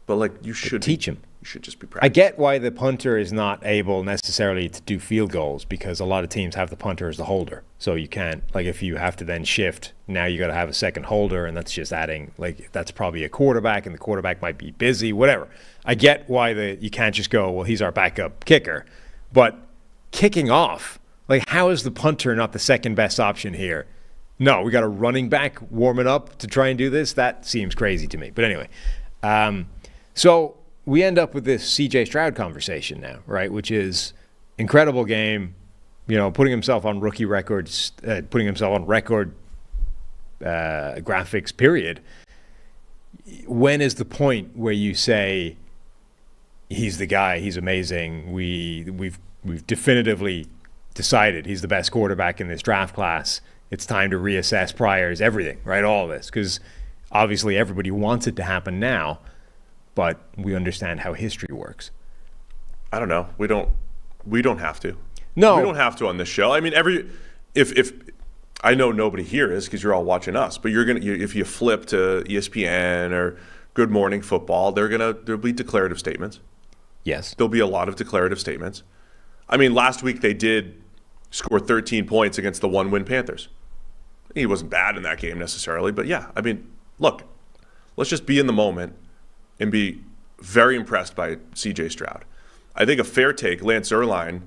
But, like, you should teach him. You should just be practicing. I get why the punter is not able necessarily to do field goals, because a lot of teams have the punter as the holder. So you can't, like, if you have to then shift, now you got to have a second holder, and that's just adding, like, that's probably a quarterback, and the quarterback might be busy, whatever. I get why you can't just go, well, he's our backup kicker. But kicking off, like, how is the punter not the second best option here? No, we got a running back warming up to try and do this? That seems crazy to me. But anyway, so we end up with this C.J. Stroud conversation now, right? Which is incredible game, putting himself on rookie records, putting himself on record graphics, period. When is the point where you say he's the guy, he's amazing, we've definitively decided he's the best quarterback in this draft class, it's time to reassess priors, everything, right? All of this, because obviously everybody wants it to happen now, but we understand how history works. I don't know. We don't have to. No, we don't have to on this show. I mean, if I know nobody here is, because you're all watching us, but if you flip to ESPN or Good Morning Football, there'll be declarative statements. Yes, there'll be a lot of declarative statements. I mean, last week they did score 13 points against the 1-win Panthers. He wasn't bad in that game necessarily, but yeah, I mean, look, let's just be in the moment and be very impressed by C.J. Stroud. I think a fair take, Lance Erline,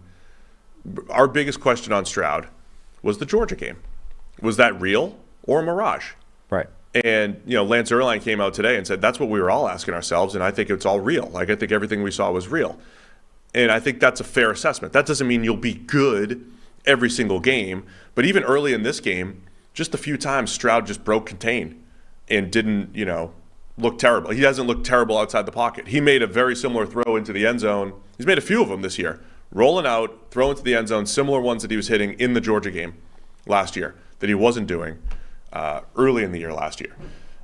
our biggest question on Stroud was the Georgia game. Was that real or a mirage? Right. And, Lance Erline came out today and said that's what we were all asking ourselves, and I think it's all real. Like, I think everything we saw was real. And I think that's a fair assessment. That doesn't mean you'll be good every single game, but even early in this game, just a few times Stroud just broke contain and didn't, look terrible. He hasn't looked terrible outside the pocket. He made a very similar throw into the end zone. He's made a few of them this year. Rolling out, throw into the end zone, similar ones that he was hitting in the Georgia game last year that he wasn't doing early in the year last year.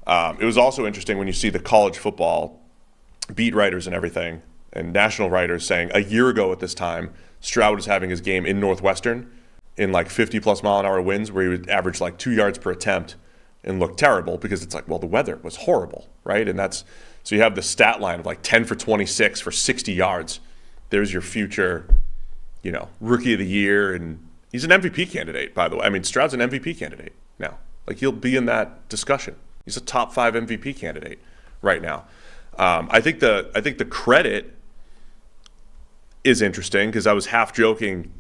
It was also interesting when you see the college football beat writers and everything and national writers saying a year ago at this time, Stroud was having his game in Northwestern in like 50-plus mile-an-hour winds where he would average like 2 yards per attempt and look terrible because it's like, well, the weather was horrible, right? And so you have the stat line of like 10 for 26 for 60 yards. There's your future, rookie of the year and He's an MVP candidate, by the way. I mean, Stroud's an MVP candidate now. Like, he'll be in that discussion. He's a top 5 MVP candidate right now. I think the credit is interesting because I was half joking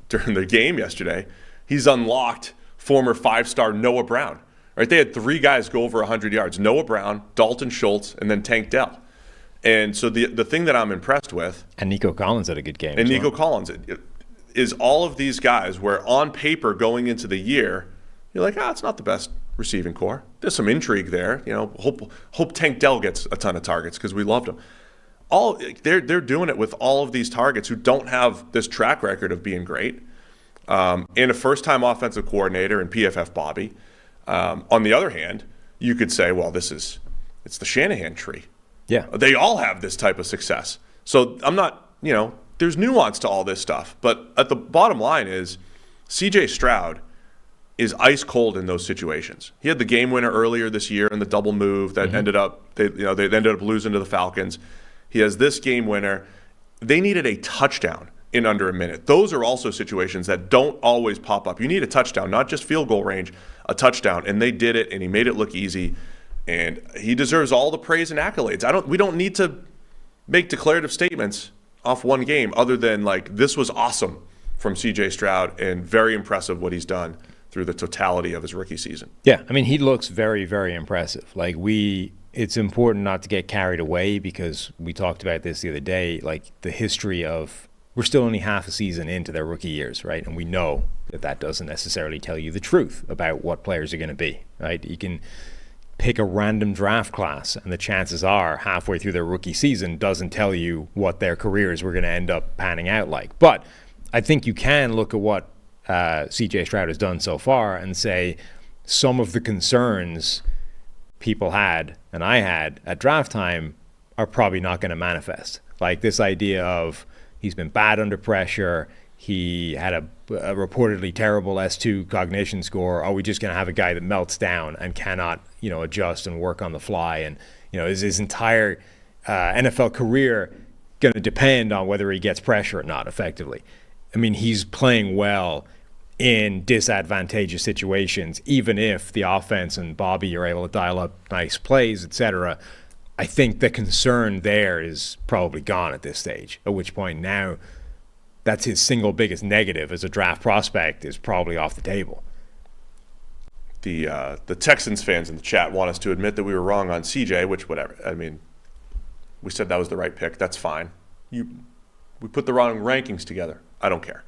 during the game yesterday. He's unlocked former 5-star Noah Brown. Right? They had 3 guys go over 100 yards: Noah Brown, Dalton Schultz, and then Tank Dell. And so the thing that I'm impressed with, and Nico Collins had a good game. And Nico Collins is all of these guys where on paper going into the year, you're like, it's not the best receiving core. There's some intrigue there. You know, hope Tank Dell gets a ton of targets because we loved him. They're doing it with all of these targets who don't have this track record of being great. And a first-time offensive coordinator in PFF Bobby. On the other hand, you could say, well, it's the Shanahan tree. Yeah. They all have this type of success. So I'm not, there's nuance to all this stuff. But at the bottom line is C.J. Stroud is ice cold in those situations. He had the game winner earlier this year in the double move that ended up they ended up losing to the Falcons. He has this game winner. They needed a touchdown in under a minute. Those are also situations that don't always pop up. You need a touchdown, not just field goal range, a touchdown. And they did it, and he made it look easy. And he deserves all the praise and accolades. We don't need to make declarative statements off one game other than like this was awesome from C.J. Stroud and very impressive what he's done through the totality of his rookie season. Yeah, I mean, he looks very, very impressive. Like it's important not to get carried away because we talked about this the other day, like the history of we're still only half a season into their rookie years, right? And we know that doesn't necessarily tell you the truth about what players are going to be, right? You can pick a random draft class, and the chances are halfway through their rookie season doesn't tell you what their careers were going to end up panning out like. But I think you can look at what C.J. Stroud has done so far and say some of the concerns people had and I had at draft time are probably not going to manifest. Like this idea of he's been bad under pressure. He had a reportedly terrible S2 cognition score. Are we just going to have a guy that melts down and cannot, adjust and work on the fly? And, is his entire NFL career going to depend on whether he gets pressure or not effectively? I mean, he's playing well in disadvantageous situations, even if the offense and Bobby are able to dial up nice plays, etc. I think the concern there is probably gone at this stage, at which point now that's his single biggest negative as a draft prospect is probably off the table. The Texans fans in the chat want us to admit that we were wrong on CJ, which whatever. I mean, we said that was the right pick. That's fine. We put the wrong rankings together. I don't care.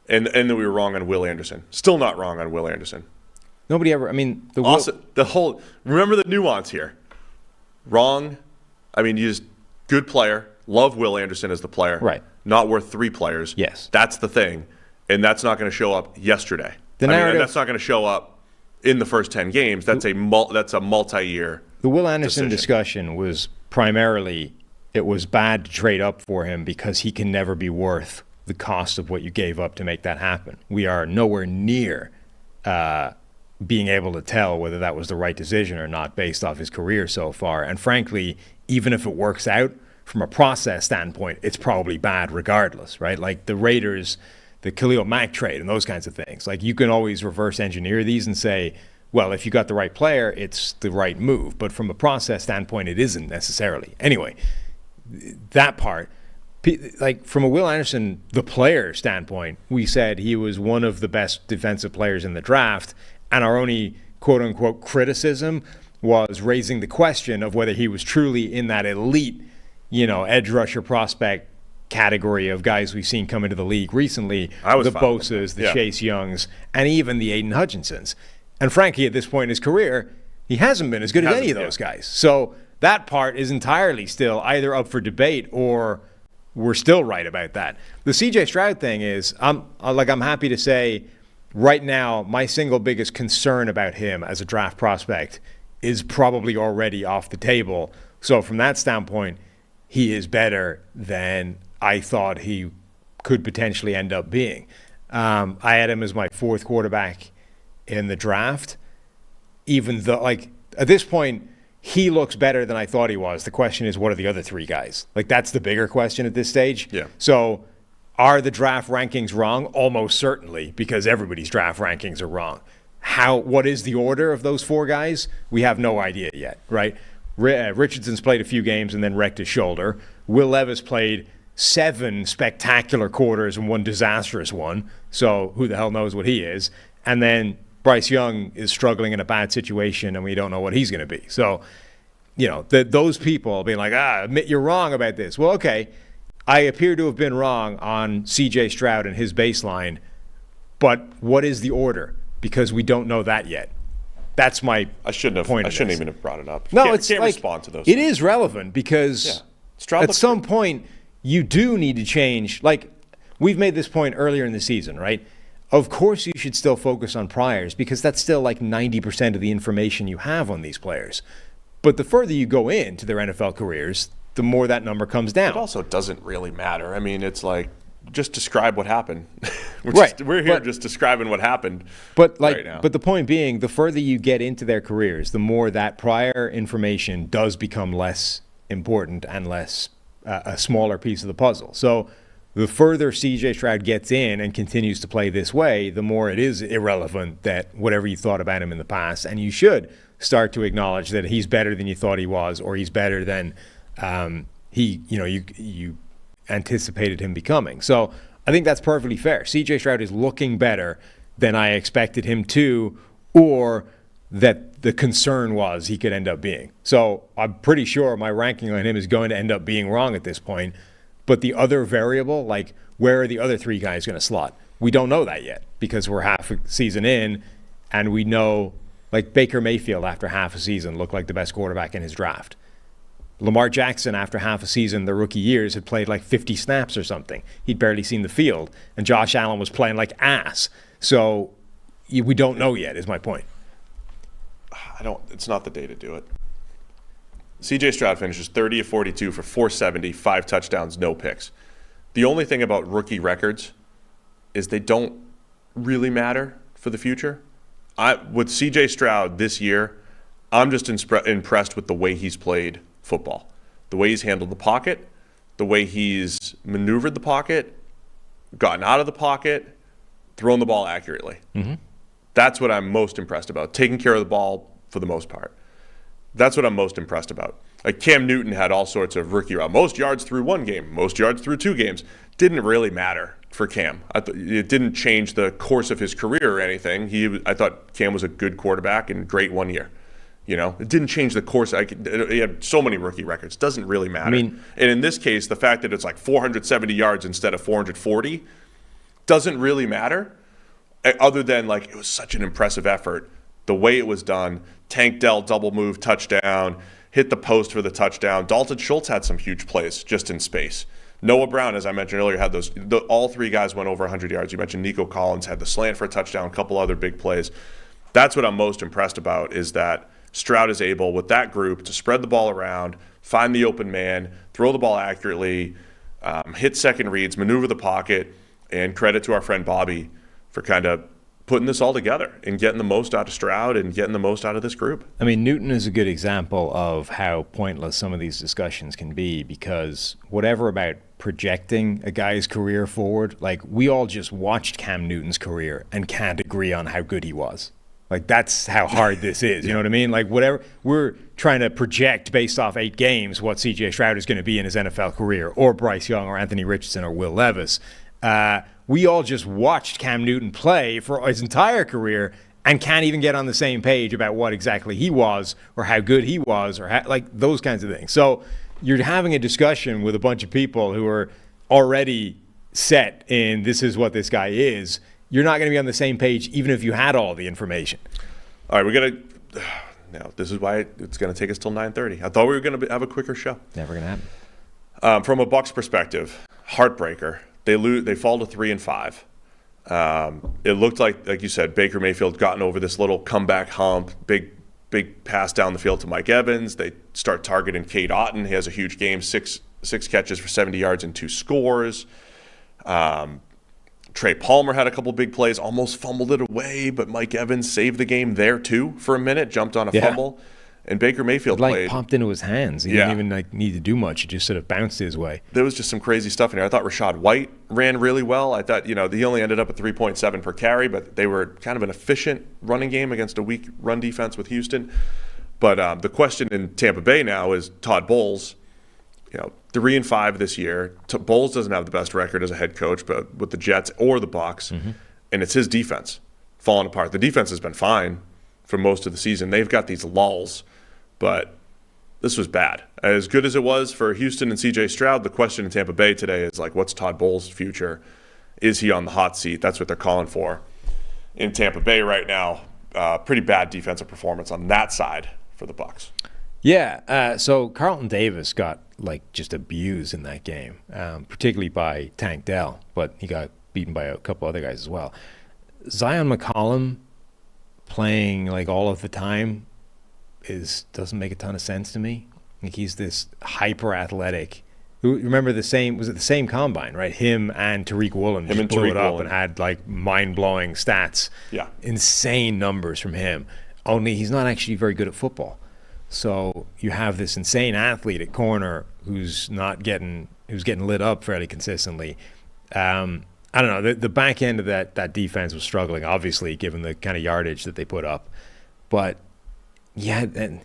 And that we were wrong on Will Anderson. Still not wrong on Will Anderson. Nobody ever, I mean, remember the nuance here. Wrong. I mean, you just good player. Love Will Anderson as the player. Right. Not worth 3 players. Yes. That's the thing. And that's not going to show up yesterday. That's not going to show up in the first 10 games. That's a multi-year The Will Anderson discussion was primarily it was bad to trade up for him because he can never be worth the cost of what you gave up to make that happen. We are nowhere near being able to tell whether that was the right decision or not based off his career so far. And frankly, even if it works out, from a process standpoint, it's probably bad regardless, right? Like the Raiders, the Khalil Mack trade and those kinds of things. Like you can always reverse engineer these and say, well, if you got the right player, it's the right move. But from a process standpoint, it isn't necessarily. Anyway, that part, like from a Will Anderson, the player standpoint, we said he was one of the best defensive players in the draft. And our only quote unquote criticism was raising the question of whether he was truly in that elite, edge rusher prospect category of guys we've seen come into the league recently, the Bosa's, the Chase Youngs, and even the Aiden Hutchinsons. And frankly, at this point in his career, he hasn't been as good as any of those guys. So that part is entirely still either up for debate or we're still right about that. The C.J. Stroud thing is, I'm happy to say right now, my single biggest concern about him as a draft prospect is probably already off the table. So from that standpoint, he is better than I thought he could potentially end up being. I had him as my 4th quarterback in the draft, even though, at this point, he looks better than I thought he was. The question is, what are the other 3 guys? That's the bigger question at this stage. Yeah. So Are the draft rankings wrong? Almost certainly, because everybody's draft rankings are wrong. What is the order of those 4 guys? We have no idea yet, right? Richardson's played a few games and then wrecked his shoulder. Will Levis played 7 spectacular quarters and 1 disastrous one. So who the hell knows what he is? And then Bryce Young is struggling in a bad situation, and we don't know what he's going to be. So, those people being like, admit you're wrong about this. Well, okay, I appear to have been wrong on C.J. Stroud and his baseline, but what is the order? Because we don't know that yet. That's my point. I shouldn't even have brought it up. No, can't respond to those. It is relevant because at some point you do need to change. Like, we've made this point earlier in the season, right? Of course you should still focus on priors because that's still like 90% of the information you have on these players. But the further you go into their NFL careers, the more that number comes down. It also doesn't really matter. I mean, it's like, just describe what happened. We're here just describing what happened right now. But the point being, the further you get into their careers, the more that prior information does become less important and less a smaller piece of the puzzle. So the further C.J. Stroud gets in and continues to play this way, the more it is irrelevant that whatever you thought about him in the past, and you should start to acknowledge that he's better than you thought he was, or he's better than you anticipated him becoming. So I think that's perfectly fair. C.J. Stroud is looking better than I expected him to, or that the concern was he could end up being. So I'm pretty sure my ranking on him is going to end up being wrong at this point. But the other variable, like where are the other 3 guys going to slot? We don't know that yet because we're half a season in, and we know, like Baker Mayfield after half a season looked like the best quarterback in his draft. Lamar Jackson, after half a season, the rookie years, had played like 50 snaps or something. He'd barely seen the field. And Josh Allen was playing like ass. So we don't know yet, is my point. It's not the day to do it. C.J. Stroud finishes 30 of 42 for 470, 5 touchdowns, no picks. The only thing about rookie records is they don't really matter for the future. With C.J. Stroud this year, I'm just impressed with the way he's played football, the way he's handled the pocket, the way he's maneuvered the pocket, gotten out of the pocket, thrown the ball accurately. Mm-hmm. That's what I'm most impressed about, taking care of the ball for the most part. That's what I'm most impressed about. Like Cam Newton had all sorts of rookie route. Most yards through 1 game, most yards through 2 games. Didn't really matter for Cam. It didn't change the course of his career or anything. I thought Cam was a good quarterback and great 1 year. It didn't change the course. He had so many rookie records. Doesn't really matter. And in this case, the fact that it's like 470 yards instead of 440 doesn't really matter, other than like it was such an impressive effort. The way it was done, Tank Dell double move touchdown, hit the post for the touchdown. Dalton Schultz had some huge plays just in space. Noah Brown, as I mentioned earlier, had those. All 3 guys went over 100 yards. You mentioned Nico Collins had the slant for a touchdown, a couple other big plays. That's what I'm most impressed about, is that Stroud is able, with that group, to spread the ball around, find the open man, throw the ball accurately, hit second reads, maneuver the pocket, and credit to our friend Bobby for kind of putting this all together and getting the most out of Stroud and getting the most out of this group. I mean, Newton is a good example of how pointless some of these discussions can be, because whatever about projecting a guy's career forward, like we all just watched Cam Newton's career and can't agree on how good he was. Like, that's how hard this is. You know what I mean? Like, whatever, we're trying to project based off 8 games what C.J. Stroud is going to be in his NFL career, or Bryce Young, or Anthony Richardson, or Will Levis. We all just watched Cam Newton play for his entire career and can't even get on the same page about what exactly he was, or how good he was, or like those kinds of things. So you're having a discussion with a bunch of people who are already set in this is what this guy is. You're not going to be on the same page even if you had all the information. All right, we're going to – now, this is why it's going to take us till 9:30. I thought we were going to have a quicker show. Never going to happen. From a Bucs perspective, heartbreaker. They fall to 3-5. It looked like you said, Baker Mayfield gotten over this little comeback hump, big pass down the field to Mike Evans. They start targeting Cade Otton. He has a huge game, six catches for 70 yards and 2 scores. Trey Palmer had a couple big plays, almost fumbled it away, but Mike Evans saved the game there too for a minute, jumped on a fumble. And Baker Mayfield played. Popped into his hands. He didn't even need to do much. It just sort of bounced his way. There was just some crazy stuff in there. I thought Rachaad White ran really well. I thought, he only ended up at 3.7 per carry, but they were kind of an efficient running game against a weak run defense with Houston. But the question in Tampa Bay now is Todd Bowles, 3-5 this year. Bowles doesn't have the best record as a head coach, but with the Jets or the Bucs, and it's his defense falling apart. The defense has been fine for most of the season. They've got these lulls, but this was bad. As good as it was for Houston and C.J. Stroud, the question in Tampa Bay today is what's Todd Bowles' future? Is he on the hot seat? That's what they're calling for in Tampa Bay right now. Pretty bad defensive performance on that side for the Bucs. Yeah, so Carlton Davis got just abused in that game, particularly by Tank Dell, but he got beaten by a couple other guys as well. Zion McCollum playing all of the time doesn't make a ton of sense to me. He's this hyper athletic. Remember the same combine, right? Him and Tariq Woolen just blew it up and had mind blowing stats. Yeah, insane numbers from him. Only he's not actually very good at football. So you have this insane athlete at corner who's getting lit up fairly consistently. I don't know. The back end of that defense was struggling, obviously, given the kind of yardage that they put up. But yeah, and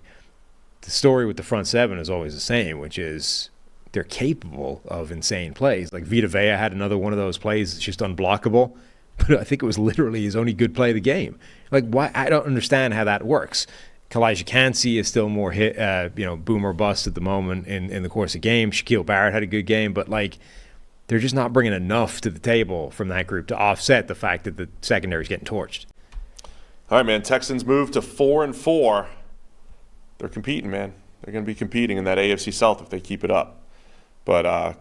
the story with the front seven is always the same, which is they're capable of insane plays. Vita Vea had another one of those plays that's just unblockable, but I think it was literally his only good play of the game. Why? I don't understand how that works. Kalijah Kancey is still more hit, boom or bust at the moment in the course of game. Shaquille Barrett had a good game, but they're just not bringing enough to the table from that group to offset the fact that the secondary is getting torched. All right, man. Texans move to 4-4. They're competing, man. They're going to be competing in that AFC South if they keep it up. But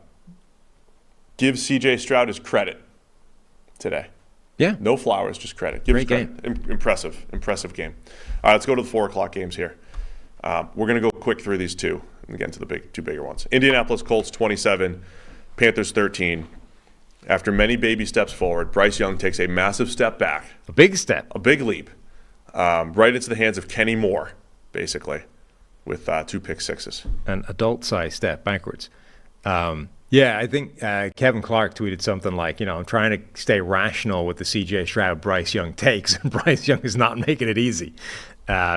give C.J. Stroud his credit today. Yeah. No flowers, just credit. Give Great his credit. Impressive game. All right, let's go to the 4 o'clock games here. We're going to go quick through these two and get into the two bigger ones. Indianapolis Colts 27, Panthers 13. After many baby steps forward, Bryce Young takes a massive step back. A big step. A big leap. Right into the hands of Kenny Moore, basically, with 2 pick sixes. An adult-sized step backwards. Yeah, I think Kevin Clark tweeted something like, I'm trying to stay rational with the C.J. Stroud Bryce Young takes, and Bryce Young is not making it easy,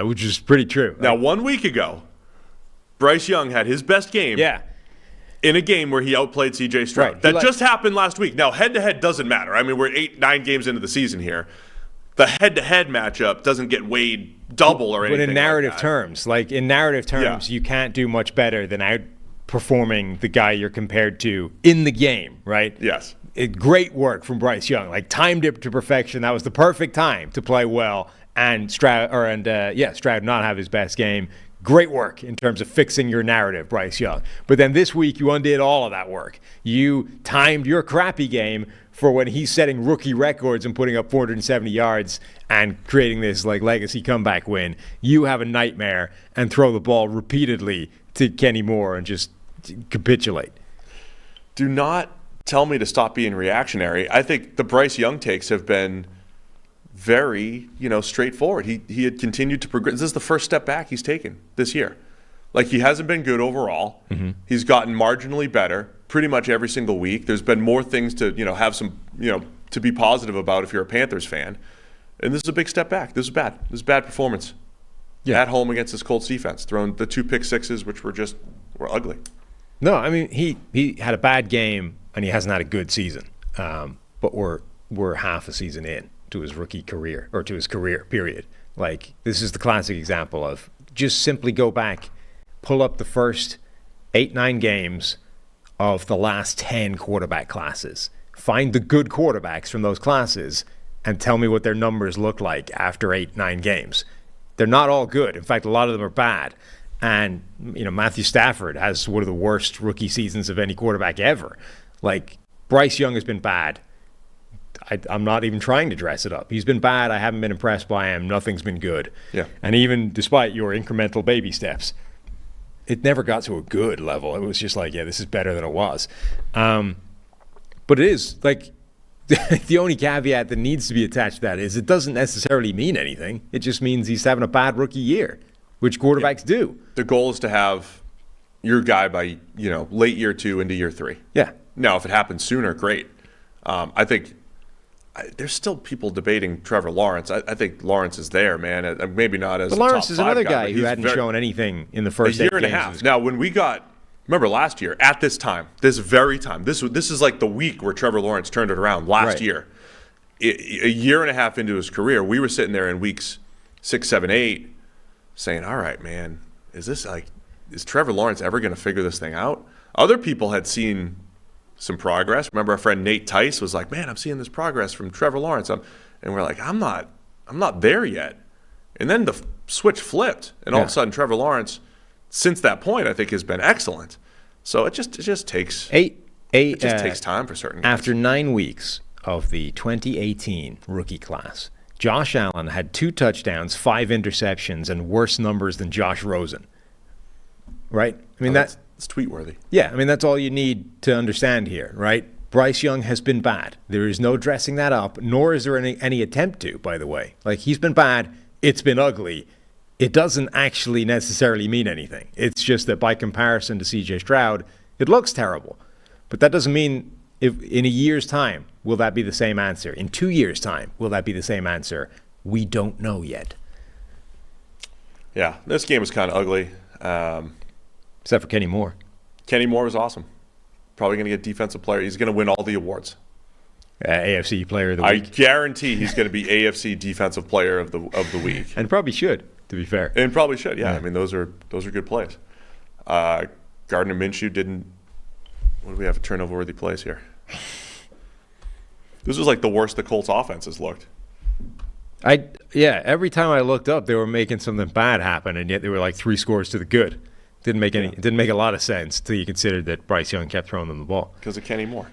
which is pretty true. Now, 1 week ago, Bryce Young had his best game in a game where he outplayed C.J. Stroud. Right. That just happened last week. Now, head-to-head doesn't matter. I mean, we're 8-9 games into the season here. The head-to-head matchup doesn't get weighed double or anything. But in narrative terms, you can't do much better than outperforming the guy you're compared to in the game, right? Yes. Great work from Bryce Young. Timed it to perfection. That was the perfect time to play well. And Stroud not have his best game. Great work in terms of fixing your narrative, Bryce Young. But then this week you undid all of that work. You timed your crappy game for when he's setting rookie records and putting up 470 yards and creating this legacy comeback win. You have a nightmare and throw the ball repeatedly to Kenny Moore and just capitulate. Do not tell me to stop being reactionary. I think the Bryce Young takes have been very, straightforward. He had continued to progress. This is the first step back he's taken this year. He hasn't been good overall. Mm-hmm. He's gotten marginally better pretty much every single week. There's been more things to, have some, to be positive about if you're a Panthers fan. And this is a big step back. This is bad. This is bad performance. Yeah. At home against this Colts defense, throwing the 2 pick sixes, which were ugly. No, I mean, he had a bad game and he hasn't had a good season. But we're half a season in to his rookie career, or to his career, period. This is the classic example of just simply go back, pull up the first 8-9 games of the last 10 quarterback classes. Find the good quarterbacks from those classes and tell me what their numbers look like after 8-9 games. They're not all good. In fact, a lot of them are bad. And, Matthew Stafford has one of the worst rookie seasons of any quarterback ever. Bryce Young has been bad. I'm not even trying to dress it up. He's been bad. I haven't been impressed by him. Nothing's been good. Yeah. And even despite your incremental baby steps, it never got to a good level. It was just this is better than it was. But it is, the only caveat that needs to be attached to that is it doesn't necessarily mean anything. It just means he's having a bad rookie year. which quarterbacks do. The goal is to have your guy by, late year 2 into year 3. Yeah. Now, if it happens sooner, great. I think there's still people debating Trevor Lawrence. I think Lawrence is there, man. Maybe not as But a Lawrence top is 5 another guy, guy but who he's hadn't shown anything in the first a year 8 and a games. half. Now, when we remember last year, at this time, this very time, this is like the week where Trevor Lawrence turned it around last year. A year and a half into his career, we were sitting there in weeks 6, 7, 8 saying, all right, man, is Trevor Lawrence ever going to figure this thing out? Other people had seen some progress. Remember our friend Nate Tice was like, man, I'm seeing this progress from Trevor Lawrence. And we're like, I'm not there yet. And then the switch flipped, and all of a sudden Trevor Lawrence, since that point, I think has been excellent. So it just takes takes time for certain guys. After 9 weeks of the 2018 rookie class, Josh Allen had 2 touchdowns, 5 interceptions, and worse numbers than Josh Rosen. Right? I mean, that's tweet-worthy. Yeah, I mean, that's all you need to understand here, right? Bryce Young has been bad. There is no dressing that up, nor is there any attempt to, by the way. Like, he's been bad. It's been ugly. It doesn't actually necessarily mean anything. It's just that by comparison to C.J. Stroud, it looks terrible. But that doesn't mean if in a year's time, will that be the same answer? In 2 years' time, will that be the same answer? We don't know yet. Yeah, this game was kind of ugly. Except for Kenny Moore. Kenny Moore was awesome. Probably going to get defensive player. He's going to win all the awards. AFC player of the week. I guarantee he's going to be AFC defensive player of the week. And probably should, to be fair. And probably should, yeah. I mean, those are good plays. Gardner Minshew didn't. What do we have? A turnover-worthy plays here. This was like the worst the Colts offenses looked. Every time I looked up, they were making something bad happen, and yet they were like 3 scores to the good. It didn't make a lot of sense until you considered that Bryce Young kept throwing them the ball. Because of Kenny Moore.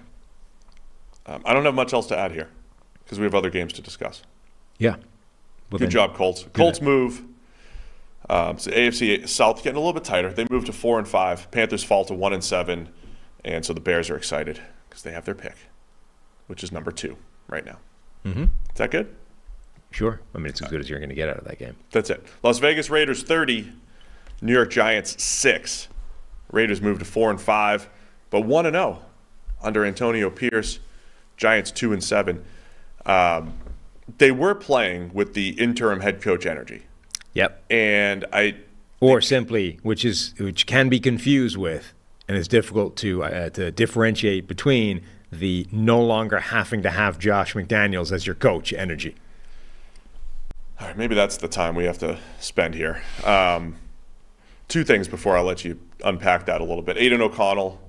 I don't have much else to add here because we have other games to discuss. Yeah. Well, good job, Colts. Colts move. So AFC South getting a little bit tighter. They move to 4-5. Panthers fall to 1-7. And so the Bears are excited because they have their pick, which is number 2 right now. Mm-hmm. Is that good? Sure. I mean, it's as good as you're going to get out of that game. That's it. Las Vegas Raiders 30. New York Giants 6. Raiders move to 4-5, but 1-0 under Antonio Pierce. Giants 2-7. They were playing with the interim head coach energy. Yep. And which can be confused with, and it's difficult to differentiate between the no longer having to have Josh McDaniels as your coach energy. All right, maybe that's the time we have to spend here. 2 things before I let you unpack that a little bit. Aiden O'Connell,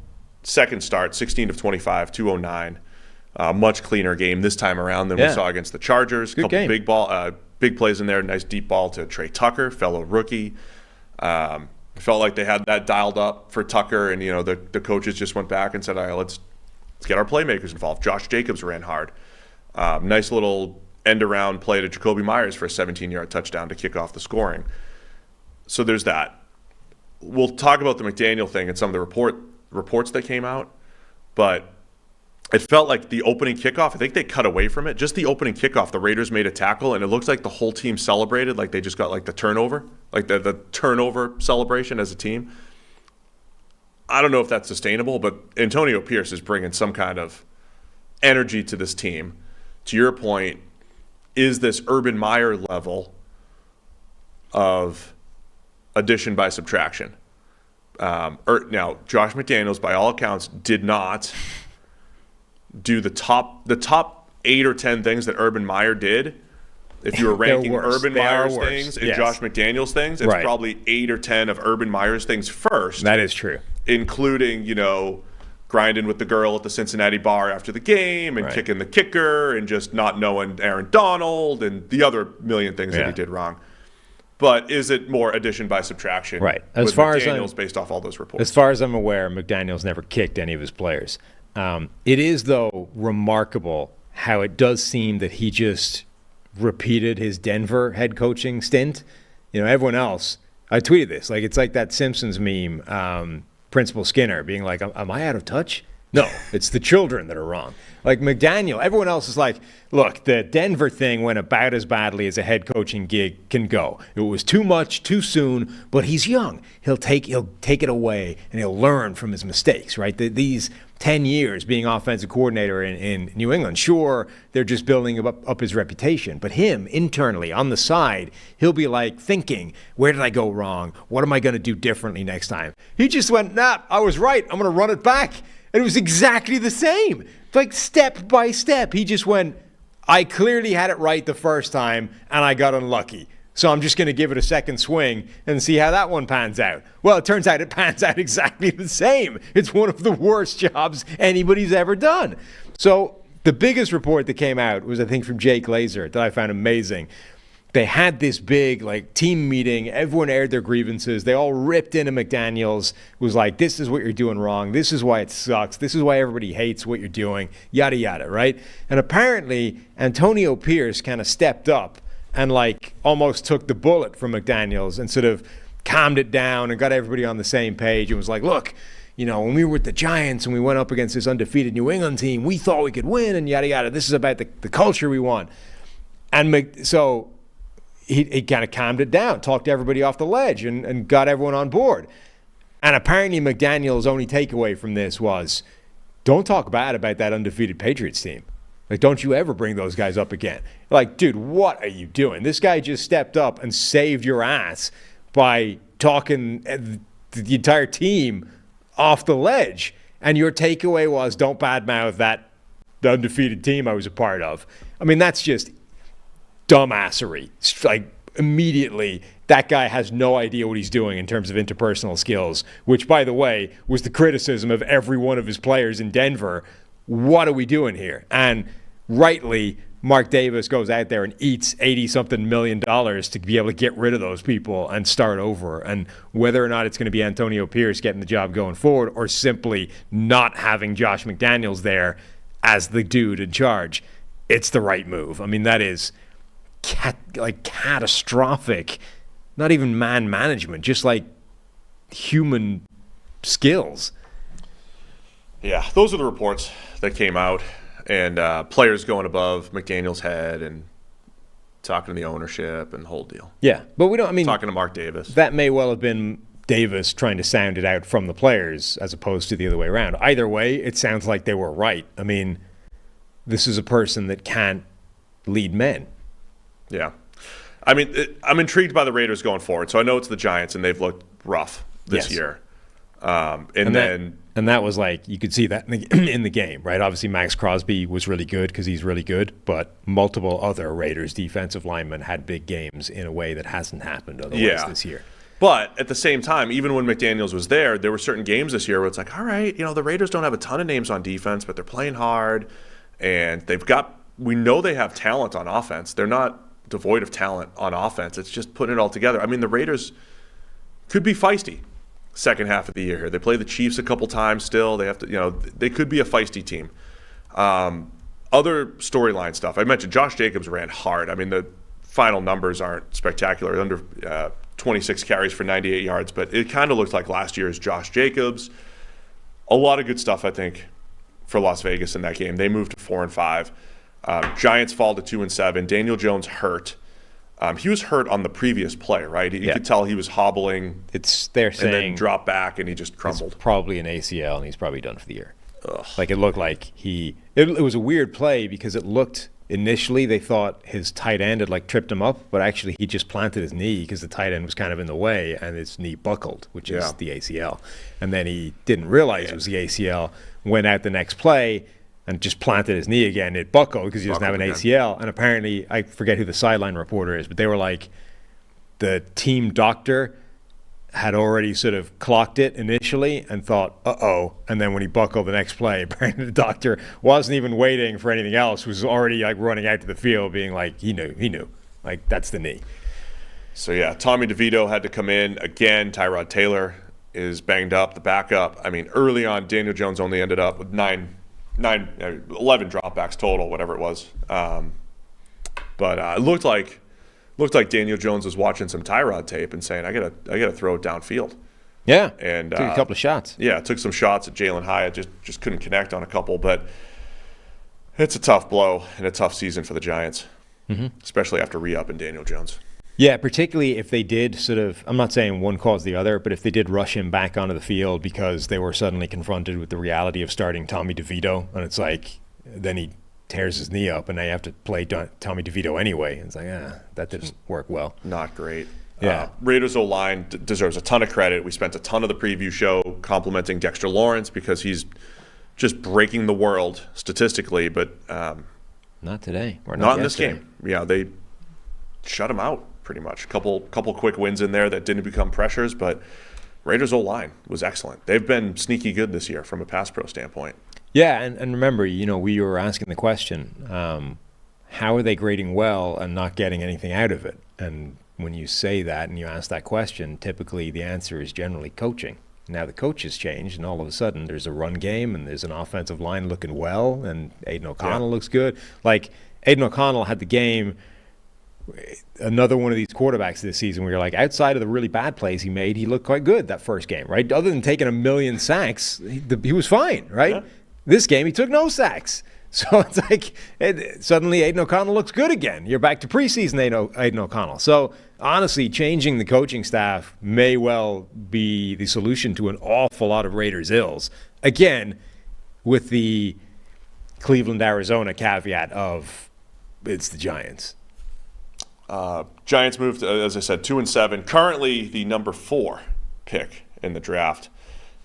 second start, 16 of 25, 209. Much cleaner game this time around than we saw against the Chargers. Good game. Big plays in there. Nice deep ball to Trey Tucker, fellow rookie. Felt like they had that dialed up for Tucker, and the coaches just went back and said, all right, let's get our playmakers involved. Josh Jacobs ran hard. Nice little end-around play to Jacoby Myers for a 17-yard touchdown to kick off the scoring. So there's that. We'll talk about the McDaniel thing and some of the reports that came out, but it felt like the opening kickoff, I think they cut away from it. Just the opening kickoff, the Raiders made a tackle, and it looks like the whole team celebrated like they just got like the turnover, like the turnover celebration as a team. I don't know if that's sustainable, but Antonio Pierce is bringing some kind of energy to this team. To your point, is this Urban Meyer level of addition by subtraction? Now, Josh McDaniels, by all accounts, did not do the top 8 or 10 things that Urban Meyer did. If you were ranking Urban Meyer's things and Josh McDaniels things, it's probably 8 or 10 of Urban Meyer's things first. That is true. Including, grinding with the girl at the Cincinnati bar after the game and kicking the kicker and just not knowing Aaron Donald and the other million things that he did wrong. But is it more addition by subtraction? Right. As far as McDaniels, based off all those reports. As far as I'm aware, McDaniels never kicked any of his players. It is, though, remarkable how it does seem that he just repeated his Denver head coaching stint. Everyone else, I tweeted this, it's like that Simpsons meme, Principal Skinner being like, am I out of touch? No, it's the children that are wrong. Like McDaniel, everyone else is like, look, the Denver thing went about as badly as a head coaching gig can go. It was too much, too soon, but he's young. He'll take it away, and he'll learn from his mistakes, right? These 10 years being offensive coordinator in New England, sure, they're just building up his reputation. But him, internally, on the side, he'll be like thinking, where did I go wrong? What am I going to do differently next time? He just went, nah, I was right. I'm going to run it back. And it was exactly the same. Like step by step. He just went, I clearly had it right the first time, and I got unlucky. So I'm just going to give it a second swing and see how that one pans out. Well, it turns out it pans out exactly the same. It's one of the worst jobs anybody's ever done. So the biggest report that came out was, I think, from Jake Glazer that I found amazing. They had this big team meeting. Everyone aired their grievances. They all ripped into McDaniels. It was like, this is what you're doing wrong. This is why it sucks. This is why everybody hates what you're doing, yada, yada, right? And apparently, Antonio Pierce kind of stepped up and almost took the bullet from McDaniels and sort of calmed it down and got everybody on the same page and was like, look, when we were with the Giants and we went up against this undefeated New England team, we thought we could win and yada, yada. This is about the culture we want. And so he kind of calmed it down, talked everybody off the ledge and got everyone on board. And apparently McDaniel's only takeaway from this was, don't talk bad about that undefeated Patriots team. Don't you ever bring those guys up again. Dude, what are you doing? This guy just stepped up and saved your ass by talking the entire team off the ledge. And your takeaway was, don't badmouth the undefeated team I was a part of. I mean, that's just dumbassery. Immediately, that guy has no idea what he's doing in terms of interpersonal skills, which, by the way, was the criticism of every one of his players in Denver. What are we doing here? And rightly, Mark Davis goes out there and eats $80-something million to be able to get rid of those people and start over. And whether or not it's going to be Antonio Pierce getting the job going forward or simply not having Josh McDaniels there as the dude in charge, it's the right move. I mean, that is catastrophic. Not even man management, just human skills. Yeah, those are the reports that came out, and players going above McDaniel's head and talking to the ownership and the whole deal. Yeah, but talking to Mark Davis. That may well have been Davis trying to sound it out from the players as opposed to the other way around. Either way, it sounds like they were right. I mean, this is a person that can't lead men. Yeah. I mean, I'm intrigued by the Raiders going forward. So I know it's the Giants, and they've looked rough this year. And that was you could see that in the game, right? Obviously, Max Crosby was really good because he's really good, but multiple other Raiders defensive linemen had big games in a way that hasn't happened otherwise this year. But at the same time, even when McDaniels was there were certain games this year where it's all right, the Raiders don't have a ton of names on defense, but they're playing hard, and we know they have talent on offense. They're not devoid of talent on offense. It's just putting it all together. I mean, the Raiders could be feisty second half of the year here. They play the Chiefs a couple times still. They have to, they could be a feisty team. Other storyline stuff. I mentioned Josh Jacobs ran hard. I mean, the final numbers aren't spectacular. Under 26 carries for 98 yards, but it kind of looked like last year's Josh Jacobs. A lot of good stuff, I think, for Las Vegas in that game. They moved to 4-5. Giants fall to 2-7. Daniel Jones hurt. He was hurt on the previous play, right? You could tell he was hobbling. They're saying, and then dropped back, and he just crumbled. It's probably an ACL, and he's probably done for the year. Ugh. It looked like it was a weird play because it looked initially they thought his tight end had tripped him up, but actually he just planted his knee because the tight end was kind of in the way, and his knee buckled, which is the ACL. And then he didn't realize it was the ACL. Went out the next play and just planted his knee again. It buckled because he doesn't have an ACL. And apparently, I forget who the sideline reporter is, but they were like, the team doctor had already sort of clocked it initially and thought, uh-oh. And then when he buckled the next play, apparently the doctor wasn't even waiting for anything else, was already running out to the field being he knew. That's the knee. So, yeah, Tommy DeVito had to come in. Again, Tyrod Taylor is banged up, the backup. I mean, early on, Daniel Jones only ended up with 11 dropbacks total, whatever it was. But it looked like Daniel Jones was watching some Tyrod tape and saying, I gotta throw it downfield. Yeah, and took a couple of shots. Yeah, took some shots at Jalen Hyatt. Just couldn't connect on a couple, but it's a tough blow and a tough season for the Giants, especially after re-up and Daniel Jones. Yeah, particularly if they did sort of, I'm not saying one caused the other, but if they did rush him back onto the field because they were suddenly confronted with the reality of starting Tommy DeVito, and it's like, then he tears his knee up and now you have to play Tommy DeVito anyway. It's like, that didn't work well. Not great. Yeah. Raiders O-line deserves a ton of credit. We spent a ton of the preview show complimenting Dexter Lawrence because he's just breaking the world statistically, but not today. Or not in this game. Yeah, they shut him out pretty much. Couple quick wins in there that didn't become pressures, but Raiders O-line was excellent. They've been sneaky good this year from a pass pro standpoint. Yeah, and remember, we were asking the question, how are they grading well and not getting anything out of it? And when you say that and you ask that question, typically the answer is generally coaching. Now the coaches changed, and all of a sudden there's a run game and there's an offensive line looking well, and Aiden O'Connell looks good. Like, Aiden O'Connell had the game, another one of these quarterbacks this season where you're like, outside of the really bad plays he made, he looked quite good that first game, right? Other than taking 1 million sacks, he was fine, right? Yeah. This game, he took no sacks. So it's like suddenly Aiden O'Connell looks good again. You're back to preseason Aiden O'Connell. So honestly, changing the coaching staff may well be the solution to an awful lot of Raiders' ills. Again, with the Cleveland, Arizona caveat of it's the Giants. Giants moved, as I said, 2-7. Currently the number 4 pick in the draft.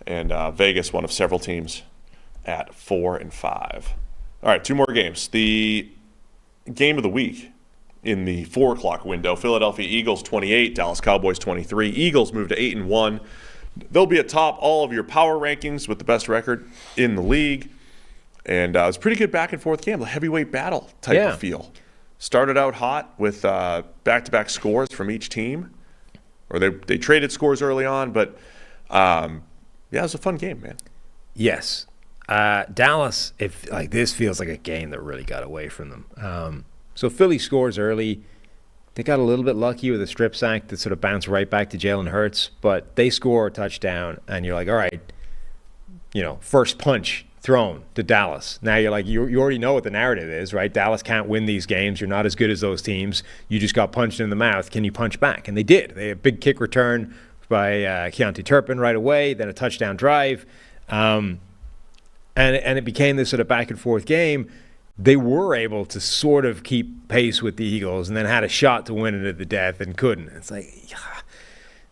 And Vegas, one of several teams at 4-5. All right, 2 more games. The game of the week in the 4 o'clock window, Philadelphia Eagles 28, Dallas Cowboys 23. Eagles moved to 8-1. They'll be atop all of your power rankings with the best record in the league. And it was a pretty good back-and-forth game, a heavyweight battle type of feel. Started out hot with back-to-back scores from each team. Or they traded scores early on, but it was a fun game, man. Yes. Dallas, this feels like a game that really got away from them. So Philly scores early. They got a little bit lucky with a strip sack that sort of bounced right back to Jalen Hurts, but they score a touchdown, and you're like, all right, first punch thrown to Dallas. Now you're like, you already know what the narrative is, right? Dallas can't win these games. You're not as good as those teams. You just got punched in the mouth. Can you punch back? And they did. They had a big kick return by Keontae Turpin right away, then a touchdown drive. And it became this sort of back and forth game. They were able to sort of keep pace with the Eagles and then had a shot to win it at the death and couldn't. It's like,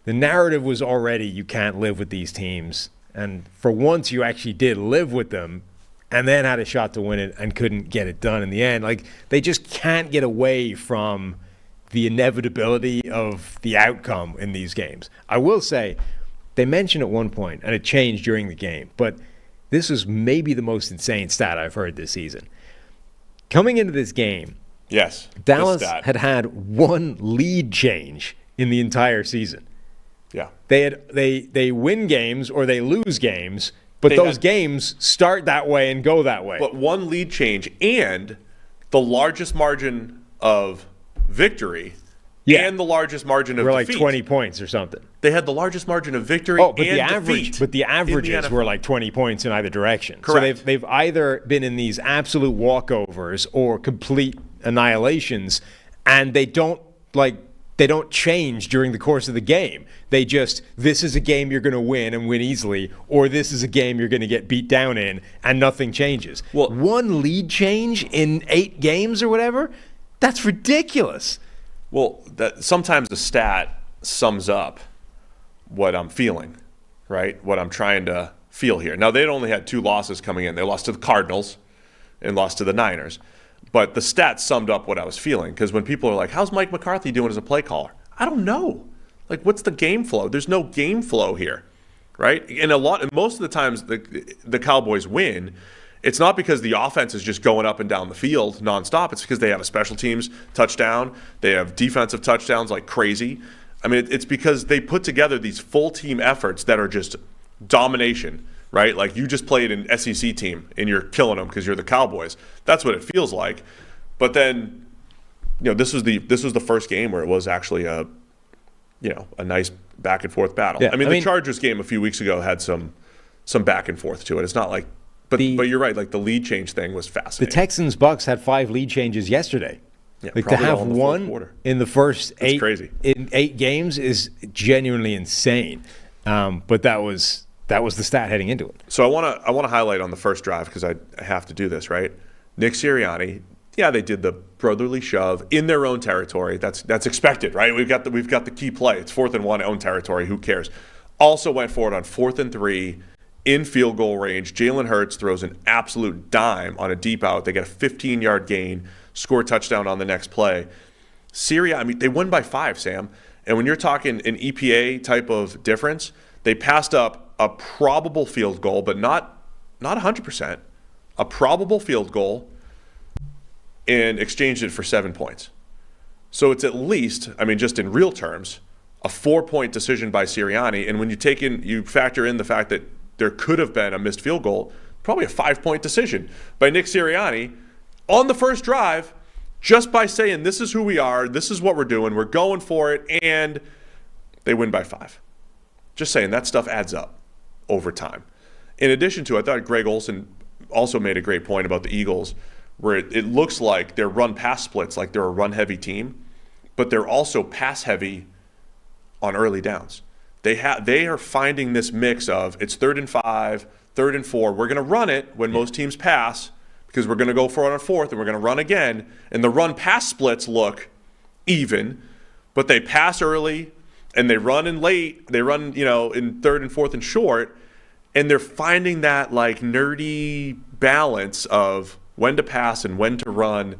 the narrative was already you can't live with these teams. And for once you actually did live with them and then had a shot to win it and couldn't get it done in the end. Like, they just can't get away from the inevitability of the outcome in these games. I will say, they mentioned at one point, and it changed during the game, but this is maybe the most insane stat I've heard this season. Coming into this game, yes, Dallas had 1 lead change in the entire season. Yeah, they win games or they lose games, but those games start that way and go that way. But 1 lead change and the largest margin of victory and the largest margin of defeat. Like 20 points or something. They had the largest margin of victory and defeat. But the averages were like 20 points in either direction. Correct. So they've either been in these absolute walkovers or complete annihilations, and they don't change during the course of the game. They just, this is a game you're going to win and win easily, or this is a game you're going to get beat down in, and nothing changes. Well, 1 lead change in 8 games or whatever? That's ridiculous. Well, sometimes the stat sums up what I'm feeling, right? What I'm trying to feel here. Now, they'd only had 2 losses coming in. They lost to the Cardinals and lost to the Niners. But the stats summed up what I was feeling, because when people are like, how's Mike McCarthy doing as a play caller? I don't know. Like, what's the game flow? There's no game flow here, right? And most of the times the Cowboys win, it's not because the offense is just going up and down the field nonstop. It's because they have a special teams touchdown. They have defensive touchdowns like crazy. I mean, it's because they put together these full team efforts that are just domination, right? Like, you just played an SEC team and you're killing them because you're the Cowboys. That's what it feels like. But then, this was the first game where it was actually a a nice back and forth battle. Yeah, I mean, the Chargers game a few weeks ago had some back and forth to it. It's not like, but you're right. Like the lead change thing was fascinating. The Texans Bucks had 5 lead changes yesterday. Yeah, like to have one in the first crazy. in 8 games is genuinely insane. But that was the stat heading into it. So I want to highlight on the first drive because I have to do this, right? Nick Sirianni. Yeah, they did the brotherly shove in their own territory. That's expected, right? We've got the key play. It's 4th and 1, own territory. Who cares? Also went forward on 4th and 3 in field goal range. Jalen Hurts throws an absolute dime on a deep out. They get a 15-yard gain, score a touchdown on the next play. Sirianni, I mean, they won by 5, Sam. And when you're talking an EPA type of difference, they passed up a probable field goal, but not 100%. A probable field goal, and exchanged it for 7 points. So it's at least, I mean, just in real terms, a 4-point decision by Sirianni. And when you factor in the fact that there could have been a missed field goal, probably a 5-point decision by Nick Sirianni on the first drive, just by saying, this is who we are, this is what we're doing, we're going for it, and they win by 5. Just saying, that stuff adds up over time. In addition to, I thought Greg Olsen also made a great point about the Eagles, where it looks like their run-pass splits, like they're a run-heavy team, but they're also pass-heavy on early downs. They are finding this mix of it's 3rd and 5, 3rd and 4. We're going to run it when most teams pass because we're going to go for it on 4th and we're going to run again. And the run-pass splits look even, but they pass early and they run in late. They run, in 3rd and 4th and short, and they're finding that like nerdy balance of when to pass and when to run,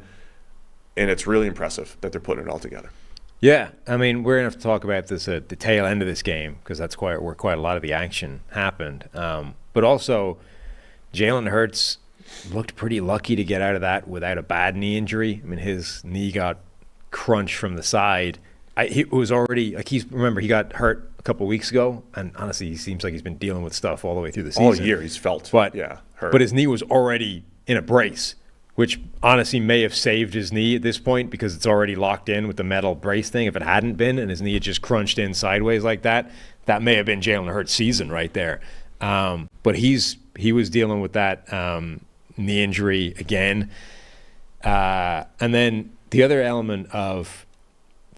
and it's really impressive that they're putting it all together. Yeah, I mean, we're going to have to talk about this at the tail end of this game because that's where quite a lot of the action happened. But also, Jalen Hurts looked pretty lucky to get out of that without a bad knee injury. I mean, his knee got crunched from the side. He was already he got hurt a couple of weeks ago, and honestly, he seems like he's been dealing with stuff all the way through the season. All year he's felt, hurt. But his knee was already in a brace, which honestly may have saved his knee at this point because it's already locked in with the metal brace thing. If it hadn't been and his knee had just crunched in sideways like that, that may have been Jalen Hurts' season right there. But he was dealing with that knee injury again. And then the other element of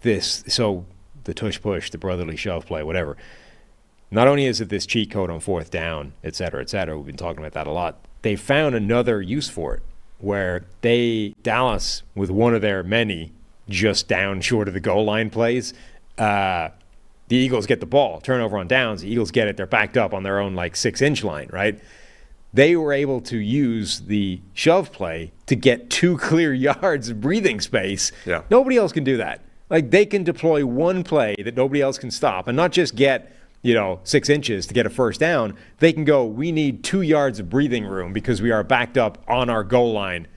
this, so the tush-push, the brotherly shove play, whatever, not only is it this cheat code on 4th down, et cetera, we've been talking about that a lot, they found another use for it where Dallas, with one of their many just down short of the goal line plays, the Eagles get the ball, turnover on downs, the Eagles get it, they're backed up on their own like 6-inch line, right? They were able to use the shove play to get 2 clear yards of breathing space. Yeah. Nobody else can do that. Like, they can deploy one play that nobody else can stop and not just get 6 inches to get a first down. They can go, we need 2 yards of breathing room because we are backed up on our goal line.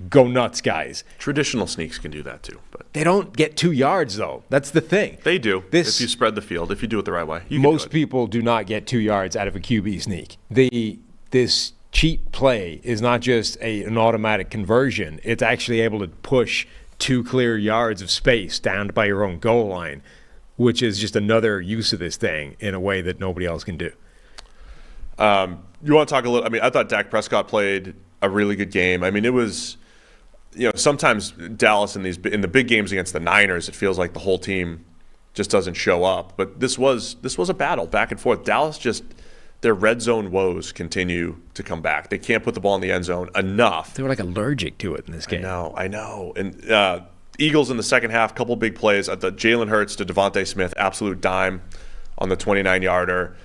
Go nuts, guys. Traditional sneaks can do that too, but they don't get 2 yards though. That's the thing. They do. If you spread the field, if you do it the right way. Most people do not get 2 yards out of a QB sneak. This cheat play is not just an automatic conversion. It's actually able to push 2 clear yards of space down by your own goal line, which is just another use of this thing in a way that nobody else can do. You want to talk a little? I mean, I thought Dak Prescott played a really good game. I mean, it was, sometimes Dallas in the big games against the Niners, it feels like the whole team just doesn't show up. But this was a battle back and forth. Dallas their red zone woes continue to come back. They can't put the ball in the end zone enough. They were like allergic to it in this game. I know. And Eagles in the second half, couple big plays. At the Jalen Hurts to Devontae Smith, absolute dime on the 29-yarder.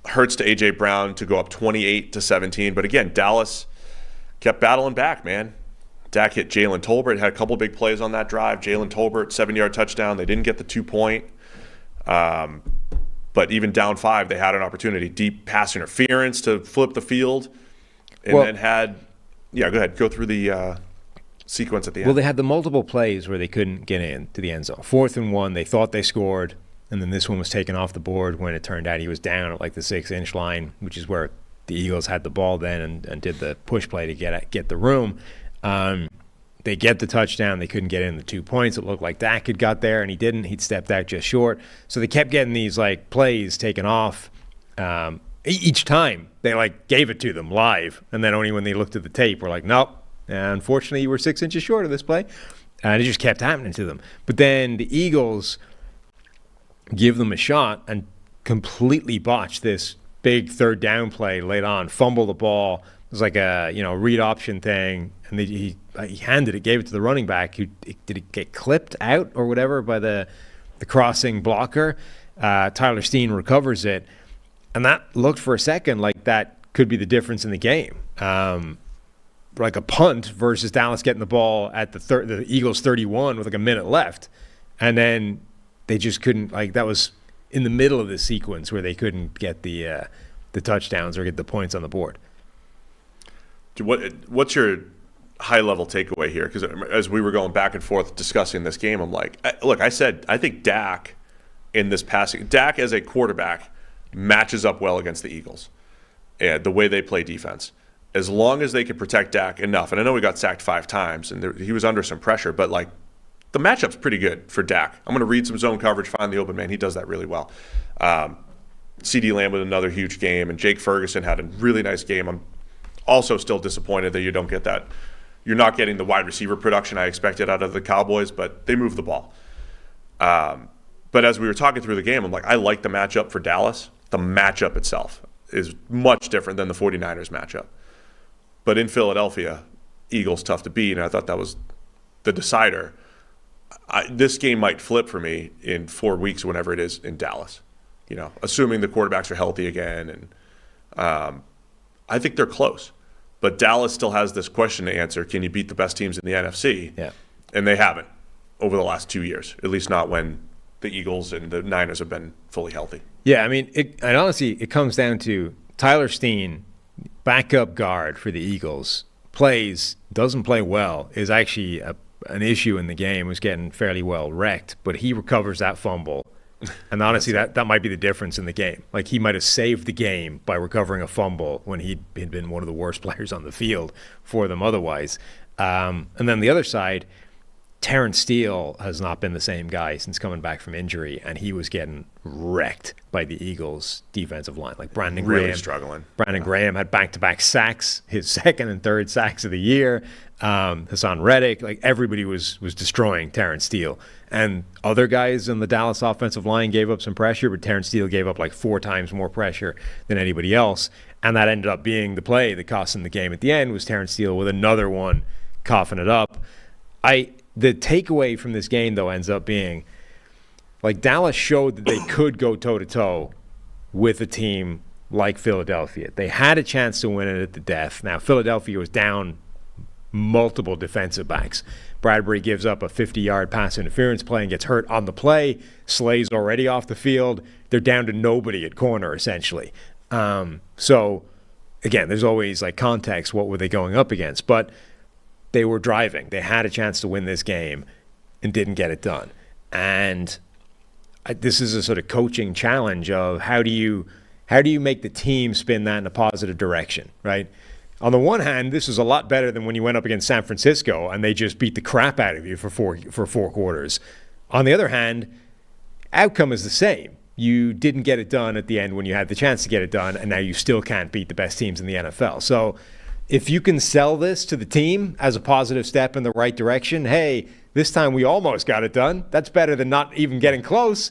Hurts to A.J. Brown to go up 28-17. But again, Dallas kept battling back, man. Dak hit Jalen Tolbert, had a couple big plays on that drive. Jalen Tolbert, 7-yard touchdown. They didn't get the 2-point. But even down 5, they had an opportunity. Deep pass interference to flip the field. And then had – go ahead. Go through the sequence at the end. Well, they had the multiple plays where they couldn't get into the end zone. 4th and 1, they thought they scored, and then this one was taken off the board when it turned out he was down at like the 6-inch line, which is where the Eagles had the ball then and did the push play to get the room. They they get the touchdown. They couldn't get in the 2 points. It looked like Dak had got there, and he didn't. He'd stepped out just short. So they kept getting these like plays taken off. Each time they like gave it to them live, and then only when they looked at the tape were like, nope. Unfortunately, you were 6 inches short of this play, and it just kept happening to them. But then the Eagles give them a shot and completely botch this big third down play late on, fumble the ball. It was like a read option thing, and he handed it, gave it to the running back. Who did it get clipped out or whatever by the crossing blocker? Tyler Steen recovers it, and that looked for a second like that could be the difference in the game. Like a punt versus Dallas getting the ball at the Eagles 31 with like a minute left, and then they just couldn't. Like that was in the middle of the sequence where they couldn't get the touchdowns or get the points on the board. What's your high-level takeaway here? Because as we were going back and forth discussing this game, I'm like, look, I said I think Dak in this passing, Dak as a quarterback matches up well against the Eagles, and the way they play defense. As long as they can protect Dak enough, and I know he got sacked 5 times, and he was under some pressure, but like the matchup's pretty good for Dak. I'm going to read some zone coverage, find the open man. He does that really well. CeeDee Lamb with another huge game, and Jake Ferguson had a really nice game. I'm also still disappointed that you don't get that. You're not getting the wide receiver production I expected out of the Cowboys, but they move the ball. But as we were talking through the game, I'm like, I like the matchup for Dallas. The matchup itself is much different than the 49ers matchup. But in Philadelphia, Eagles tough to beat, and I thought that was the decider. This game might flip for me in 4 weeks, whenever it is in Dallas. Assuming the quarterbacks are healthy again, and I think they're close. But Dallas still has this question to answer: can you beat the best teams in the NFC? Yeah, and they haven't over the last 2 years. At least not when the Eagles and the Niners have been fully healthy. Yeah, I mean, and honestly, it comes down to Tyler Steen, backup guard for the Eagles, doesn't play well, is actually an issue in the game, was getting fairly well wrecked, but he recovers that fumble. And honestly, that might be the difference in the game. Like, he might have saved the game by recovering a fumble when he'd been one of the worst players on the field for them otherwise. And then the other side, Terrence Steele has not been the same guy since coming back from injury, and he was getting wrecked by the Eagles' defensive line. Like Brandon Graham, struggling. Brandon Graham had back-to-back sacks, his second and third sacks of the year. Hassan Reddick, like everybody was destroying Terrence Steele. And other guys in the Dallas offensive line gave up some pressure, but Terrence Steele gave up like 4 times more pressure than anybody else. And that ended up being the play that cost him the game at the end, was Terrence Steele with another one coughing it up. The takeaway from this game, though, ends up being, like, Dallas showed that they could go toe-to-toe with a team like Philadelphia. They had a chance to win it at the death. Now, Philadelphia was down multiple defensive backs. Bradbury gives up a 50-yard pass interference play and gets hurt on the play. Slay's already off the field. They're down to nobody at corner, essentially. So, again, there's always, like, context. What were they going up against? But they were driving. They had a chance to win this game and didn't get it done. And this is a sort of coaching challenge of how do you make the team spin that in a positive direction, right? On the one hand, this is a lot better than when you went up against San Francisco and they just beat the crap out of you for four quarters. On the other hand, outcome is the same. You didn't get it done at the end when you had the chance to get it done, and now you still can't beat the best teams in the NFL. So if you can sell this to the team as a positive step in the right direction, hey, this time we almost got it done, that's better than not even getting close,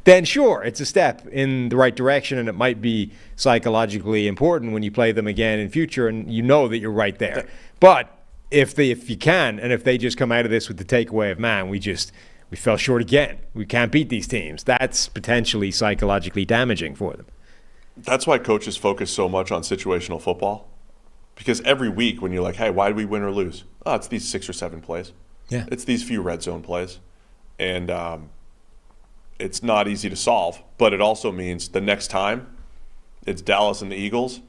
then sure, it's a step in the right direction, and it might be psychologically important when you play them again in future and you know that you're right there. But if you can, and if they just come out of this with the takeaway of, man, we fell short again, we can't beat these teams, that's potentially psychologically damaging for them. That's why coaches focus so much on situational football. Because every week when you're like, hey, why did we win or lose? Oh, it's these 6 or 7 plays. Yeah. It's these few red zone plays. And it's not easy to solve, but it also means the next time it's Dallas and the Eagles,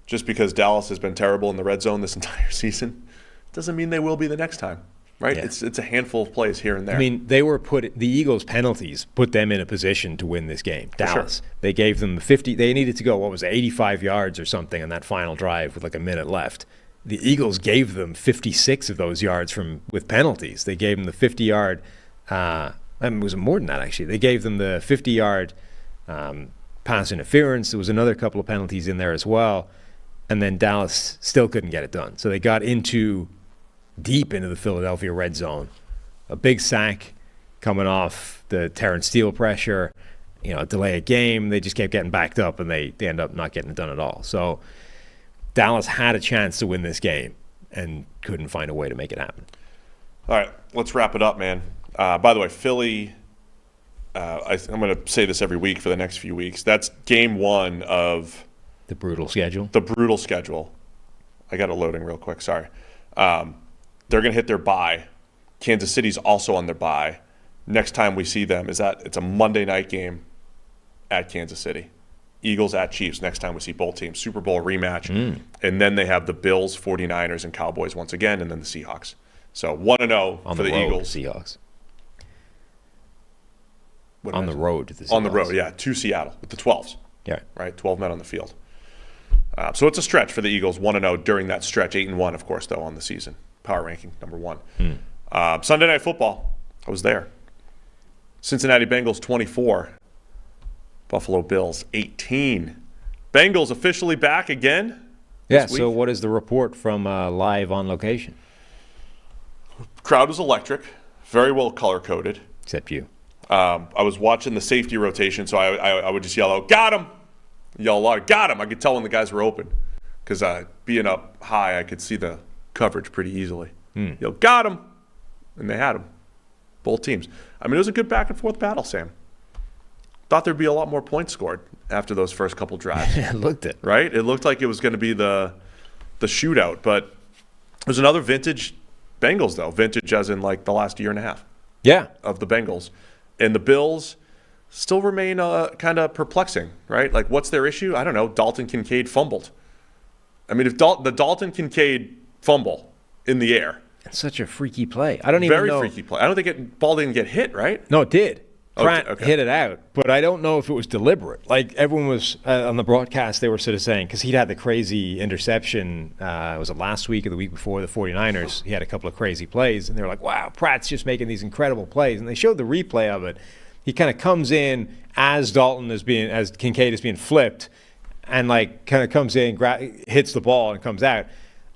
just because Dallas has been terrible in the red zone this entire season, doesn't mean they will be the next time, right? Yeah. It's a handful of plays here and there. I mean, the Eagles' penalties put them in a position to win this game. Dallas. Sure. They gave them 50. They needed to go, 85 yards or something on that final drive with like a minute left. the Eagles gave them 56 of those yards with penalties. They gave them the 50-yard, it was more than that actually. They gave them the 50-yard pass interference. There was another couple of penalties in there as well. And then Dallas still couldn't get it done. So they got deep into the Philadelphia red zone. A big sack coming off the Terrence Steele pressure, delay a game. They just kept getting backed up, and they end up not getting it done at all. So Dallas had a chance to win this game and couldn't find a way to make it happen. All right, let's wrap it up, man. By the way, Philly, I'm going to say this every week for the next few weeks. That's game one of the brutal schedule. I got it loading real quick, sorry. They're going to hit their bye. Kansas City's also on their bye. Next time we see them it's a Monday night game at Kansas City. Eagles at Chiefs next time we see both teams. Super Bowl rematch. And then they have the Bills, 49ers, and Cowboys once again, and then the Seahawks. So 1-0 for the Eagles. Seahawks. On the road to the Seahawks. On the road, yeah, to Seattle with the 12s. Yeah. Right, 12 men on the field. So it's a stretch for the Eagles, 1-0 during that stretch. 8-1, of course, though, on the season. Power ranking, number 1. Sunday Night Football, I was there. Cincinnati Bengals 24. Buffalo Bills 18. Bengals officially back again. Yeah, so what is the report from live on location? Crowd was electric, very well color-coded. Except you. I was watching the safety rotation, so I would just yell out, "Got him!" Yell a lot, "Got him!" I could tell when the guys were open because being up high, I could see the coverage pretty easily. Yell, "Got him!" And they had him. Both teams. I mean, it was a good back-and-forth battle, Sam. Thought there'd be a lot more points scored after those first couple drives. It looked it. Right? It looked like it was going to be the shootout, but it was another vintage Bengals, though. Vintage as in like the last year and a half. Yeah. Of the Bengals. And the Bills still remain kind of perplexing, right? Like, what's their issue? I don't know. Dalton Kincaid fumbled. I mean, if the Dalton Kincaid fumble in the air. It's such a freaky play. I don't even know. Very freaky play. I don't think ball didn't get hit, right? No, it did. Pratt okay. hit it out, but I don't know if it was deliberate. Like, everyone was on the broadcast, they were sort of saying, because he'd had the crazy interception, was it last week or the week before, the 49ers? He had a couple of crazy plays, and they were like, wow, Pratt's just making these incredible plays. And they showed the replay of it. He kind of comes in as as Kincaid is being flipped, and like kind of comes in, hits the ball, and comes out.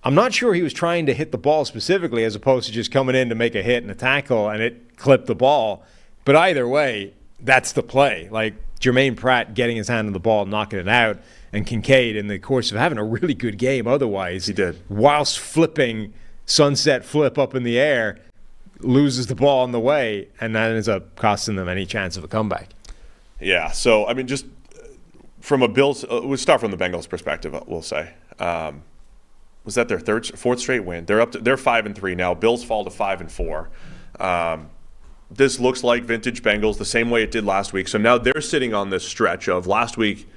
I'm not sure he was trying to hit the ball specifically as opposed to just coming in to make a hit and a tackle, and it clipped the ball. But either way, that's the play. Like, Jermaine Pratt getting his hand on the ball, knocking it out, and Kincaid, in the course of having a really good game otherwise, he did, whilst flipping sunset flip up in the air, loses the ball on the way, and that ends up costing them any chance of a comeback. Yeah, so, I mean, just from a Bills, we'll start from the Bengals perspective, we'll say. Was that their fourth straight win? They're 5-3 now. Bills fall to 5-4. This looks like vintage Bengals the same way it did last week. So now they're sitting on this stretch of last week,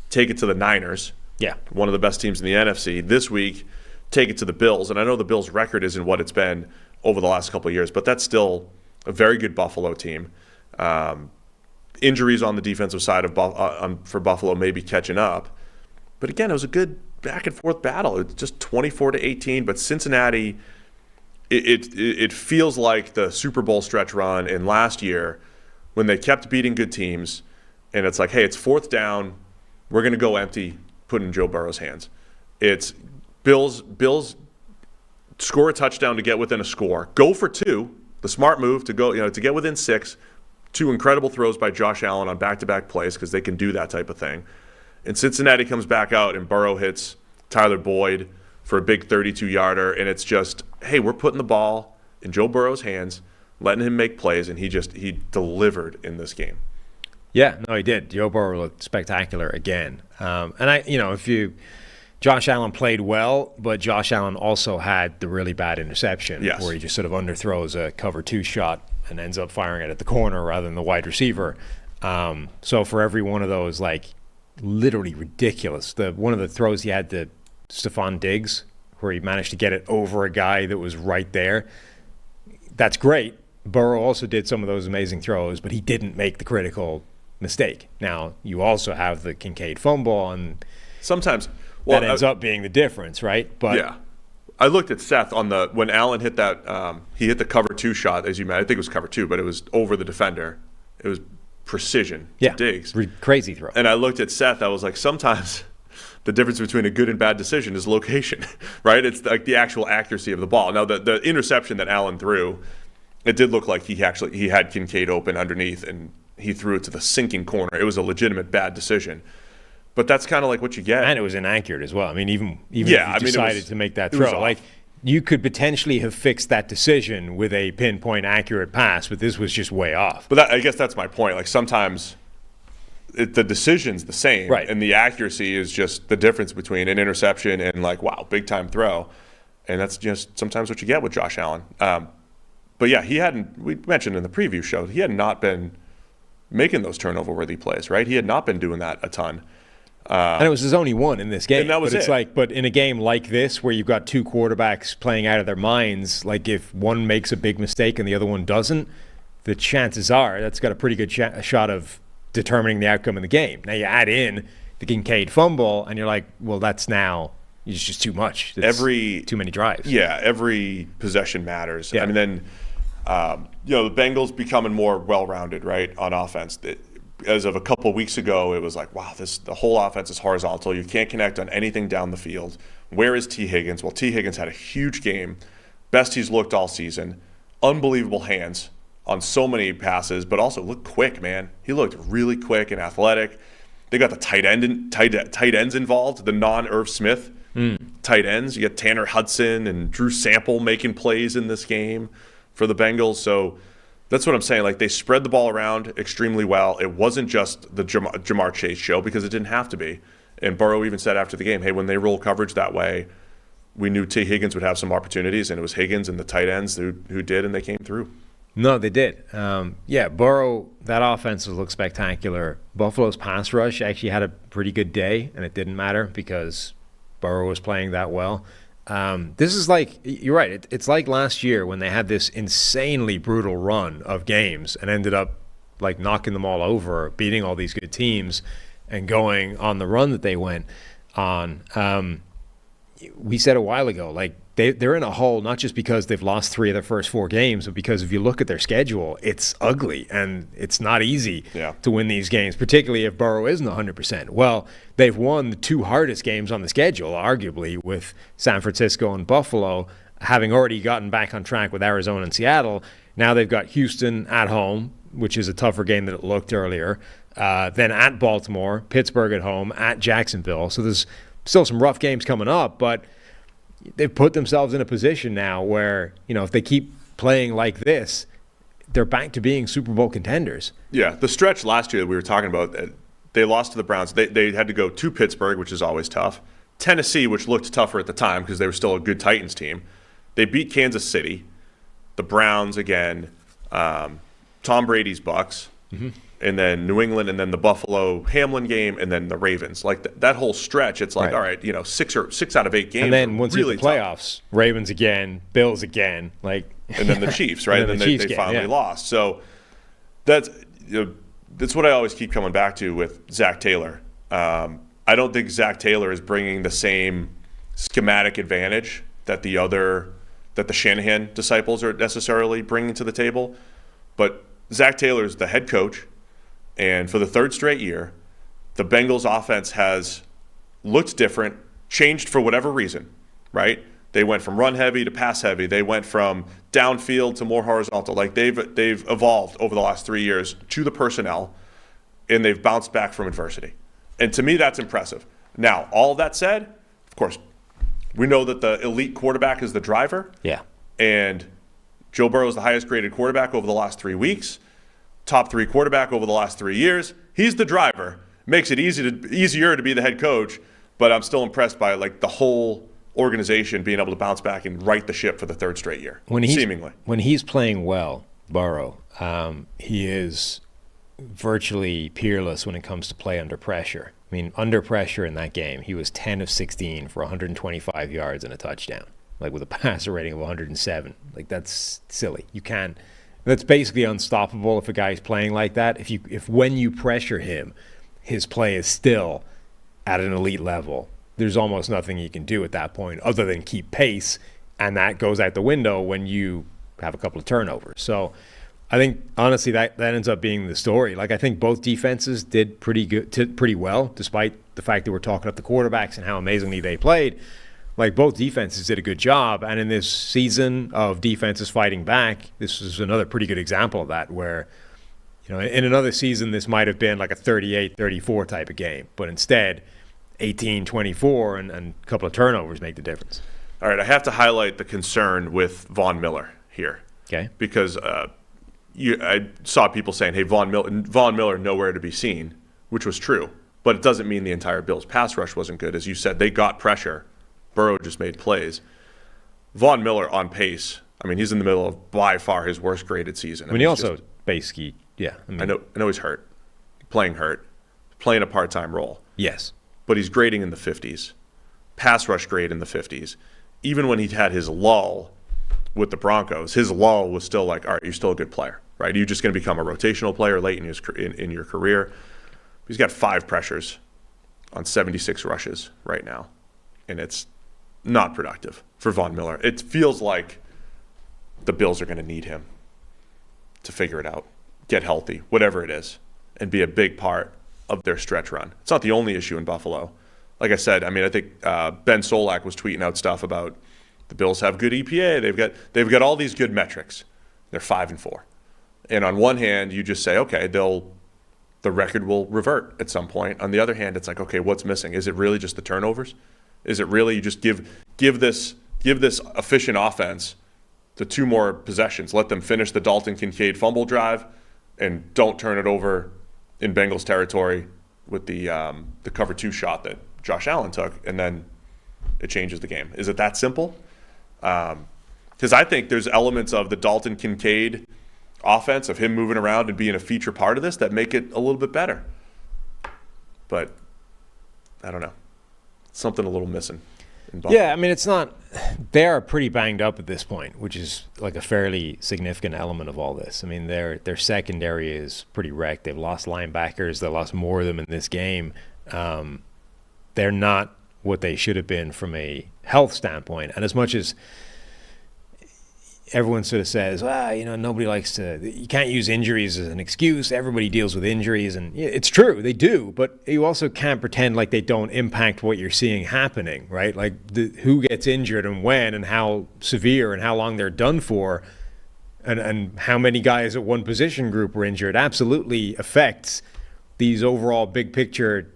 take it to the Niners. Yeah. One of the best teams in the NFC. This week, take it to the Bills. And I know the Bills' record isn't what it's been over the last couple of years, but that's still a very good Buffalo team. Injuries on the defensive side for Buffalo may be catching up. But again, it was a good back-and-forth battle. It's just 24-18, but Cincinnati, it feels like the Super Bowl stretch run in last year when they kept beating good teams, and it's like, hey, it's fourth down, we're going to go empty, put in Joe Burrow's hands. It's Bills score a touchdown to get within a score, go for two, the smart move to go, to get within 6, 2 incredible throws by Josh Allen on back-to-back plays because they can do that type of thing. And Cincinnati comes back out, and Burrow hits Tyler Boyd for a big 32-yarder, and it's just, hey, we're putting the ball in Joe Burrow's hands, letting him make plays, and he delivered in this game. Yeah, no, he did. Joe Burrow looked spectacular again. Josh Allen played well, but Josh Allen also had the really bad interception where he just sort of underthrows a cover 2 shot and ends up firing it at the corner rather than the wide receiver. So for every one of those, like, literally ridiculous. One of the throws he had to Stephon Diggs, where he managed to get it over a guy that was right there. That's great. Burrow also did some of those amazing throws, but he didn't make the critical mistake. Now, you also have the Kincaid fumble, and sometimes that ends up being the difference, right? But yeah. I looked at Seth on when Allen hit that. He hit the cover 2 shot, as you mentioned. I think it was cover 2, but it was over the defender. It was precision to Diggs. Crazy throw. And I looked at Seth. I was like, sometimes the difference between a good and bad decision is location, right? It's like the actual accuracy of the ball. Now, the interception that Allen threw, it did look like he had Kincaid open underneath, and he threw it to the sinking corner. It was a legitimate bad decision. But that's kind of like what you get. And it was inaccurate as well. I mean, even if you decided to make that throw, like you could potentially have fixed that decision with a pinpoint accurate pass, but this was just way off. But I guess that's my point. Like sometimes the decision's the same, right, and the accuracy is just the difference between an interception and like, wow, big time throw. And that's just sometimes what you get with Josh Allen. But yeah, we mentioned in the preview show, he had not been making those turnover-worthy plays, right? He had not been doing that a ton. And it was his only one in this game. And that was but in a game like this where you've got 2 quarterbacks playing out of their minds, like if one makes a big mistake and the other one doesn't, the chances are that's got a pretty good shot of determining the outcome of the game. Now you add in the Kincaid fumble, and you're like, well, it's just too much. Too many drives. Yeah, every possession matters. Yeah. I mean, then the Bengals becoming more well-rounded, right, on offense. As of a couple weeks ago, it was like, wow, the whole offense is horizontal. You can't connect on anything down the field. Where is T. Higgins? Well, T. Higgins had a huge game. Best he's looked all season. Unbelievable hands on so many passes, but also looked quick, man. He looked really quick and athletic. They got the tight ends involved, the non-Irv Smith tight ends. You got Tanner Hudson and Drew Sample making plays in this game for the Bengals. So that's what I'm saying. Like, they spread the ball around extremely well. It wasn't just the Jamar Chase show, because it didn't have to be. And Burrow even said after the game, hey, when they roll coverage that way, we knew T. Higgins would have some opportunities, and it was Higgins and the tight ends who did, and they came through. No, they did. Burrow, that offense looked spectacular. Buffalo's pass rush actually had a pretty good day, and it didn't matter because Burrow was playing that well. This is like, you're right, it's like last year when they had this insanely brutal run of games and ended up like knocking them all over, beating all these good teams, and going on the run that they went on. We said a while ago, like they're in a hole not just because they've lost 3 of their first 4 games, but because if you look at their schedule, it's ugly and it's not easy to win these games, particularly if Burrow isn't 100%. Well, they've won the 2 hardest games on the schedule, arguably, with San Francisco and Buffalo, having already gotten back on track with Arizona and Seattle. Now they've got Houston at home, which is a tougher game than it looked earlier. Then at Baltimore, Pittsburgh at home, at Jacksonville. So there's still some rough games coming up, but they've put themselves in a position now where, if they keep playing like this, they're back to being Super Bowl contenders. Yeah, the stretch last year that we were talking about, they lost to the Browns. They had to go to Pittsburgh, which is always tough. Tennessee, which looked tougher at the time because they were still a good Titans team. They beat Kansas City, the Browns again, Tom Brady's Bucks, and then New England, and then the Buffalo Hamlin game, and then the Ravens. Like that whole stretch, it's like, all right, 6 out of 8 games. And then once really you get the playoffs, tough. Ravens again, Bills again, and then the Chiefs, right? and then they finally lost. So that's what I always keep coming back to with Zach Taylor. I don't think Zach Taylor is bringing the same schematic advantage that the Shanahan disciples are necessarily bringing to the table. But Zach Taylor is the head coach. And for the 3rd straight year, the Bengals offense has looked different, changed for whatever reason, right? They went from run heavy to pass heavy. They went from downfield to more horizontal. Like they've evolved over the last 3 years to the personnel, and they've bounced back from adversity. And to me, that's impressive. Now, all of that said, of course, we know that the elite quarterback is the driver. Yeah. And Joe Burrow is the highest graded quarterback over the last 3 weeks. Top 3 quarterback over the last 3 years. He's the driver. Makes it easier to be the head coach, but I'm still impressed by the whole organization being able to bounce back and right the ship for the 3rd straight year, seemingly. When he's playing well, Burrow, he is virtually peerless when it comes to play under pressure. I mean, under pressure in that game, he was 10 of 16 for 125 yards and a touchdown, with a passer rating of 107. That's silly. That's basically unstoppable if a guy's playing like that. If when you pressure him, his play is still at an elite level, there's almost nothing you can do at that point other than keep pace, and that goes out the window when you have a couple of turnovers. So I think, honestly, that ends up being the story. Like, I think both defenses did pretty well, despite the fact that we're talking up the quarterbacks and how amazingly they played. Like, both defenses did a good job, and in this season of defenses fighting back, this is another pretty good example of that, where, you know, in another season, this might have been like a 38-34 type of game, but instead, 18-24 and a couple of turnovers make the difference. All right, I have to highlight the concern with Von Miller here. Okay. Because I saw people saying, hey, Von Miller nowhere to be seen, which was true. But it doesn't mean the entire Bills pass rush wasn't good. As you said, they got pressure. Burrow just made plays. Von Miller on pace. I mean, he's in the middle of by far his worst graded season. I mean, he also basically, yeah. I know he's hurt. Playing a part-time role. Yes. But he's grading in the 50s. Pass rush grade in the 50s. Even when he had his lull with the Broncos, his lull was still like, all right, you're still a good player, right? You're just going to become a rotational player late in your career. He's got 5 pressures on 76 rushes right now, and it's not productive for Von Miller. It feels like the Bills are going to need him to figure it out, get healthy, whatever it is, and be a big part of their stretch run. It's not the only issue in Buffalo. Like I said, I mean, I think Ben Solak was tweeting out stuff about the Bills have good EPA. They've got all these good metrics. They're 5-4, and on one hand, you just say, okay, the record will revert at some point. On the other hand, it's like, okay, what's missing? Is it really just the turnovers? Is it really you just give this efficient offense the 2 more possessions, let them finish the Dalton Kincaid fumble drive, and don't turn it over in Bengals territory with the cover 2 shot that Josh Allen took, and then it changes the game. Is it that simple? Because I think there's elements of the Dalton Kincaid offense, of him moving around and being a feature part of this, that make it a little bit better. But I don't know. Something a little missing in Buffalo. Yeah, I mean, it's not – they are pretty banged up at this point, which is like a fairly significant element of all this. I mean, their secondary is pretty wrecked. They've lost linebackers. They lost more of them in this game. They're not what they should have been from a health standpoint. And as much as everyone sort of says, well, you know, nobody likes to – you can't use injuries as an excuse. Everybody deals with injuries. And it's true, they do. But you also can't pretend like they don't impact what you're seeing happening, right? Like who gets injured and when and how severe and how long they're done for and how many guys at one position group were injured absolutely affects these overall big picture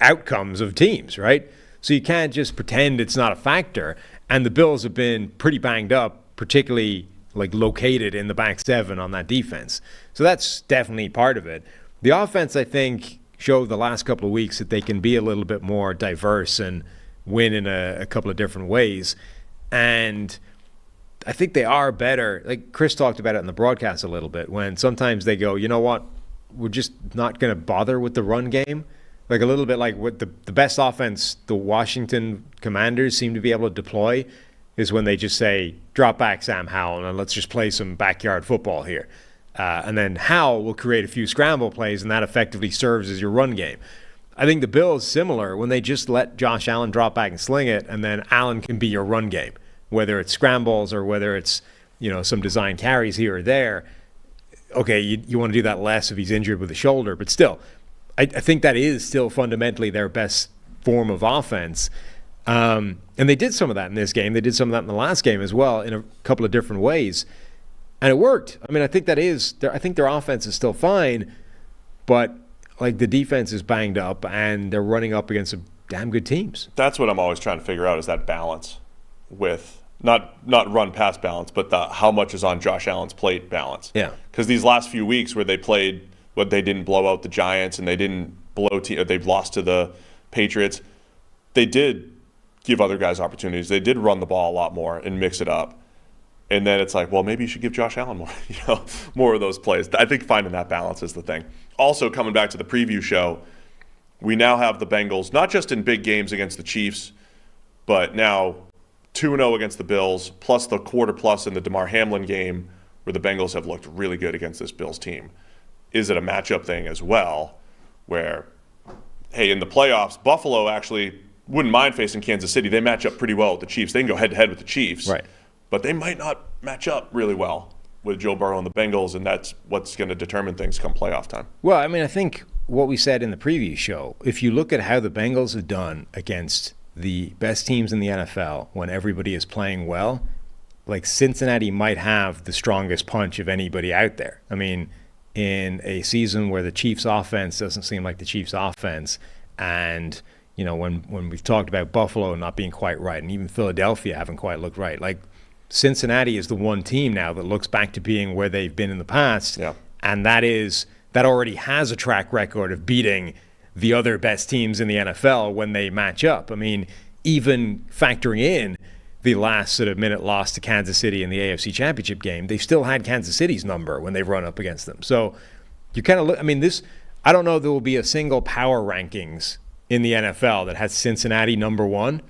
outcomes of teams, right? So you can't just pretend it's not a factor. And the Bills have been pretty banged up, particularly like located in the back 7 on that defense. So that's definitely part of it. The offense, I think, showed the last couple of weeks that they can be a little bit more diverse and win in a couple of different ways. And I think they are better. Like Chris talked about it in the broadcast a little bit, when sometimes they go, you know what, we're just not going to bother with the run game. Like a little bit like what the best offense the Washington Commanders seem to be able to deploy is when they just say, drop back Sam Howell and let's just play some backyard football here. And then Howell will create a few scramble plays, and that effectively serves as your run game. I think the Bills, similar, when they just let Josh Allen drop back and sling it, and then Allen can be your run game, whether it's scrambles or whether it's, you know, some design carries here or there. Okay, you want to do that less if he's injured with the shoulder, but still, I think that is still fundamentally their best form of offense. And they did some of that in this game. They did some of that in the last game as well in a couple of different ways. And it worked. I mean, I think I think their offense is still fine, but like the defense is banged up and they're running up against some damn good teams. That's what I'm always trying to figure out, is that balance with not run pass balance, but the how much is on Josh Allen's plate balance. Yeah. Because these last few weeks where they played, what they didn't blow out the Giants and they didn't they've lost to the Patriots, they did give other guys opportunities. They did run the ball a lot more and mix it up. And then it's like, well, maybe you should give Josh Allen more of those plays. I think finding that balance is the thing. Also, coming back to the preview show, we now have the Bengals, not just in big games against the Chiefs, but now 2-0 against the Bills, plus the quarter plus in the DeMar Hamlin game where the Bengals have looked really good against this Bills team. Is it a matchup thing as well where, hey, in the playoffs, Buffalo actually wouldn't mind facing Kansas City. They match up pretty well with the Chiefs. They can go head-to-head with the Chiefs. Right. But they might not match up really well with Joe Burrow and the Bengals, and that's what's going to determine things come playoff time. Well, I mean, I think what we said in the previous show, if you look at how the Bengals have done against the best teams in the NFL when everybody is playing well, like Cincinnati might have the strongest punch of anybody out there. I mean, in a season where the Chiefs offense doesn't seem like the Chiefs offense, and you know, when we've talked about Buffalo not being quite right, and even Philadelphia haven't quite looked right, like Cincinnati is the one team now that looks back to being where they've been in the past, and that already has a track record of beating the other best teams in the NFL when they match up. I mean, even factoring in the last sort of minute loss to Kansas City in the AFC Championship game, they've still had Kansas City's number when they've run up against them. So you kind of look, I mean, I don't know if there will be a single power rankings in the NFL that has Cincinnati number one,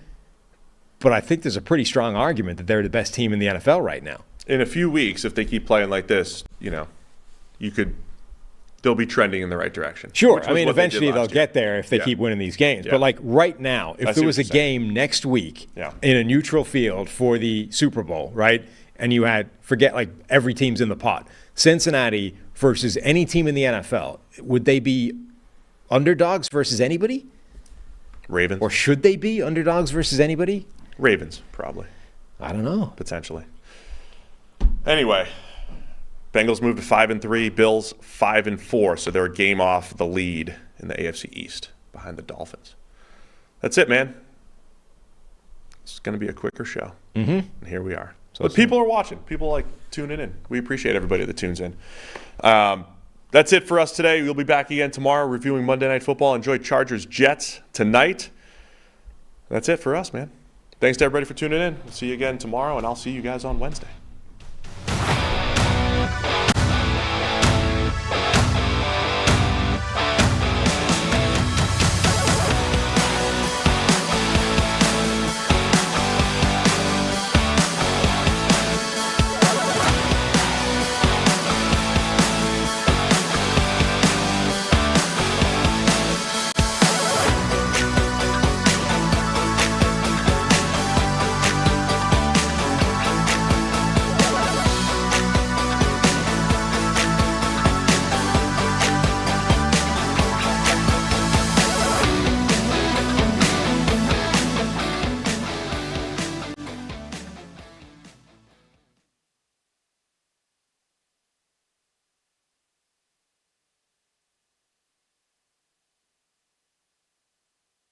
but I think there's a pretty strong argument that they're the best team in the NFL right now. In a few weeks, if they keep playing like this, you know, they'll be trending in the right direction. Sure. I mean, eventually they'll get there if they keep winning these games. Yeah. But like right now, if there was a game next week in a neutral field for the Super Bowl, right, and you had, forget like every team's in the pot, Cincinnati versus any team in the NFL, would they be underdogs versus anybody? Ravens. Or should they be underdogs versus anybody? Ravens, probably. I don't know. Potentially. Anyway, Bengals moved to 5-3, Bills 5-4, so they're a game off the lead in the AFC East behind the Dolphins. That's it, man. It's going to be a quicker show. Mm-hmm. And here we are. But people are watching. People like tuning in. We appreciate everybody that tunes in. That's it for us today. We'll be back again tomorrow reviewing Monday Night Football. Enjoy Chargers-Jets tonight. That's it for us, man. Thanks to everybody for tuning in. We'll see you again tomorrow, and I'll see you guys on Wednesday.